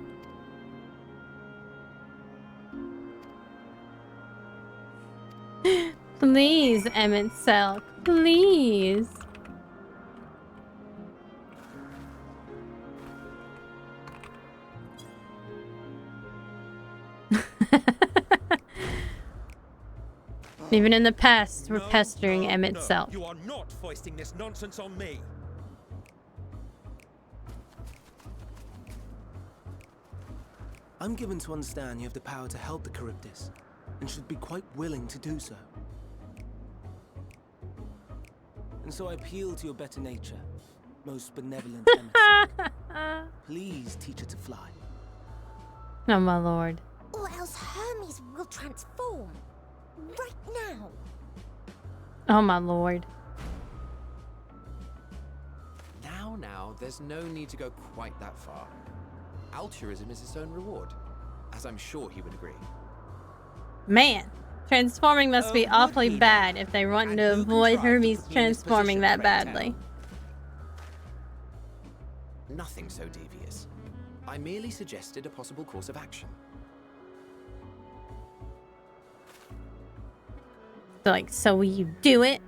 Please, Emmett Selk. Please. Even in the past, we're pestering Emmett Selk. You are not foisting this nonsense on me. I'm given to understand you have the power to help the Charybdis, and should be quite willing to do so. And so I appeal to your better nature, most benevolent Emmett. Please teach her to fly. Oh my lord. Or else Hermes will transform. Right now. Oh my lord. Now, there's no need to go quite that far. Altruism is its own reward, as I'm sure he would agree. Man, transforming must be awfully bad if they want to avoid Hermes transforming that badly. Nothing so devious. I merely suggested a possible course of action. Like, so will you do it?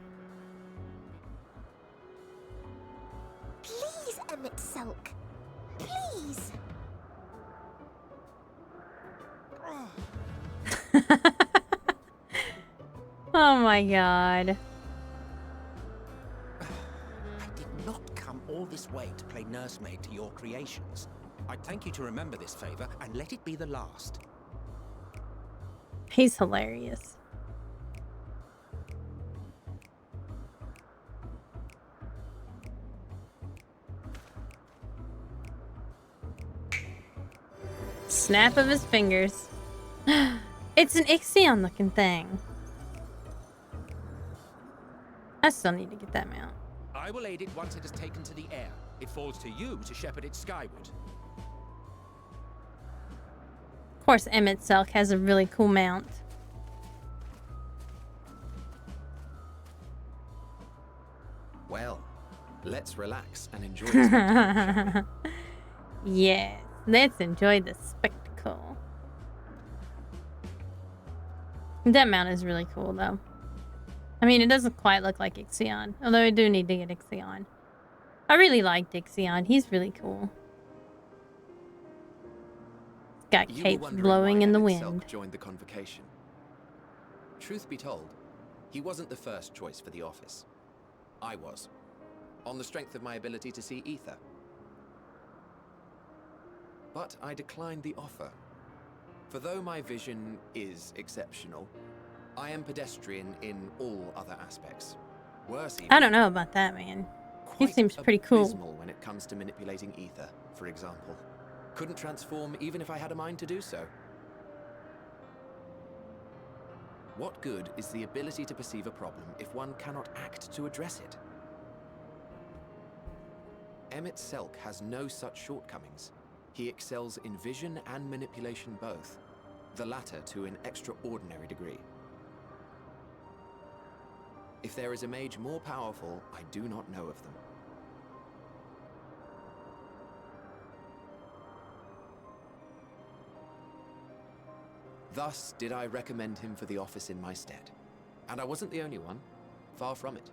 Please, Emmett Selk. Please. Oh my god. I did not come all this way to play nursemaid to your creations. I'd thank you to remember this favor and let it be the last. He's hilarious. Snap of his fingers. It's an Ixion looking thing. I still need to get that mount. I will aid it once it is taken to the air. It falls to you to shepherd it skyward. Of course, Emmett Selk has a really cool mount. Well, let's relax and enjoy this. Shall we? Yes, let's enjoy the spectacle. That mount is really cool, though. I mean, it doesn't quite look like Ixion, although I do need to get Ixion. I really like Ixion. He's really cool. He's got You were capes wondering blowing why in the Emmett Selk wind. joined the convocation. Truth be told, he wasn't the first choice for the office. I was, on the strength of my ability to see ether. But I declined the offer. For though my vision is exceptional, I am pedestrian in all other aspects. Worse even, I don't know about that, man. He quite seems pretty cool. abysmal when it comes to manipulating ether, for example. Couldn't transform even if I had a mind to do so. What good is the ability to perceive a problem if one cannot act to address it? Emmett Selk has no such shortcomings. He excels in vision and manipulation both, the latter to an extraordinary degree. If there is a mage more powerful, I do not know of them. Thus did I recommend him for the office in my stead. And I wasn't the only one. Far from it.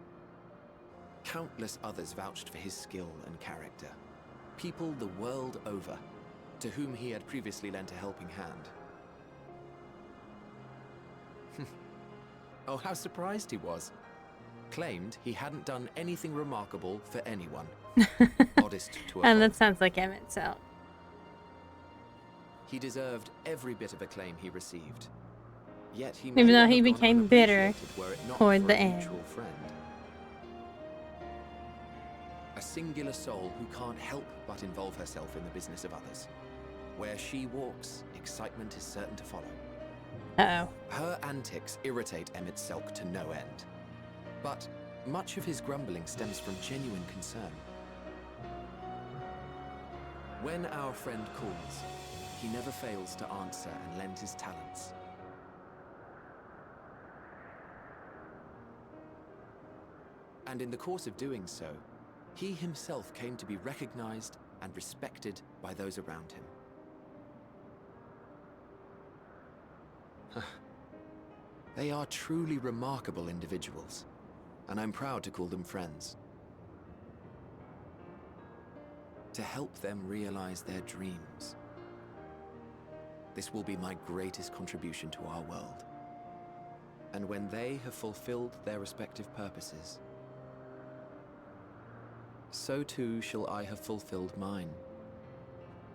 Countless others vouched for his skill and character. People the world over, to whom he had previously lent a helping hand. Oh, how surprised he was. Claimed he hadn't done anything remarkable for anyone. Modest to a And that fault. sounds like Emmett Selk. He deserved every bit of acclaim he received. Yet he Even may though well he have gone became bitter unappreciated were it not toward for the a end. mutual friend. A singular soul who can't help but involve herself in the business of others. Where she walks, excitement is certain to follow. Uh-oh. Her antics irritate Emmett Selk to no end. But much of his grumbling stems from genuine concern. When our friend calls, he never fails to answer and lend his talents. And in the course of doing so, he himself came to be recognized and respected by those around him. They are truly remarkable individuals, and I'm proud to call them friends. To help them realize their dreams. This will be my greatest contribution to our world. And when they have fulfilled their respective purposes, so too shall I have fulfilled mine,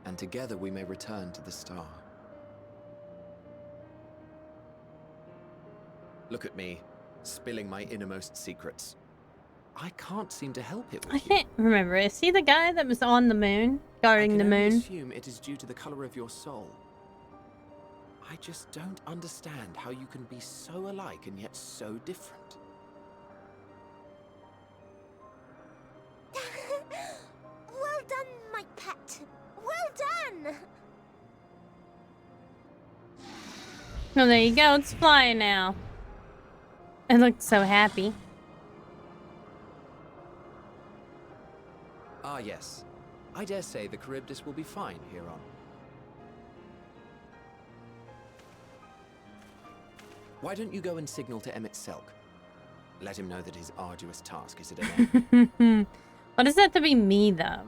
and together we may return to the star. Look at me, spilling my innermost secrets. I can't seem to help it with I you. can't remember. Is he the guy that was on the moon? Guarding I the can only moon? assume it is due to the color of your soul. I just don't understand how you can be so alike and yet so different. Well done, my pet. Well done! Oh, there you go. It's flying now. It looks so happy. Ah, yes. I dare say the Charybdis will be fine here on. Why don't you go and signal to Emmett Selk? Let him know that his arduous task is at an end. What does that have to be me, though?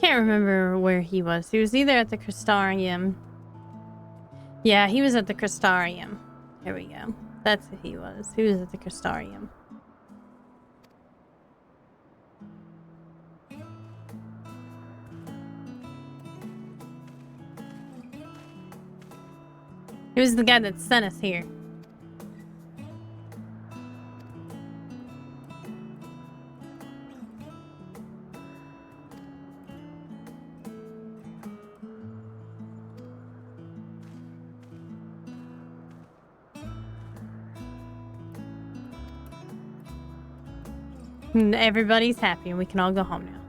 can't remember where he was. He was either at the Crystarium. Yeah, he was at the Crystarium. Here we go. That's who he was. He was at the Crystarium. He was the guy that sent us here. And everybody's happy and we can all go home now.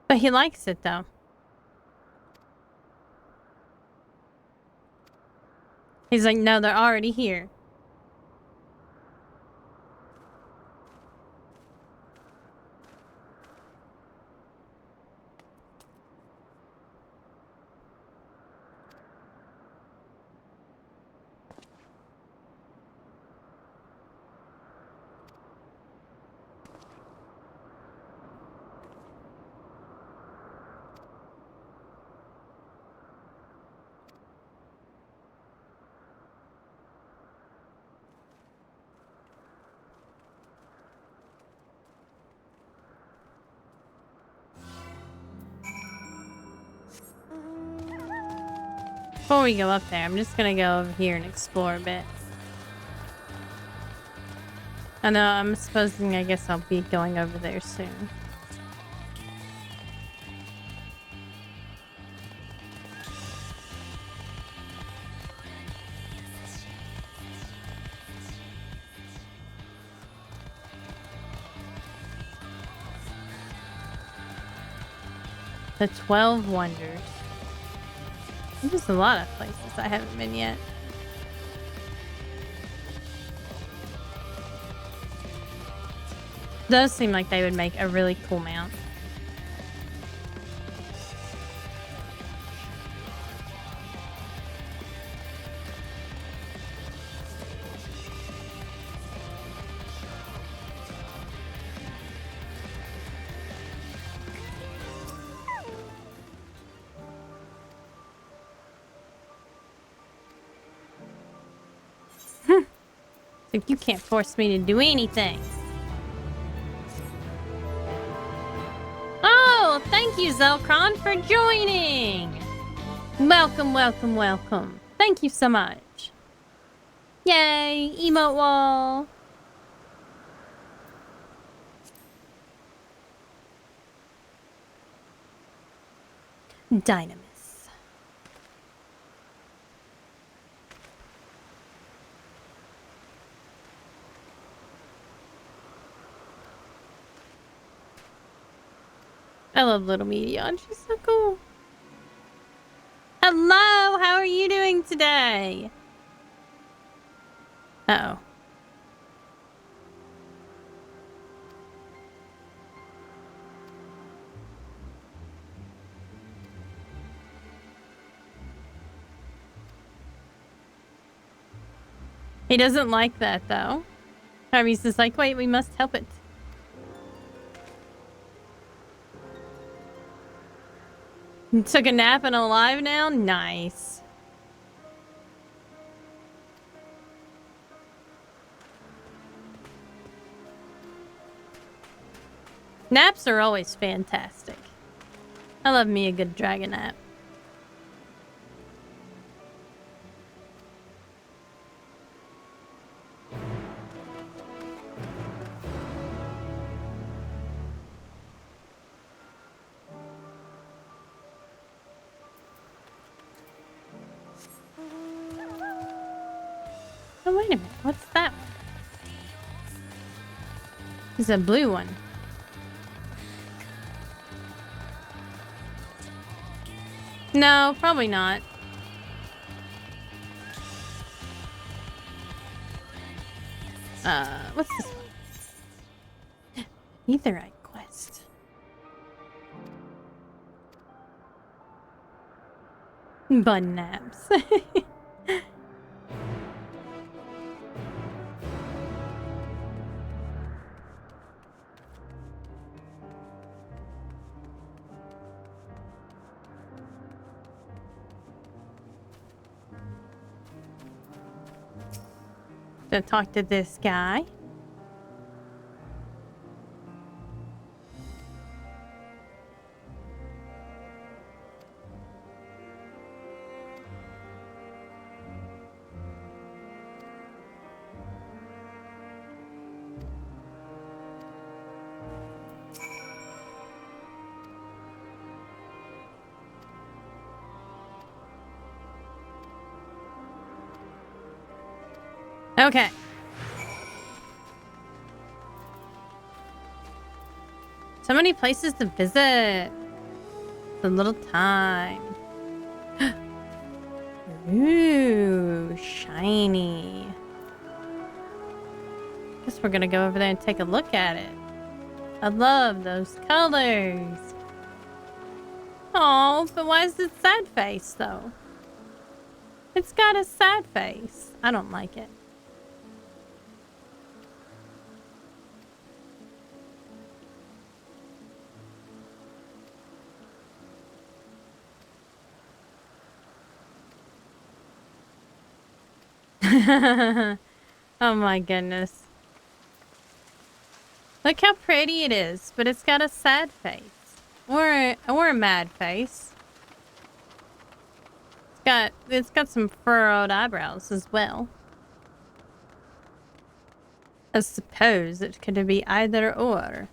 But he likes it though. He's like, no, they're already here. Before we go up there, I'm just gonna go over here and explore a bit. I know, I'm supposing, I guess I'll be going over there soon. The 12 Wonders. There's a lot of places I haven't been yet. Does seem like they would make a really cool mount. Like, you can't force me to do anything. Oh, thank you, Zelkron, for joining. Welcome, welcome, welcome. Thank you so much. Yay, emote wall. Dynamis. I love Little Meteon. She's so cool. Hello, how are you doing today? Uh-oh. He doesn't like that, though. Harvey's just like, wait, we must help it. Took a nap and alive now? Nice. Naps are always fantastic. I love me a good dragon nap. Oh, wait a minute. What's that one? It's a blue one. No, probably not. What's this one? Etherite quest. Bun naps. To talk to this guy. Okay. So many places to visit. A little time. Ooh, shiny. Guess we're gonna go over there and take a look at it. I love those colors. Oh, but why is it sad face though? It's got a sad face. I don't like it. Oh my goodness. Look how pretty it is, but it's got a sad face. Or a mad face. It's got some furrowed eyebrows as well. I suppose it could be either or.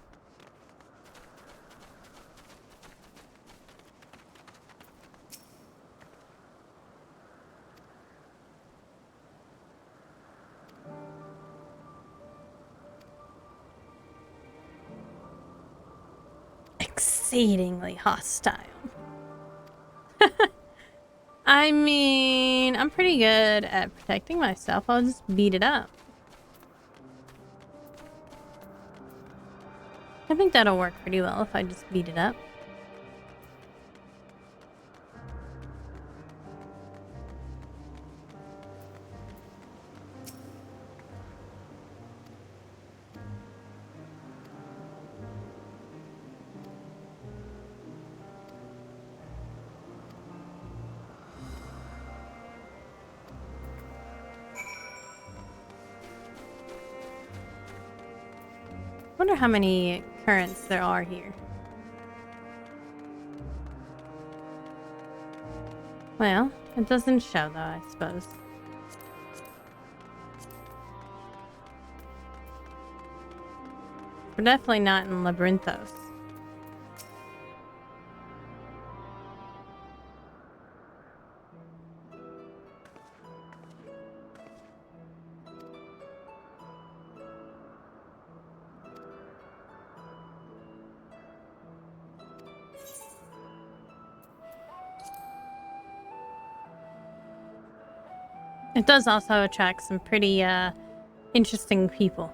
Exceedingly hostile. I mean, I'm pretty good at protecting myself. I'll just beat it up. I think that'll work pretty well if I just beat it up. Wonder how many currents there are here. Well, it doesn't show though, I suppose. We're definitely not in Labyrinthos. It does also attract some pretty interesting people.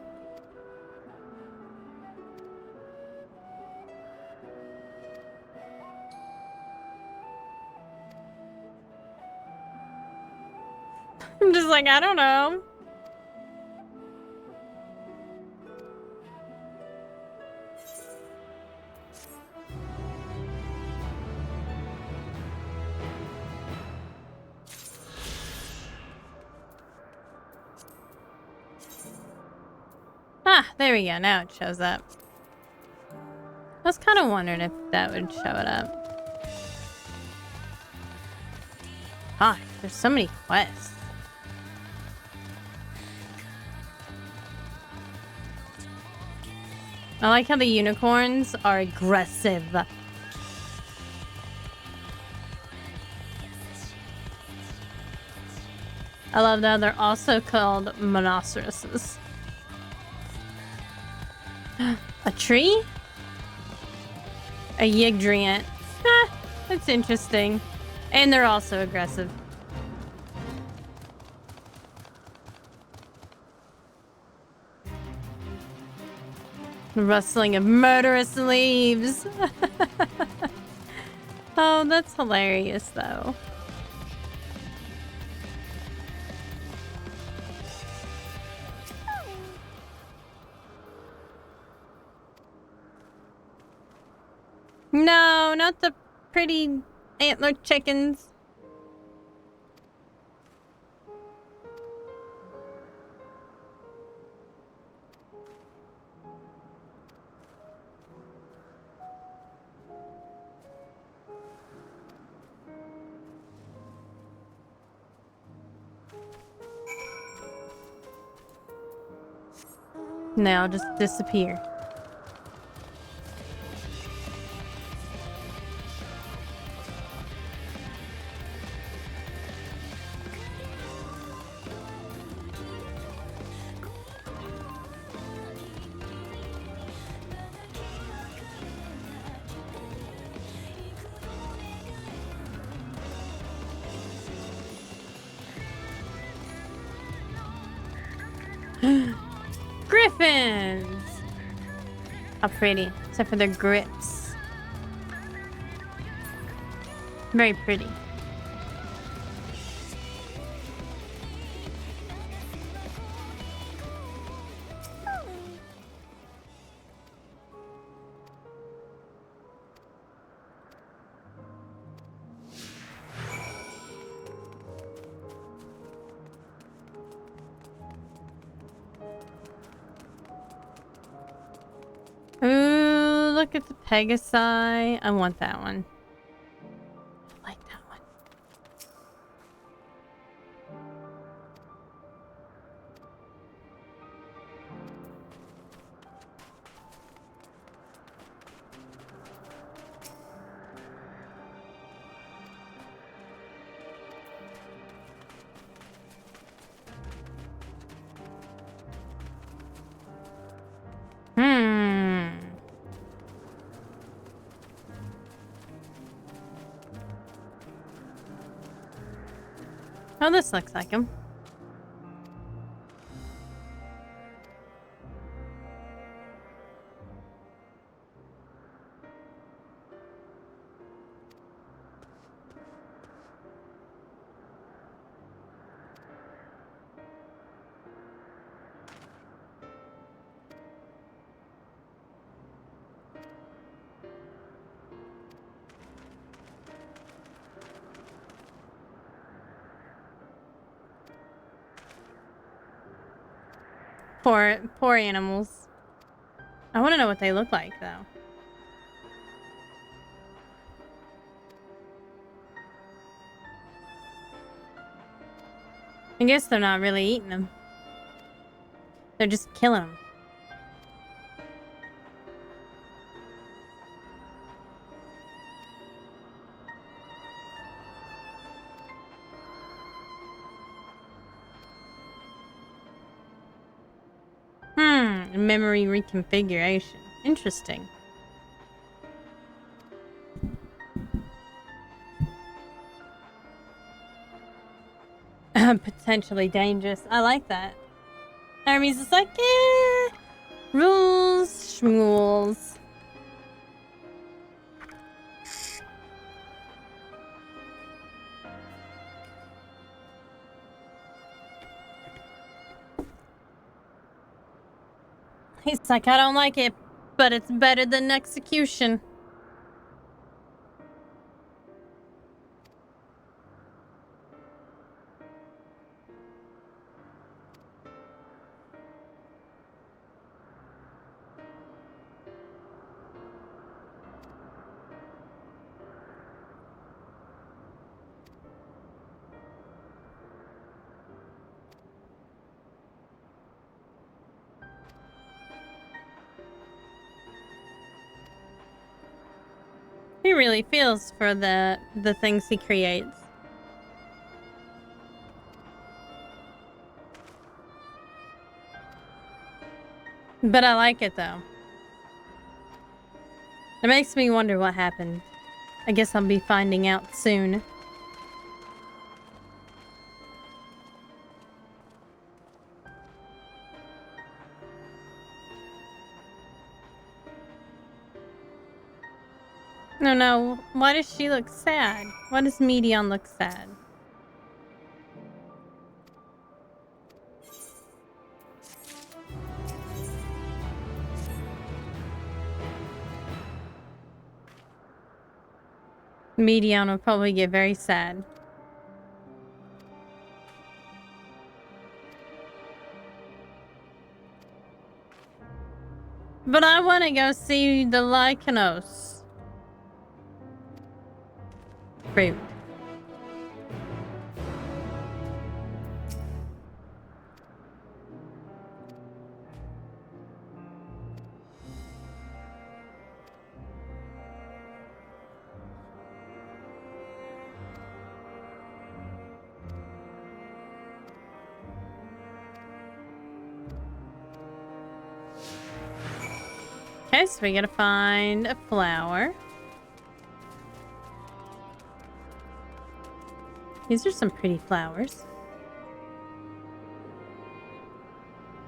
I'm just like, I don't know. Ah, there we go. Now it shows up. I was kind of wondering if that would show it up. Ah, there's so many quests. I like how the unicorns are aggressive. I love that they're also called monoceroses. A tree? A Yggdrant. Ah, that's interesting. And they're also aggressive. The rustling of murderous leaves. Oh, that's hilarious, though. No, not the pretty antler chickens. Now just disappear. Griffins! How pretty, except for their grips. Very pretty. Ooh, look at the Pegasi. I want that one. I like that one. Oh, this looks like him. Poor animals. I want to know what they look like, though. I guess they're not really eating them. They're just killing them. Memory reconfiguration. Interesting. Potentially dangerous. I like that. Hermes is like, rules, schmools. He's like, I don't like it, but it's better than execution. He really feels for the things he creates. But I like it, though. It makes me wonder what happened. I guess I'll be finding out soon. No. Why does she look sad? Why does Medion look sad? Medion will probably get very sad. But I want to go see the Lycanos. Fruit. Okay, so we gotta find a flower. These are some pretty flowers.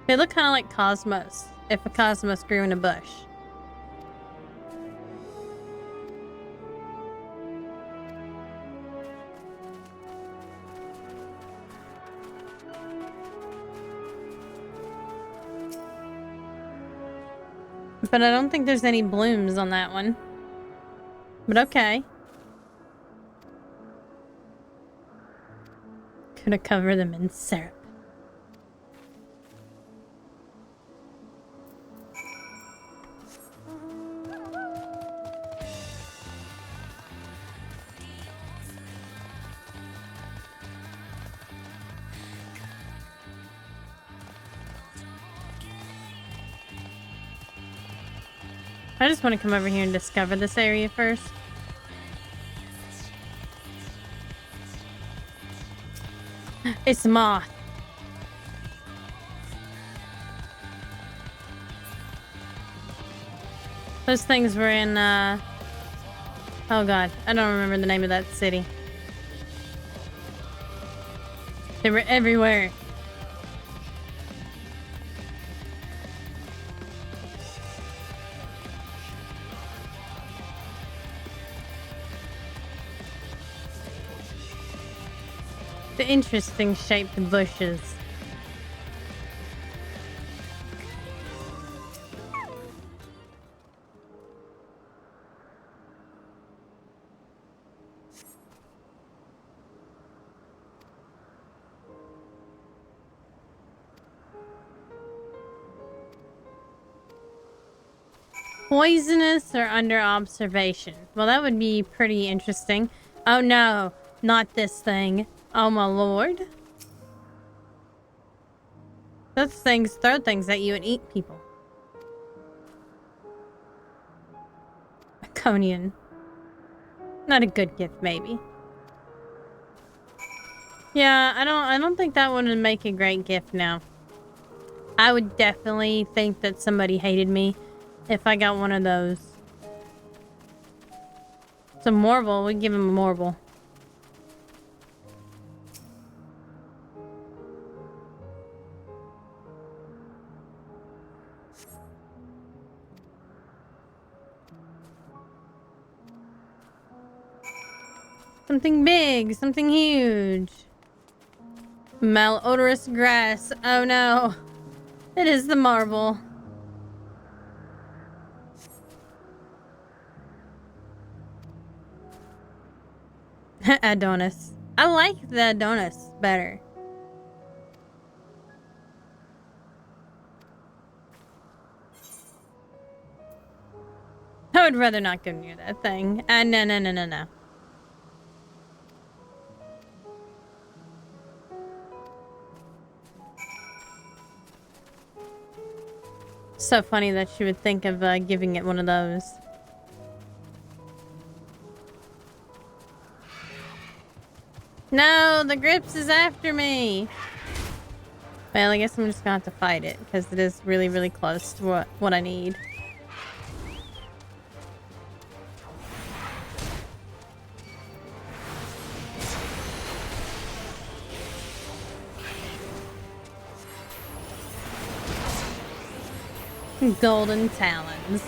They look kind of like cosmos, if a cosmos grew in a bush. But I don't think there's any blooms on that one. But okay. Gonna cover them in syrup. I just want to come over here and discover this area first. It's a moth. Those things were in, oh god, I don't remember the name of that city. They were everywhere. The interesting shaped bushes. Poisonous or under observation? Well, that would be pretty interesting. Oh no, not this thing. Oh my lord. Those things throw things at you and eat people. Iconian. Not a good gift, maybe. Yeah, I don't think that one would make a great gift now. I would definitely think that somebody hated me if I got one of those. It's a marble. We'd give him a marble. Something big, something huge. Malodorous grass. Oh no. It is the marble. Adonis. I like the Adonis better. I would rather not go near that thing. No. So funny that she would think of giving it one of those. No, the Grips is after me. Well, I guess I'm just gonna have to fight it because it is really, really close to what I need. Golden talons.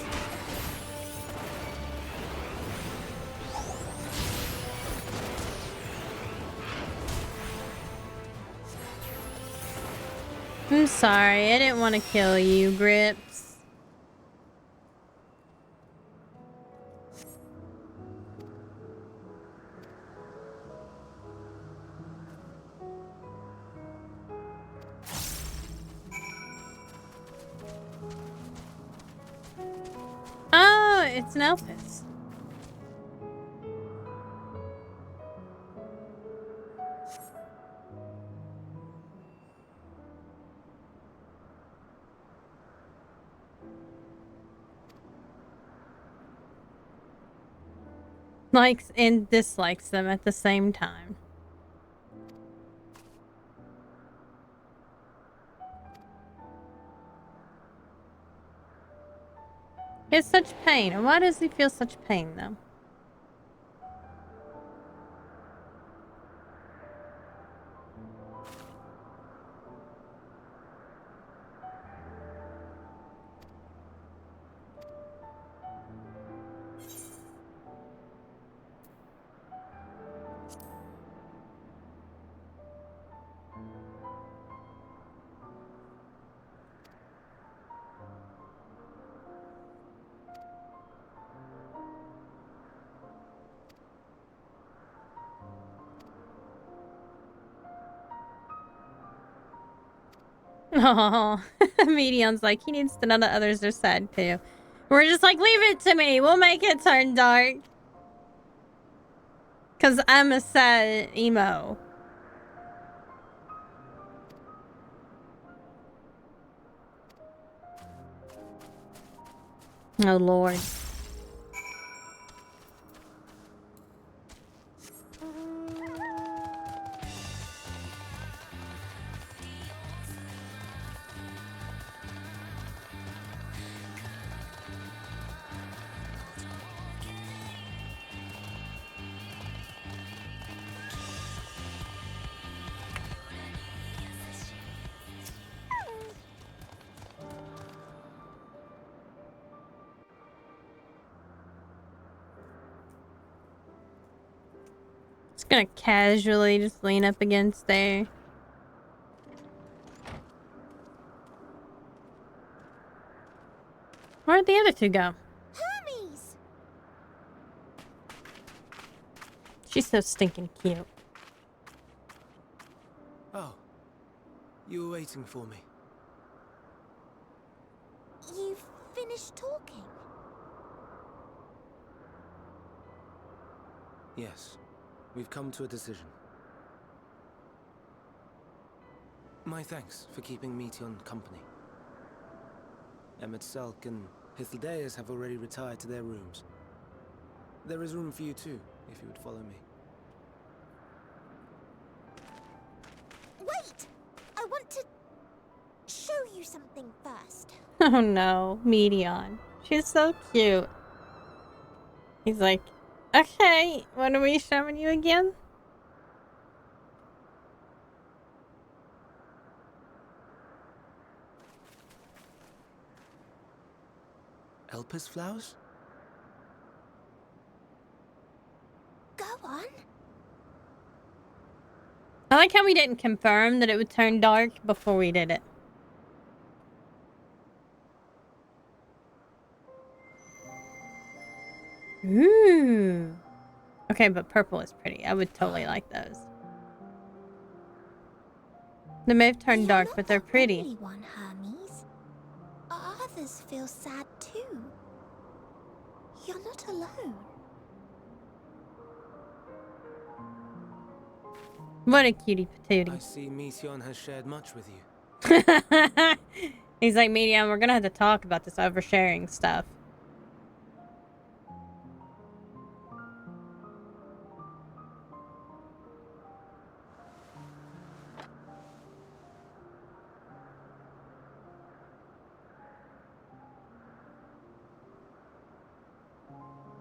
I'm sorry, I didn't want to kill you, Grips. Oh, it's an Elpis. Likes and dislikes them at the same time. He has such pain. And why does he feel such pain, though? Oh, Medion's like, he needs to know that others are sad too. We're just like, leave it to me. We'll make it turn dark. Because I'm a sad emo. Oh, Lord. Just gonna casually just lean up against there. Where'd the other two go? Hermes! She's so stinking cute. Oh, you were waiting for me. You've finished talking? Yes, we've come to a decision. My thanks for keeping Meteon company. Emmett Selk and Hythlodaeus have already retired to their rooms. There is room for you too, if you would follow me. Wait! I want to show you something first. Oh no, Medion. She's so cute. He's like, okay, what are we showing you again? Elpis flowers? Go on. I like how we didn't confirm that it would turn dark before we did it. Ooh. Okay, but purple is pretty. I would totally like those. They may have turned You're dark, not but they're the pretty. only one, Hermes. Others feel sad too. You're not alone. What a cutie I patootie. see Meteon has shared much with you. He's like, Medium, we're gonna have to talk about this oversharing stuff.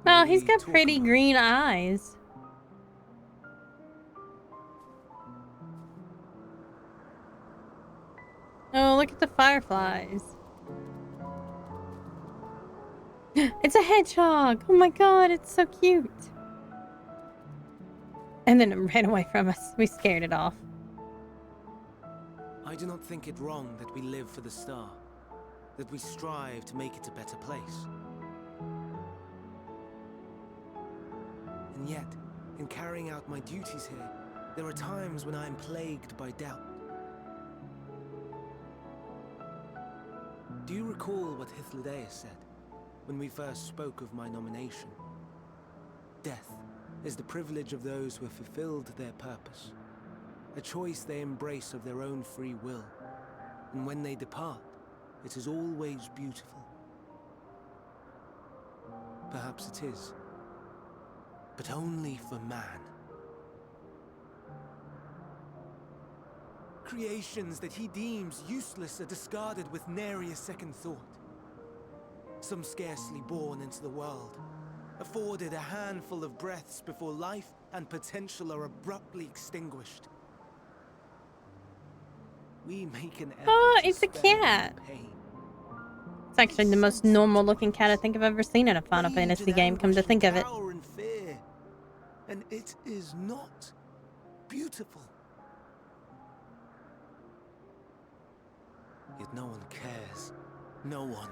Oh, he's got pretty green eyes. Oh, look at the fireflies. It's a hedgehog. Oh my god, it's so cute. And then it ran away from us. We scared it off. I I do not think it wrong that we live for the star, that we strive to make it a better place. And yet, in carrying out my duties here, there are times when I am plagued by doubt. Do you recall what Hythlodaeus said when we first spoke of my nomination? Death is the privilege of those who have fulfilled their purpose, a choice they embrace of their own free will, and when they depart, it is always beautiful. Perhaps it is, but only for man. Creations that he deems useless are discarded with nary a second thought. Some scarcely born into the world, afforded a handful of breaths before life and potential are abruptly extinguished. We make an effort. Oh, to it's a spare cat. pain. It's actually the most normal looking cat I think I've ever seen in a Final Rage Fantasy and game, come to anguish think and of it. cower and fear. And it is not beautiful. Yet no one cares. No one.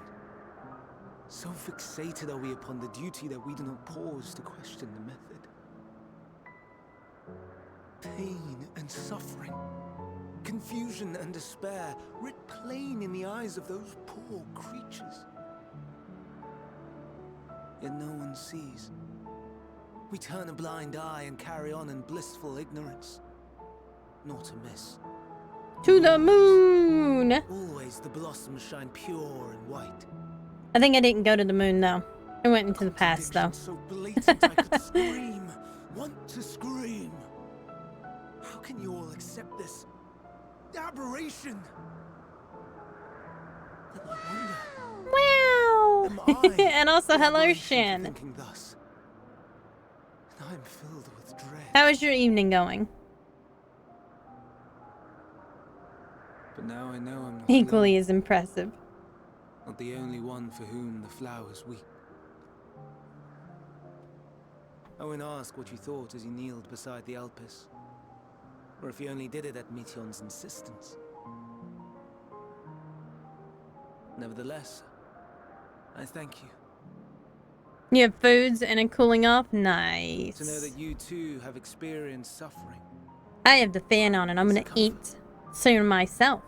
So fixated are we upon the duty that we do not pause to question the method. Pain and suffering, confusion and despair, writ plain in the eyes of those poor creatures. Yet no one sees. We turn a blind eye and carry on in blissful ignorance. Not amiss. To the moon! Always the blossoms shine pure and white. I think I didn't go to the moon though. I went into the past though. So blatant I could scream. Want to scream. How can you all accept this aberration? And I wonder. Wow! Am I And also, the hello, aberration for Shin. thinking thus? And I am filled with dread. How is your evening going? But now I know I'm not Equally alone. as impressive. Not the only one for whom the flowers weep. I won't ask what you thought as you kneeled beside the Alpes, or if you only did it at Meteon's insistence. Nevertheless, I thank you. You have foods and a cooling off? Nice. To know that you too have experienced suffering. I have the fan on and I'm gonna eat soon myself.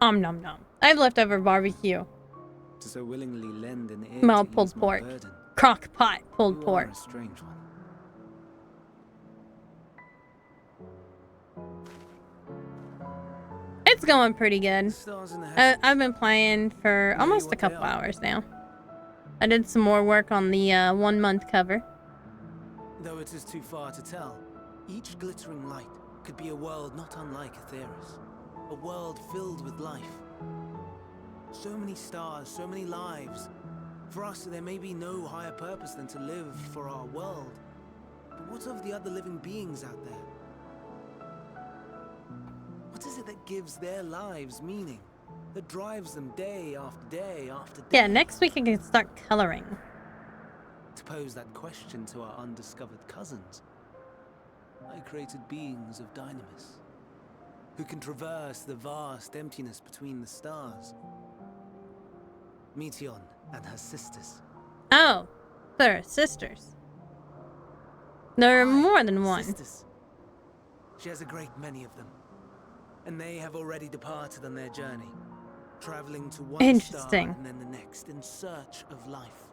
Nom nom. I have leftover barbecue. To so willingly lend an ear Well, to pulled ease my pork. burden. Crock pot pulled You pork. are a strange one. It's going pretty good. Stars in the heavens. I've been playing for Know almost a what they couple are? hours now. I did some more work on the 1 month cover. Though it is too far to tell, each glittering light could be a world not unlike Aetheris. A world filled with life. So many stars, so many lives. For us, there may be no higher purpose than to live for our world. But what of the other living beings out there? What is it that gives their lives meaning? That drives them day after day after day? Yeah, next week I can start coloring. To pose that question to our undiscovered cousins, I created beings of Dynamis, who can traverse the vast emptiness between the stars. Meteon and her sisters. Oh, they're sisters. There are Aye, more than one. Sisters. She has a great many of them, and they have already departed on their journey, traveling to one Interesting. star and then the next in search of life.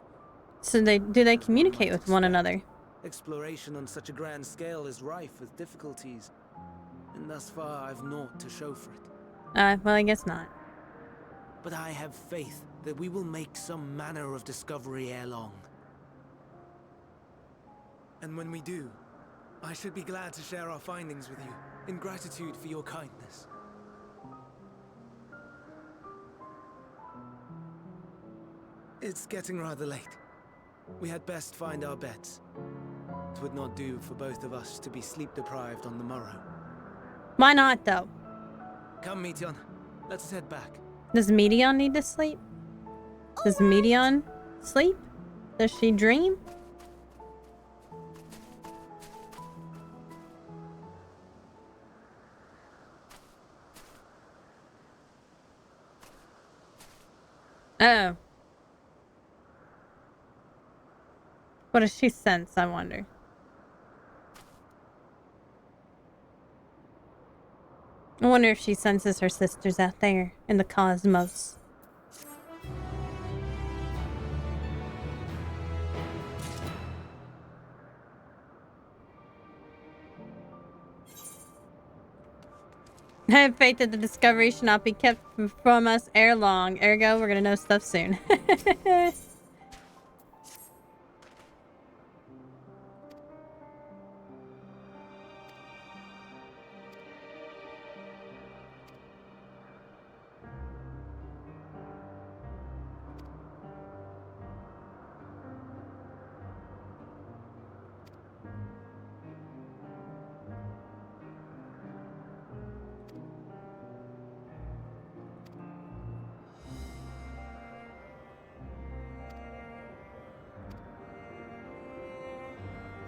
So do they communicate with one Expect. another? Exploration on such a grand scale is rife with difficulties, and thus far I've naught to show for it. Well, I guess not. But I have faith that we will make some manner of discovery ere long. And when we do, I should be glad to share our findings with you, in gratitude for your kindness. It's getting rather late. We had best find our beds. It would not do for both of us to be sleep-deprived on the morrow. Why not, though? Come, Meteon. Let's head back. Does Meteon need to sleep? Does Meteon sleep? Does she dream? Oh. What does she sense, I wonder? I wonder if she senses her sisters out there in the cosmos. I have faith that the discovery should not be kept from us ere long. Ergo, we're gonna know stuff soon.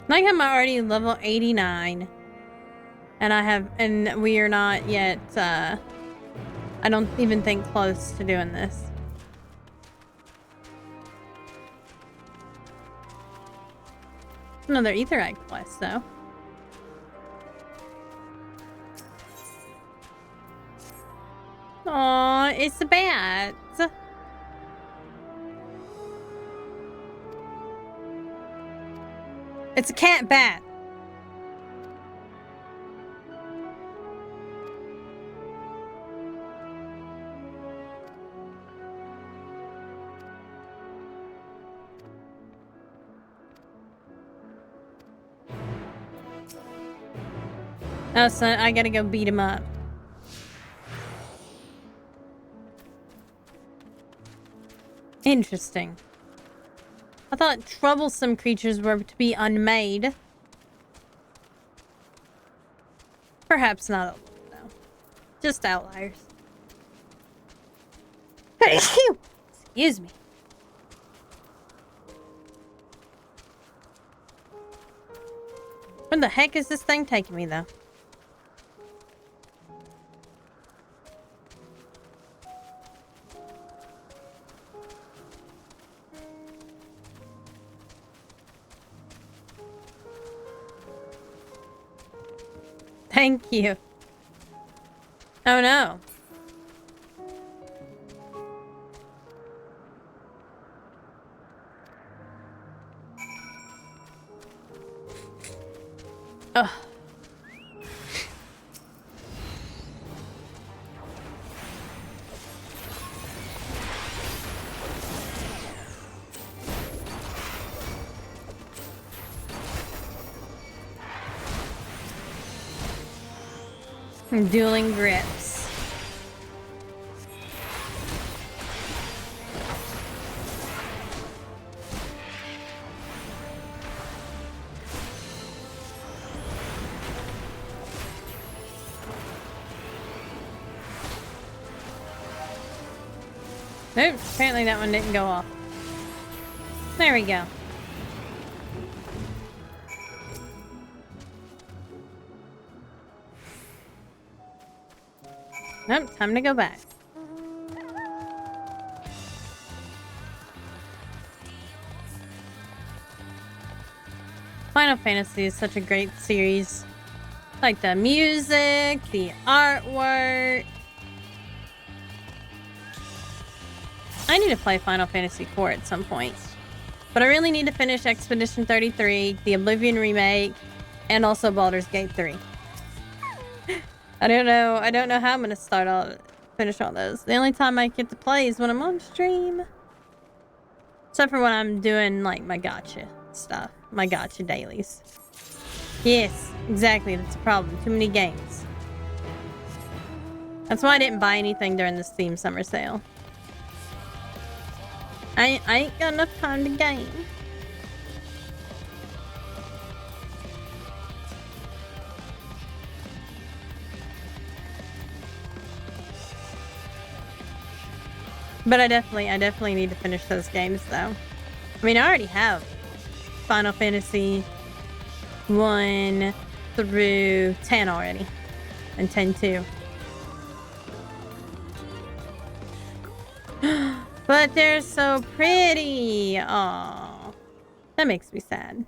Like I'm already level 89. And we are not yet, I don't even think close to doing this. Another ether egg quest, though. Aw, it's a bat. It's a cat bat. Oh, so I gotta go beat him up. Interesting. I thought troublesome creatures were to be unmade. Perhaps not all, though. Just outliers. Excuse me. Where the heck is this thing taking me, though? Thank you. Oh no. Ugh. Dueling grips. Oops, apparently that one didn't go off. There we go. Nope, time to go back. Final Fantasy is such a great series. Like the music, the artwork. I need to play Final Fantasy IV at some point. But I really need to finish Expedition 33, the Oblivion remake, and also Baldur's Gate 3. I don't know how I'm gonna finish all those. The only time I get to play is when I'm on stream. Except for when I'm doing like my gacha stuff. My gacha dailies. Yes, exactly, that's a problem. Too many games. That's why I didn't buy anything during the Steam summer sale. I ain't got enough time to game. But I definitely need to finish those games though. I mean, I already have Final Fantasy 1 through 10 already. And 10 too. But they're so pretty. Aww. That makes me sad.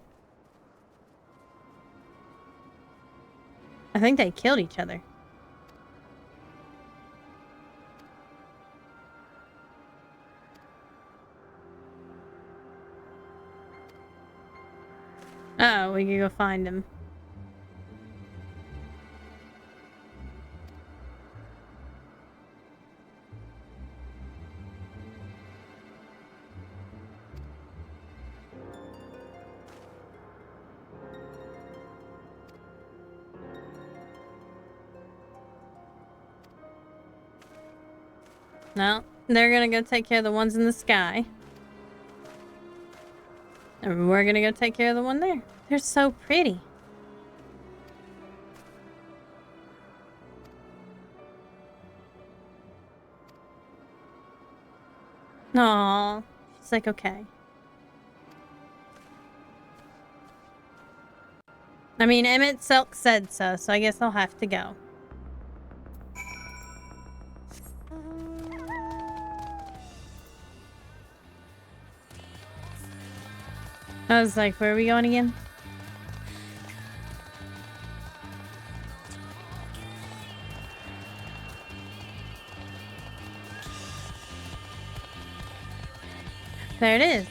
I think they killed each other. Uh-oh, we can go find him. No, they're gonna go take care of the ones in the sky. And we're gonna go take care of the one there. They're so pretty. Aww. She's like, okay. I mean, Emmett Silk said so, so I guess I'll have to go. I was like, where are we going again? There it is.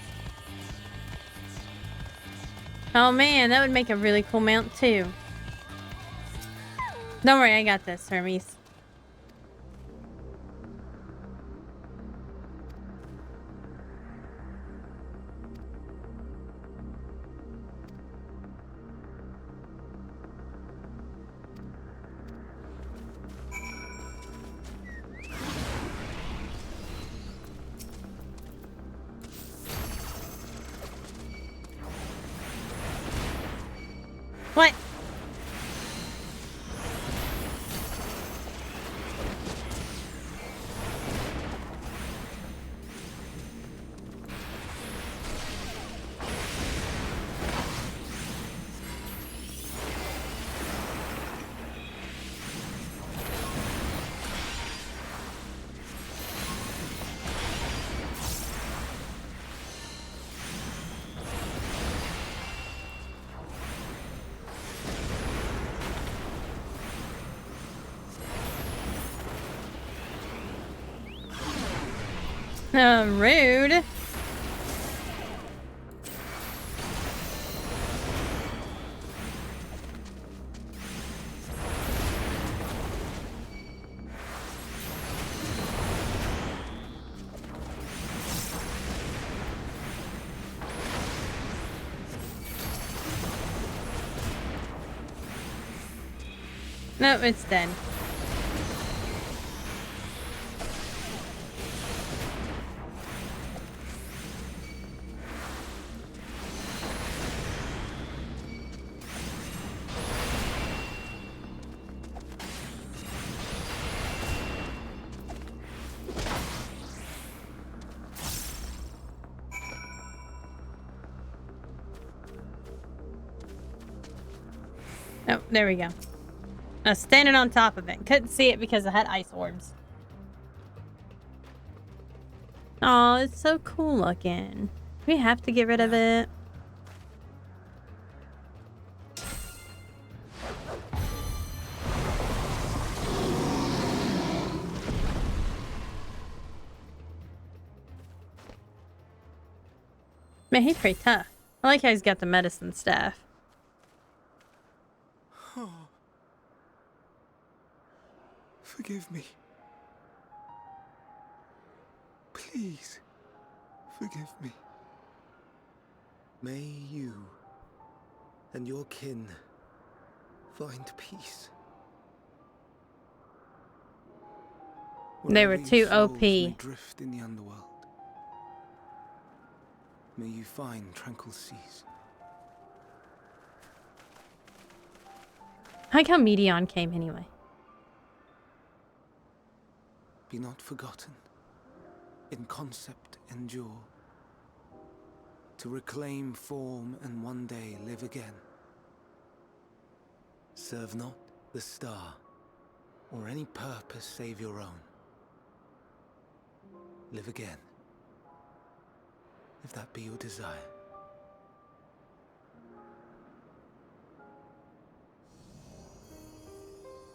Oh man, that would make a really cool mount too. Don't worry, I got this, Hermes. What? Rude. Nope, it's dead. Oh, there we go. I was standing on top of it. Couldn't see it because I had ice orbs. Oh, it's so cool looking. We have to get rid of it. Man, he's pretty tough. I like how he's got the medicine staff. Forgive me. Please, forgive me. May you and your kin find peace. They were Wherever too your souls OP. may drift in the underworld. May you find tranquil seas. I like how Medion came anyway. Be not forgotten. In concept endure. to reclaim form and one day live again. Serve not the star, or any purpose save your own. Live again, if that be your desire.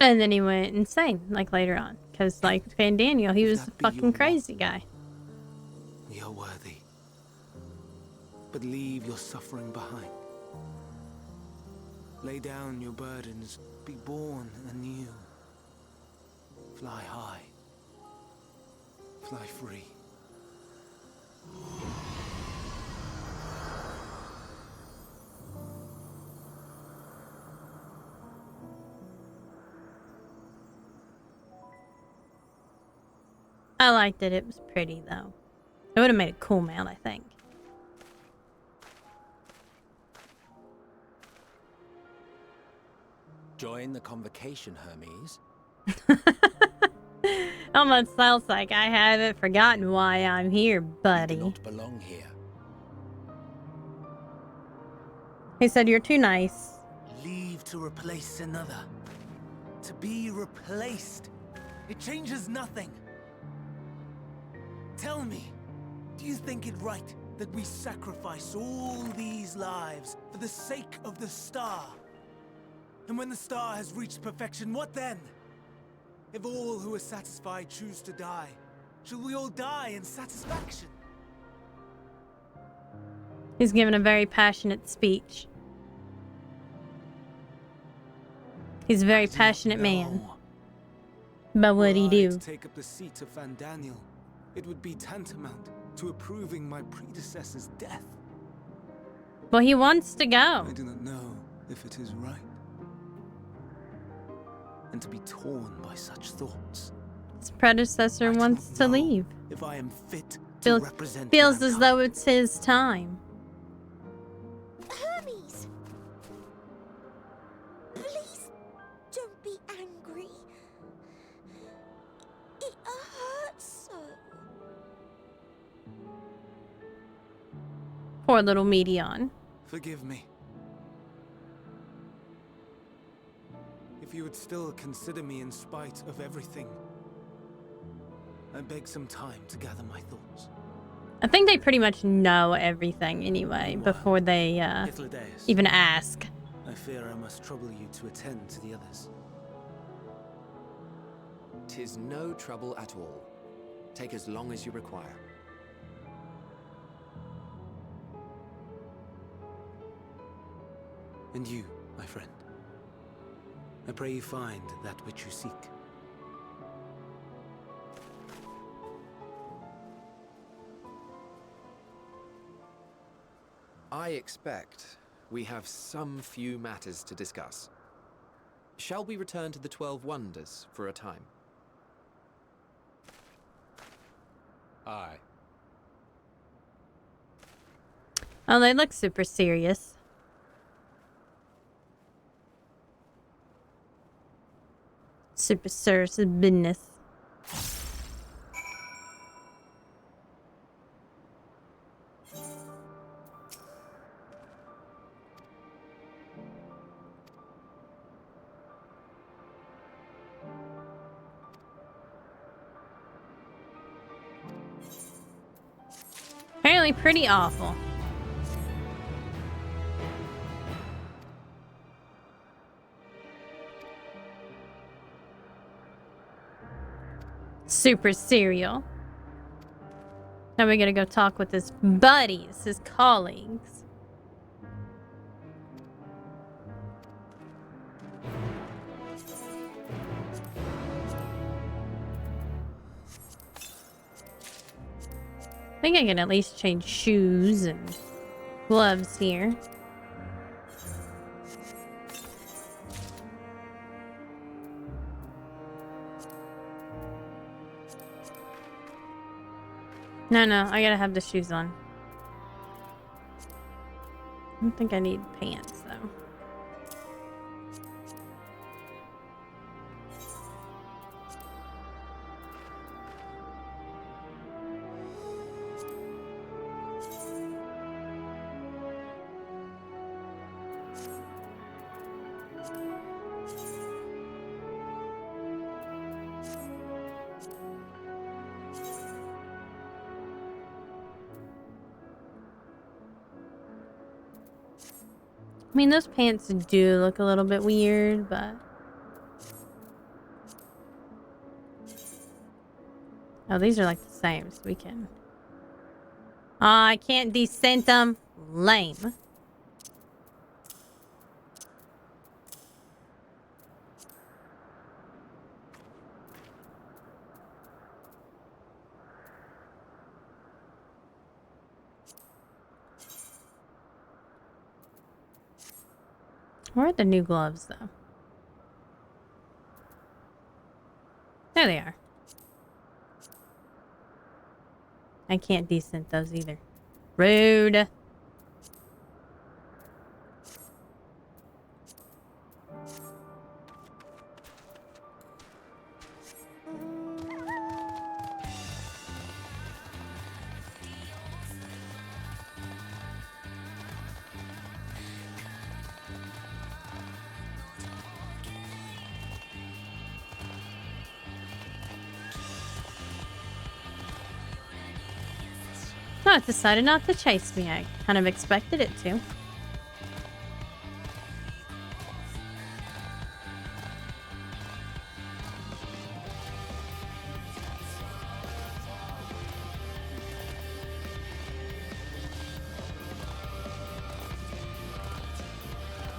And then he went insane, like, later on. Because, like, Van Daniel, he If was that a be your fucking lot. crazy guy. We are worthy. But leave your suffering behind. Lay down your burdens, be born anew. Fly high. Fly free. I liked it. It was pretty, though. It would have made a cool mount, I think. Join the convocation, Hermes. Almost sounds like I haven't forgotten why I'm here, You buddy. do not belong here. He said you're too nice. Leave to replace another. To be replaced. It changes nothing. Tell me, do you think it right that we sacrifice all these lives for the sake of the star? And when the star has reached perfection, what then? If all who are satisfied choose to die, shall we all die in satisfaction? He's given a very passionate speech. He's a very passionate man. But what'd he Were I do? to take up the seat of Van Daniel, it would be tantamount to approving my predecessor's death. Well, he wants to go. I do not know if it is right. And to be torn by such thoughts. His predecessor I do wants not to know leave. If I am fit to Feels, represent feels as though mankind. it's his time. Hermes! Please don't be angry. It hurts so. Poor little Medion. Forgive me. If you would still consider me in spite of everything, I beg some time to gather my thoughts. I think they pretty much know everything anyway before they Hythlodaeus, even ask. I fear I must trouble you to attend to the others. 'Tis no trouble at all. Take as long as you require. And you, my friend, I pray you find that which you seek. I expect we have some few matters to discuss. Shall we return to the 12 Wonders for a time? Aye. Oh, they look super serious. Super serious business. Apparently pretty awful. Super serial. Now we gotta go talk with his buddies, his colleagues. I think I can at least change shoes and gloves here. No, I gotta have the shoes on. I don't think I need pants, though. I mean, those pants do look a little bit weird, but... Oh, these are like the same, so we can... Oh, I can't descent them. Lame. Where are the new gloves, though? There they are. I can't descent those either. Rude. No, it decided not to chase me. I kind of expected it to.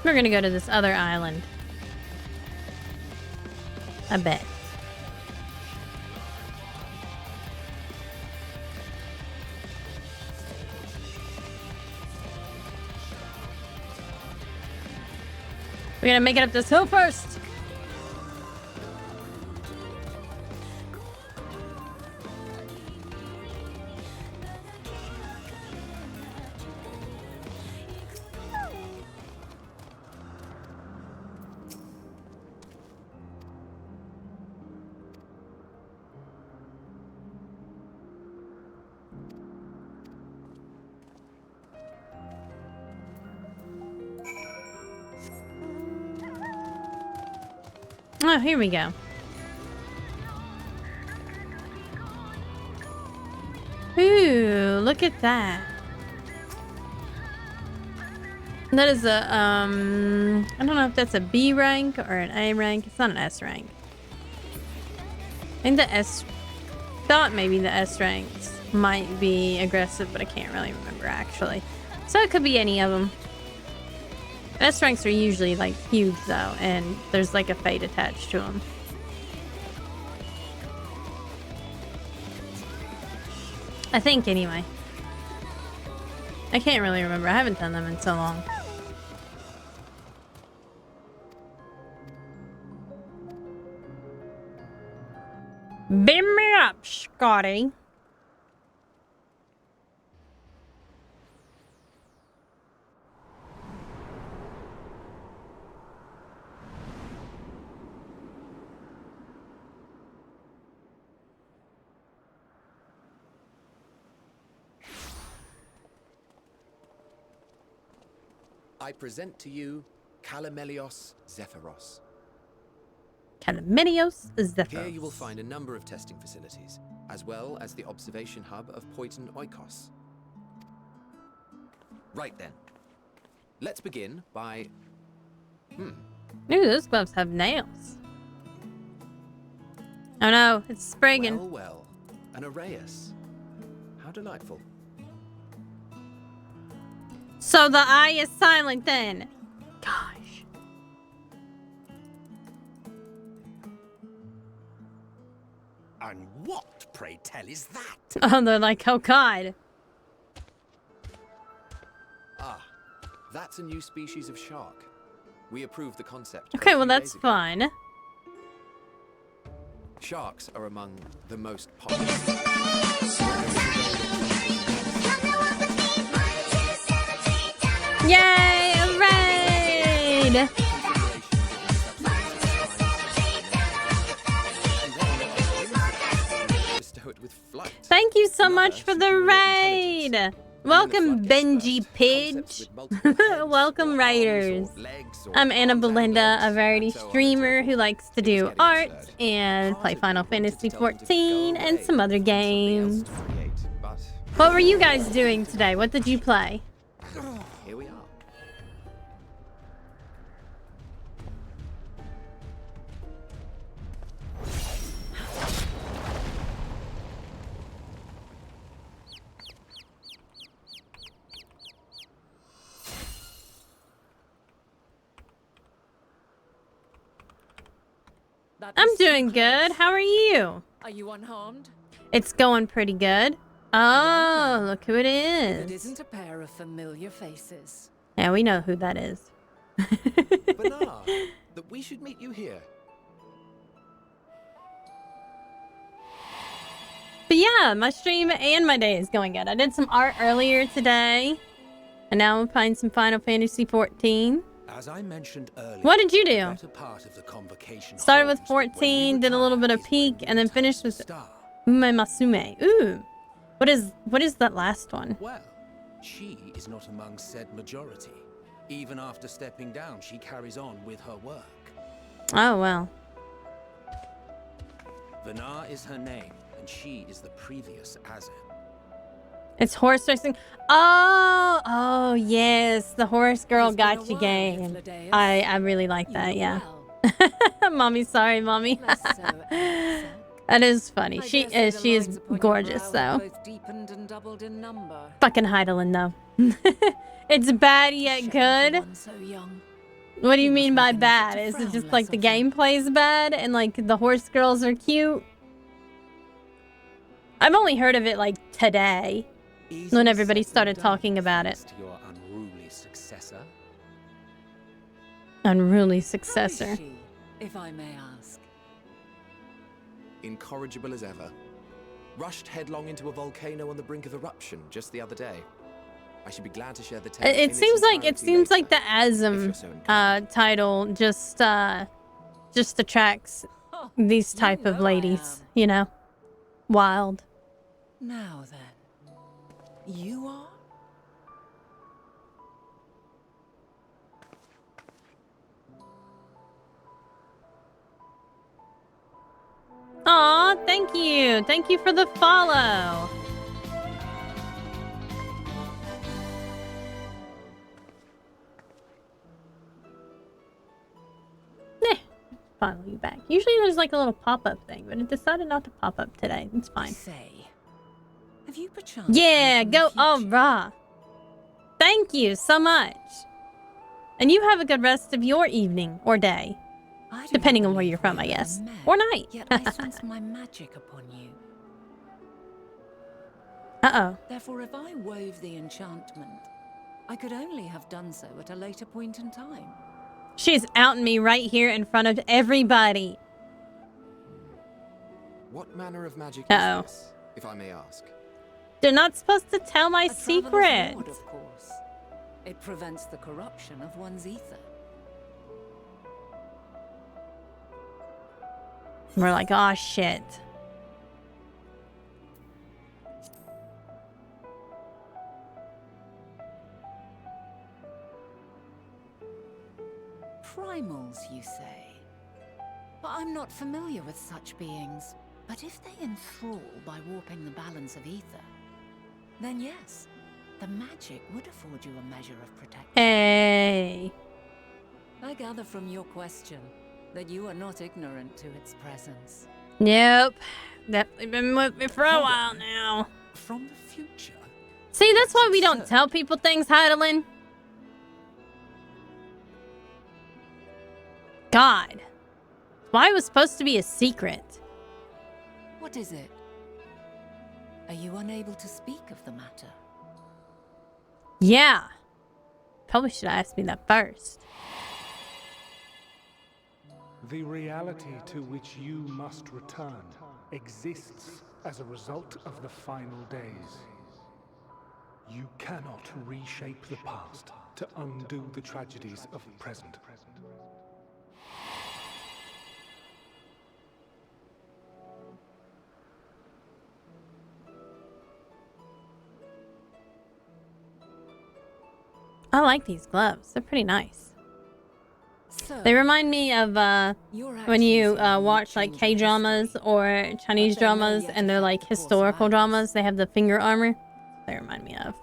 We're gonna go to this other island. I bet. We're gonna make it up this hill first. Oh, here we go. Ooh, look at that. That is a, I don't know if that's a B rank or an A rank. It's not an S rank. I think the S, thought maybe the S ranks might be aggressive, but I can't really remember actually. So it could be any of them. S ranks are usually like huge though, and there's like a fate attached to them. I think anyway. I can't really remember. I haven't done them in so long. Beam me up, Scotty. I present to you Calamelios Zephyros. Calamelios Zephyros. Here you will find a number of testing facilities, as well as the observation hub of Poiton Oikos. Right then. Let's begin by... Ooh, those gloves have nails. Oh no, it's Spriggan. Well, well. An Arrayus. How delightful. So the I is silent then. Gosh. And what, pray tell, is that? Oh, they're like, oh god. Ah, that's a new species of shark. We approve the concept. Okay, a well few that's days ago. fun. Sharks are among the most popular. Yay, a raid! Thank you so much for the raid! Welcome, Benji Pidge. Welcome, raiders. I'm Artabelinda, a variety streamer who likes to do art and play Final Fantasy XIV and some other games. What were you guys doing today? What did you play? Here we are. I'm doing good. How are you? Are you unharmed? It's going pretty good. Oh, look who it It is. isn't a pair of familiar faces. Yeah, we know who that is. Bernard, that we should meet you here. But yeah, my stream and my day is going good. I did some art earlier today, and now I'm playing some Final Fantasy 14. As I mentioned earlier, What did you the do? better part of the convocation Started with holds that when we 14, did a little bit of retire is when Peak, we and then return finished to the with star. Ume Masume. Ooh. What is that last one? Well, she is not among said majority. Even after stepping down, she carries on with her work. Oh, well. Vanar is her name, and she is the previous Azem. It's horse racing. Oh, yes. The Horse Girl It's been a Gotcha while, game. Hythlodaeus. I really like You that, look yeah. well. Mommy, sorry, Mommy. Less so, Elsa. That is funny. I She dare is say the she is lines upon your gorgeous brow have though. both deepened and doubled in number. Fucking Heidelin though. It's bad yet Shame for good. one so young. What do you You mean must by make an bad? effort to Is it frown just less like the often. gameplay's bad and like the horse girls are cute? I've only heard of it like today. When everybody started talking about it. To your unruly successor. Unruly How is successor. she, if I may ask? Incorrigible as ever. Rushed headlong into a volcano on the brink of eruption just the other day. I should be glad to share the tale. in It its seems like entirety the later, if you're Asm so inclined. title just attracts Oh, these you type of know I ladies, am. you know. Wild. Now then, you are? Aw, thank you. Thank you for the follow. Nah, follow you back. Usually there's like a little pop-up thing, but it decided not to pop up today. It's I fine. say, have you perchance Yeah, come from the go. Oh, future? rah. Thank you so much. And you have a good rest of your evening or day. I do Depending not on where believe you're from, we I have guess. ever met, Or night. Yet I sense my magic upon you. Uh-oh. Therefore, if I wove the enchantment, I could only have done so at a later point in time. She's outing me right here in front of everybody. What manner of magic Uh-oh. is this, if I may ask? They're not supposed to tell my A traveler's secret. ward, of course. It prevents the corruption of one's ether. We're like, oh shit. Primals, you say? But I'm not familiar with such beings. But if they enthrall by warping the balance of ether, then yes, the magic would afford you a measure of protection. Hey. I gather from your question that you are not ignorant to its presence. Nope. Definitely been with me for a while now. From the future? See, that's why we don't tell people things, Heidelin. God. Why it was supposed to be a secret? What is it? Are you unable to speak of the matter? Yeah. Probably should have asked me that first. The reality to which you must return exists as a result of the final days. You cannot reshape the past to undo the tragedies of the present. I like these gloves. They're pretty nice. So, They remind me of your when you actions seem watch like change K-dramas history. or Chinese But they may dramas yet and they're like affect the course of historical ours. dramas. They have the finger armor. They remind me of.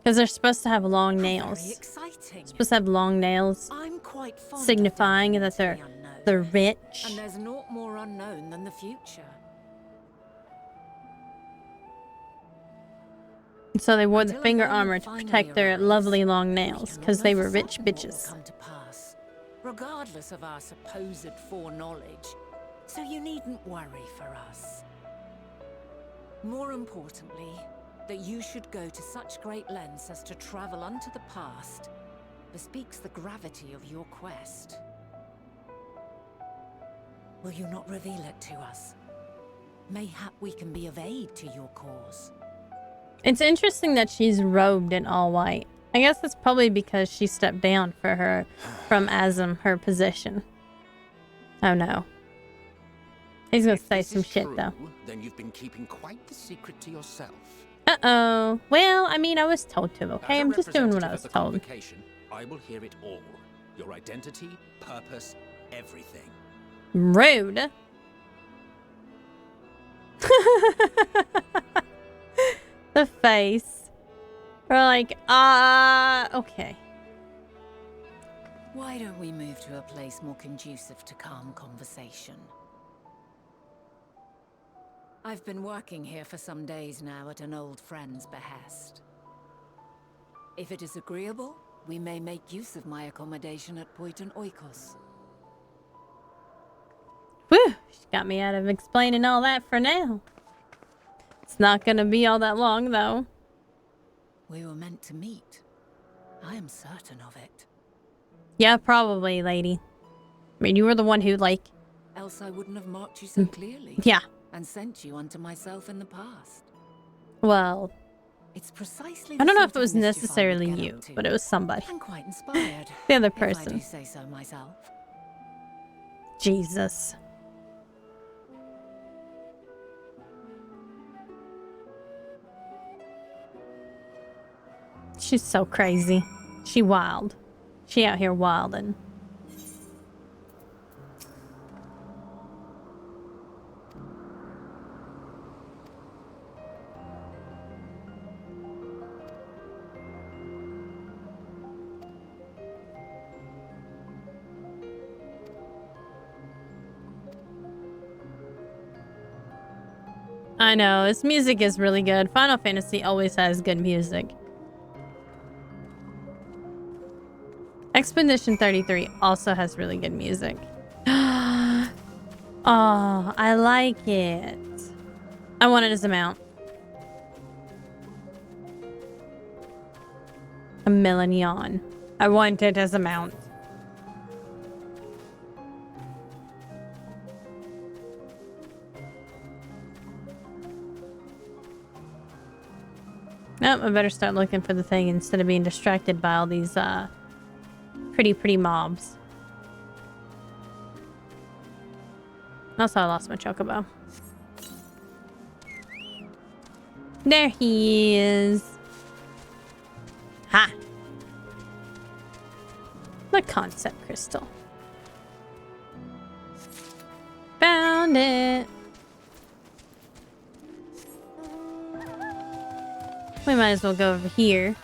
Because they're supposed to have long How nails. Very exciting. Supposed to have long nails, I'm quite fond of signifying delving that into the unknown. they're rich. And there's naught more unknown than the future. So they wore the Until a finger moment armor to finally protect their arrives, lovely long we nails cannot because know they for were rich certain what will bitches. come to pass, regardless of our supposed foreknowledge, so you needn't worry for us. More importantly, that you should go to such great lengths as to travel unto the past bespeaks the gravity of your quest. Will you not reveal it to us? Mayhap we can be of aid to your cause. It's interesting that she's robed in all white. I guess it's probably because she stepped down for her from Azim, her position. Oh no. He's gonna say some shit though. Then you've been keeping quite the secret to yourself. Uh-oh. Well, I mean, I was told to, okay? I'm just doing what I was told. I will hear it all. Your identity, purpose, everything. Rude. The face. We're like, okay. Why don't we move to a place more conducive to calm conversation? I've been working here for some days now at an old friend's behest. If it is agreeable, we may make use of my accommodation at Poiton Oikos. Whew, she got me out of explaining all that for now. It's not gonna be all that long, though. We were meant to meet. I am certain of it. Yeah, probably, lady. I mean, you were the one who, like... Else I wouldn't have marked you so clearly. Yeah. And sent you unto myself in the past. Well... It's precisely I don't know if it was necessarily you, but it was somebody. I'm quite inspired. The other If I person. do say so myself. Jesus. She's so crazy. She wild. She out here wildin'. I know, his music is really good. Final Fantasy always has good music. Expedition 33 also has really good music. Oh, I like it. I want it as a mount. A Millennium. I want it as a mount. Nope, I better start looking for the thing instead of being distracted by all these pretty mobs. Also, I lost my chocobo. There he is. Ha! The concept crystal. Found it. We might as well go over here.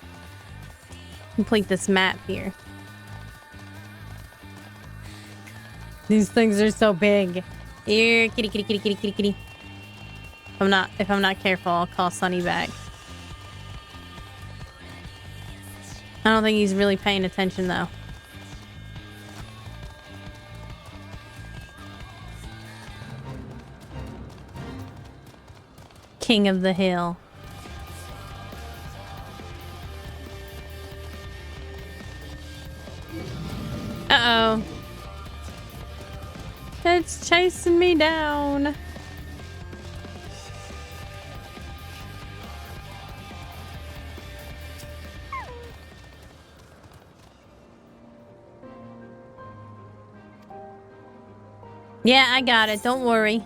Complete this map here. These things are so big. Here, kitty, kitty, kitty, kitty, kitty, kitty. If I'm not careful, I'll call Sonny back. I don't think he's really paying attention though. King of the hill. Uh-oh. It's chasing me down. Yeah, I got it. Don't worry.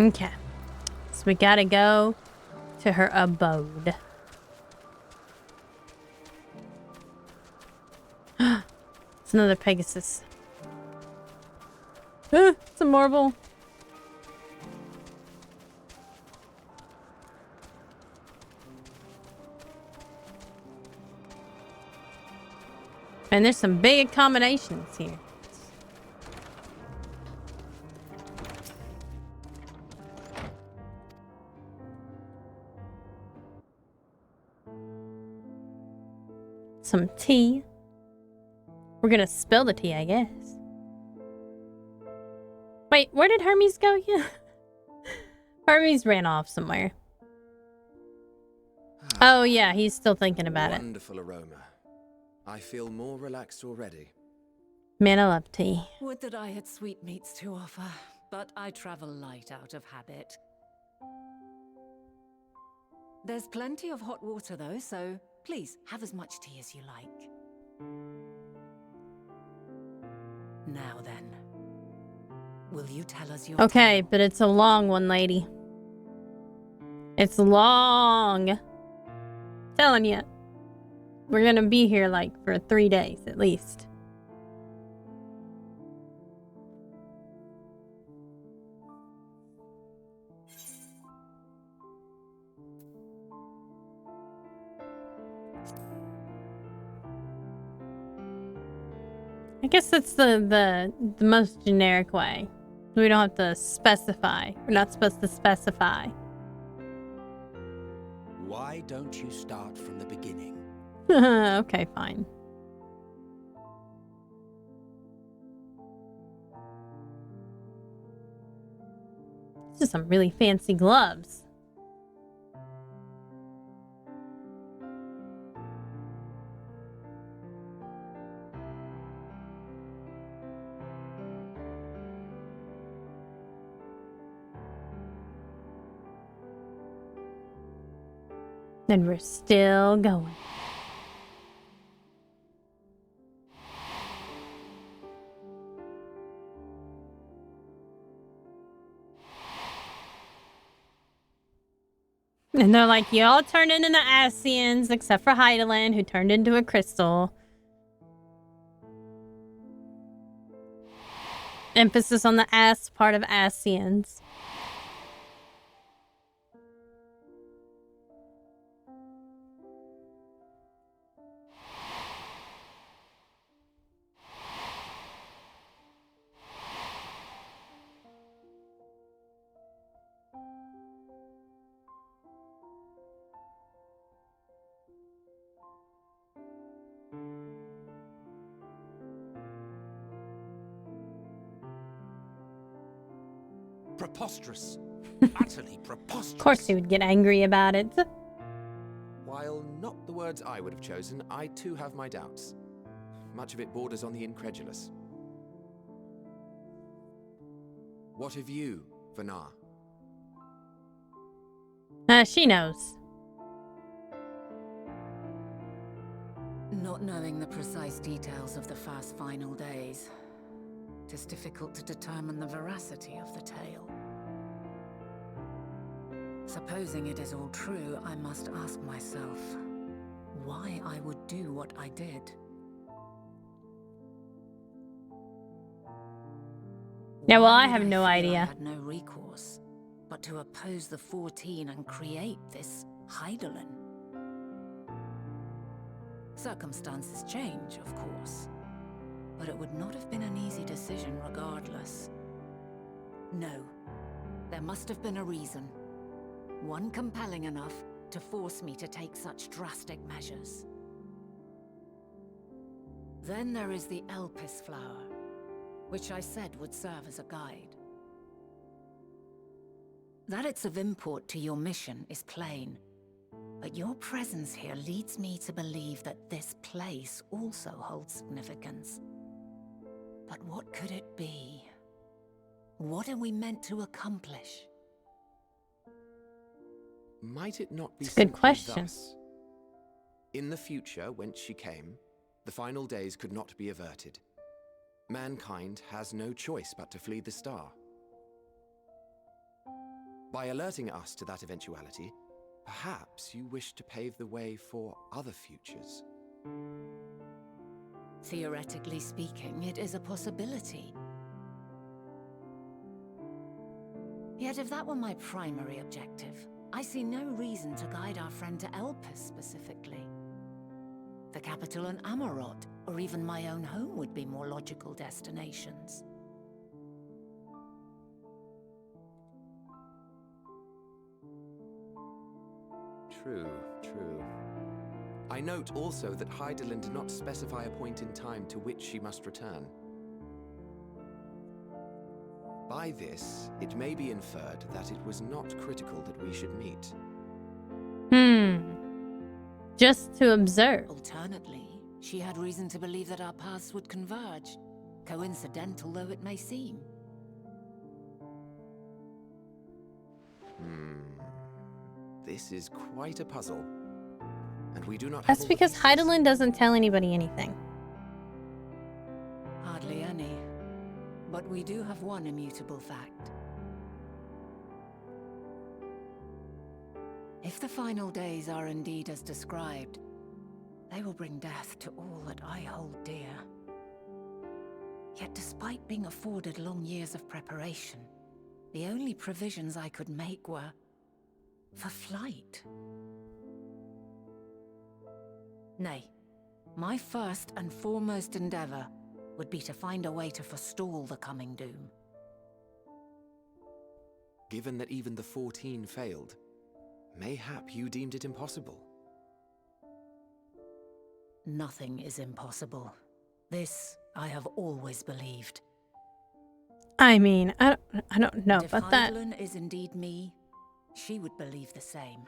Okay. So we gotta go to her abode. It's another Pegasus. It's a marble. And there's some big combinations here. Some tea. We're gonna spill the tea, I guess. Wait, where did Hermes go again? Hermes ran off somewhere. Oh yeah, he's still thinking about it. Wonderful aroma. I feel more relaxed already. Man, I love tea. Would that I had sweetmeats to offer, but I travel light out of habit. There's plenty of hot water though, so please have as much tea as you like. Now then, will you tell us your Okay, tale? but it's a long one, lady. It's long. Telling you. We're gonna be here like for 3 days at least. I guess that's the most generic way. We don't have to specify. We're not supposed to specify. Why don't you start from the beginning? Okay, fine. These are some really fancy gloves. And we're still going. And they're like, you all turned into Asians, except for Heidelin, who turned into a crystal. Emphasis on the ass part of Asians. Preposterous. Utterly preposterous. Of course he would get angry about it. While not the words I would have chosen, I too have my doubts. Much of it borders on the incredulous. What of you, Vanar? She knows. Not knowing the precise details of the first final days, it is difficult to determine the veracity of the tale. Supposing it is all true, I must ask myself why I would do what I did. Yeah, well, Why I would have no feel idea. I had no recourse but to oppose the 14 and create this Heidelin. Circumstances change, of course, but it would not have been an easy decision regardless. No, there must have been a reason. One compelling enough to force me to take such drastic measures. Then there is the Elpis flower, which I said would serve as a guide. That it's of import to your mission is plain, but your presence here leads me to believe that this place also holds significance. But what could it be? What are we meant to accomplish? Might it not be It's a good simply question. thus? In the future, whence she came, the final days could not be averted. Mankind has no choice but to flee the star. By alerting us to that eventuality, perhaps you wish to pave the way for other futures. Theoretically speaking, it is a possibility. Yet if that were my primary objective, I see no reason to guide our friend to Elpis specifically. The capital on Amarot, or even my own home would be more logical destinations. True, true. I note also that Hydaelyn did not specify a point in time to which she must return. By this, it may be inferred that it was not critical that we should meet. Just to observe. Alternately, she had reason to believe that our paths would converge, coincidental though it may seem. This is quite a puzzle. And we do not That's have all the because pieces. Hydaelyn doesn't tell anybody anything. Hardly any. But we do have one immutable fact. If the final days are indeed as described, they will bring death to all that I hold dear. Yet despite being afforded long years of preparation, the only provisions I could make were for flight. Nay, my first and foremost endeavor would be to find a way to forestall the coming doom. Given that even the 14 failed, mayhap you deemed it impossible. Nothing is impossible. This I have always believed. I mean, I don't know And if about that. Hydaelyn is indeed me, she would believe the same.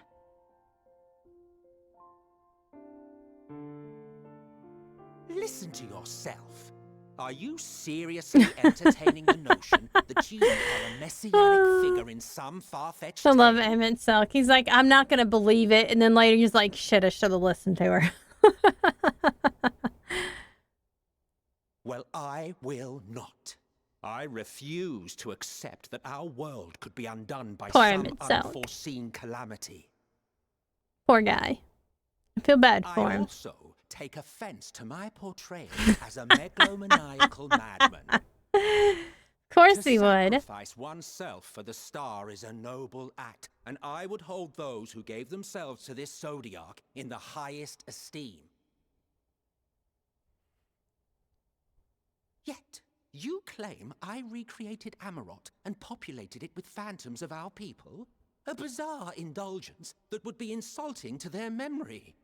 Listen to yourself. Are you seriously entertaining the notion that you are a messianic figure in some far-fetched I love tale? Emmett Selk. He's like, I'm not gonna believe it, and then later he's like, shit, I should have listened to her. Well, I will not. I refuse to accept that our world could be undone by Poor some Emmett Selk. unforeseen calamity. Poor guy. I feel bad for I him. also take offense to my portrayal as a megalomaniacal madman. Of course To he would. sacrifice oneself for the star is a noble act, and I would hold those who gave themselves to this zodiac in the highest esteem. Yet, you claim I recreated Amarot and populated it with phantoms of our people? A bizarre indulgence that would be insulting to their memory.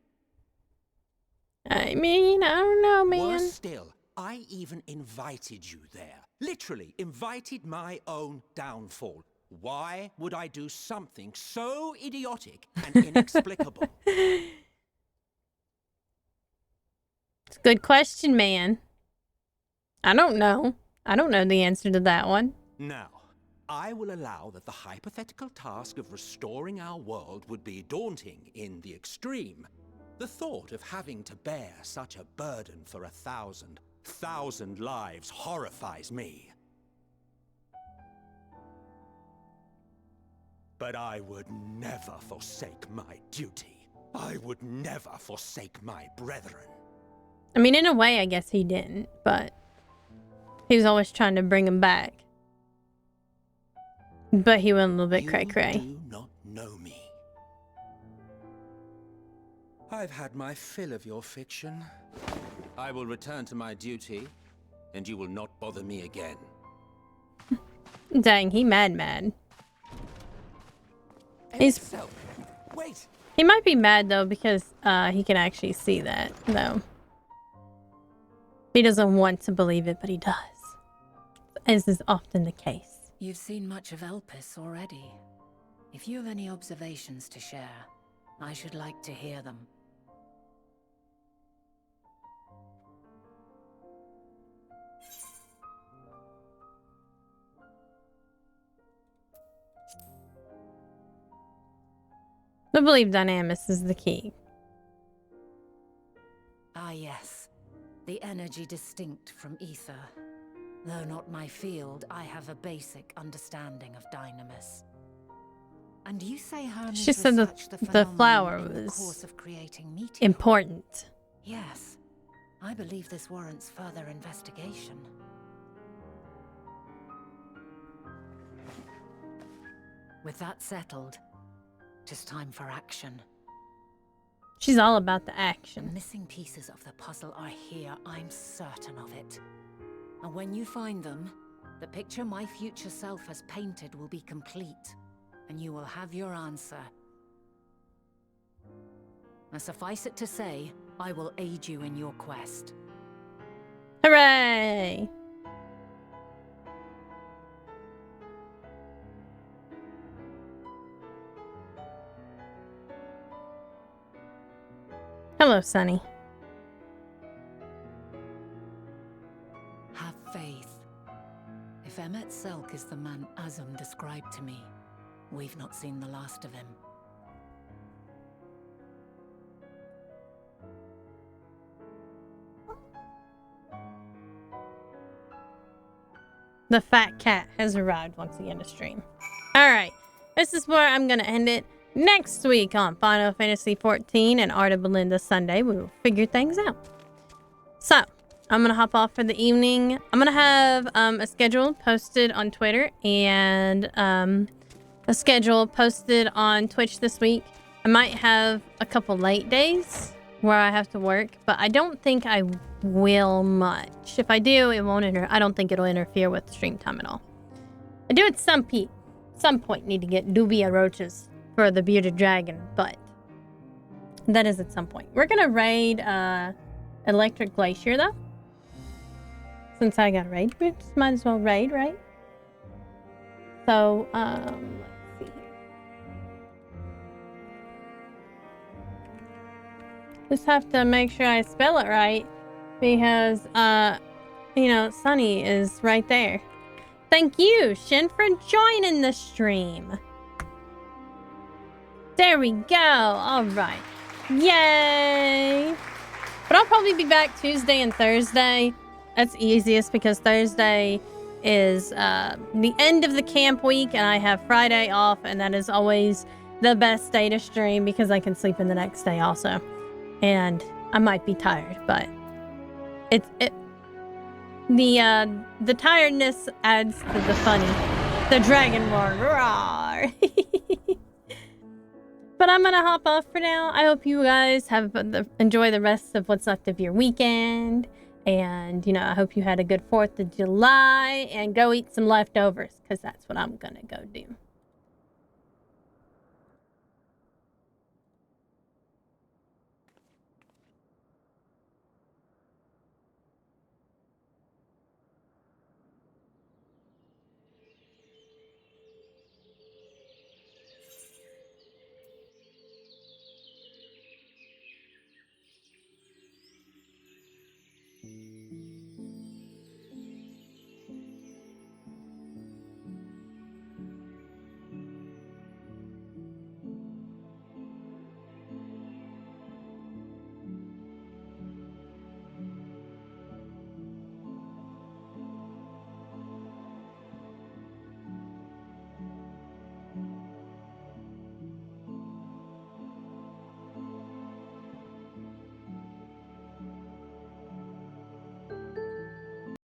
I mean, I don't know, man. Worse still, I even invited you there. Literally invited my own downfall. Why would I do something so idiotic and inexplicable? It's a good question, man. I don't know. I don't know the answer to that one. Now, I will allow that the hypothetical task of restoring our world would be daunting in the extreme. The thought of having to bear such a burden for 1,000 lives horrifies me. But I would never forsake my duty. I would never forsake my brethren. I mean, in a way, I guess he didn't, but he was always trying to bring him back. But he went a little bit cray-cray. You do not know me. I've had my fill of your fiction. I will return to my duty, and you will not bother me again. Dang, he mad. He's... Wait! He might be mad, though, because he can actually see that, though. He doesn't want to believe it, but he does. As is often the case. You've seen much of Elpis already. If you have any observations to share, I should like to hear them. I believe Dynamis is the key. Ah yes, the energy distinct from ether. Though not my field, I have a basic understanding of Dynamis. And you say Hermes She said researched the flower phenomenon in the was course of creating meteor. important. Yes. I believe this warrants further investigation. With that settled, it is time for action. She's all about the The action. missing pieces of the puzzle are here, I'm certain of it. And when you find them, the picture my future self has painted will be complete, and you will have your answer. And suffice it to say, I will aid you in your quest. Hooray! Hello, Sunny. Have faith. If Emmet Selk is the man Azum described to me, we've not seen the last of him. The fat cat has arrived once again to stream. Alright, this is where I'm going to end it. Next week on Final Fantasy XIV and Artabelinda Sunday, we will figure things out. So, I'm going to hop off for the evening. I'm going to have a schedule posted on Twitter and a schedule posted on Twitch this week. I might have a couple late days where I have to work, but I don't think I will much. If I do, it won't I don't think it'll interfere with stream time at all. I do at some point need to get dubia roaches for the bearded dragon, but that is at some point. We're gonna raid Electric Glacier though. Since I got raid, we just might as well raid, right? So let's see here. Just have to make sure I spell it right because you know, Sunny is right there. Thank you, Shin, for joining the stream. There we go. All right. Yay. But I'll probably be back Tuesday and Thursday. That's easiest because Thursday is the end of the camp week and I have Friday off, and that is always the best day to stream because I can sleep in the next day also. And I might be tired, but the tiredness adds to the funny. The dragon roar. Roar. But I'm gonna hop off for now. I hope you guys enjoy the rest of what's left of your weekend. And, you know, I hope you had a good 4th of July. And go eat some leftovers, because that's what I'm gonna go do.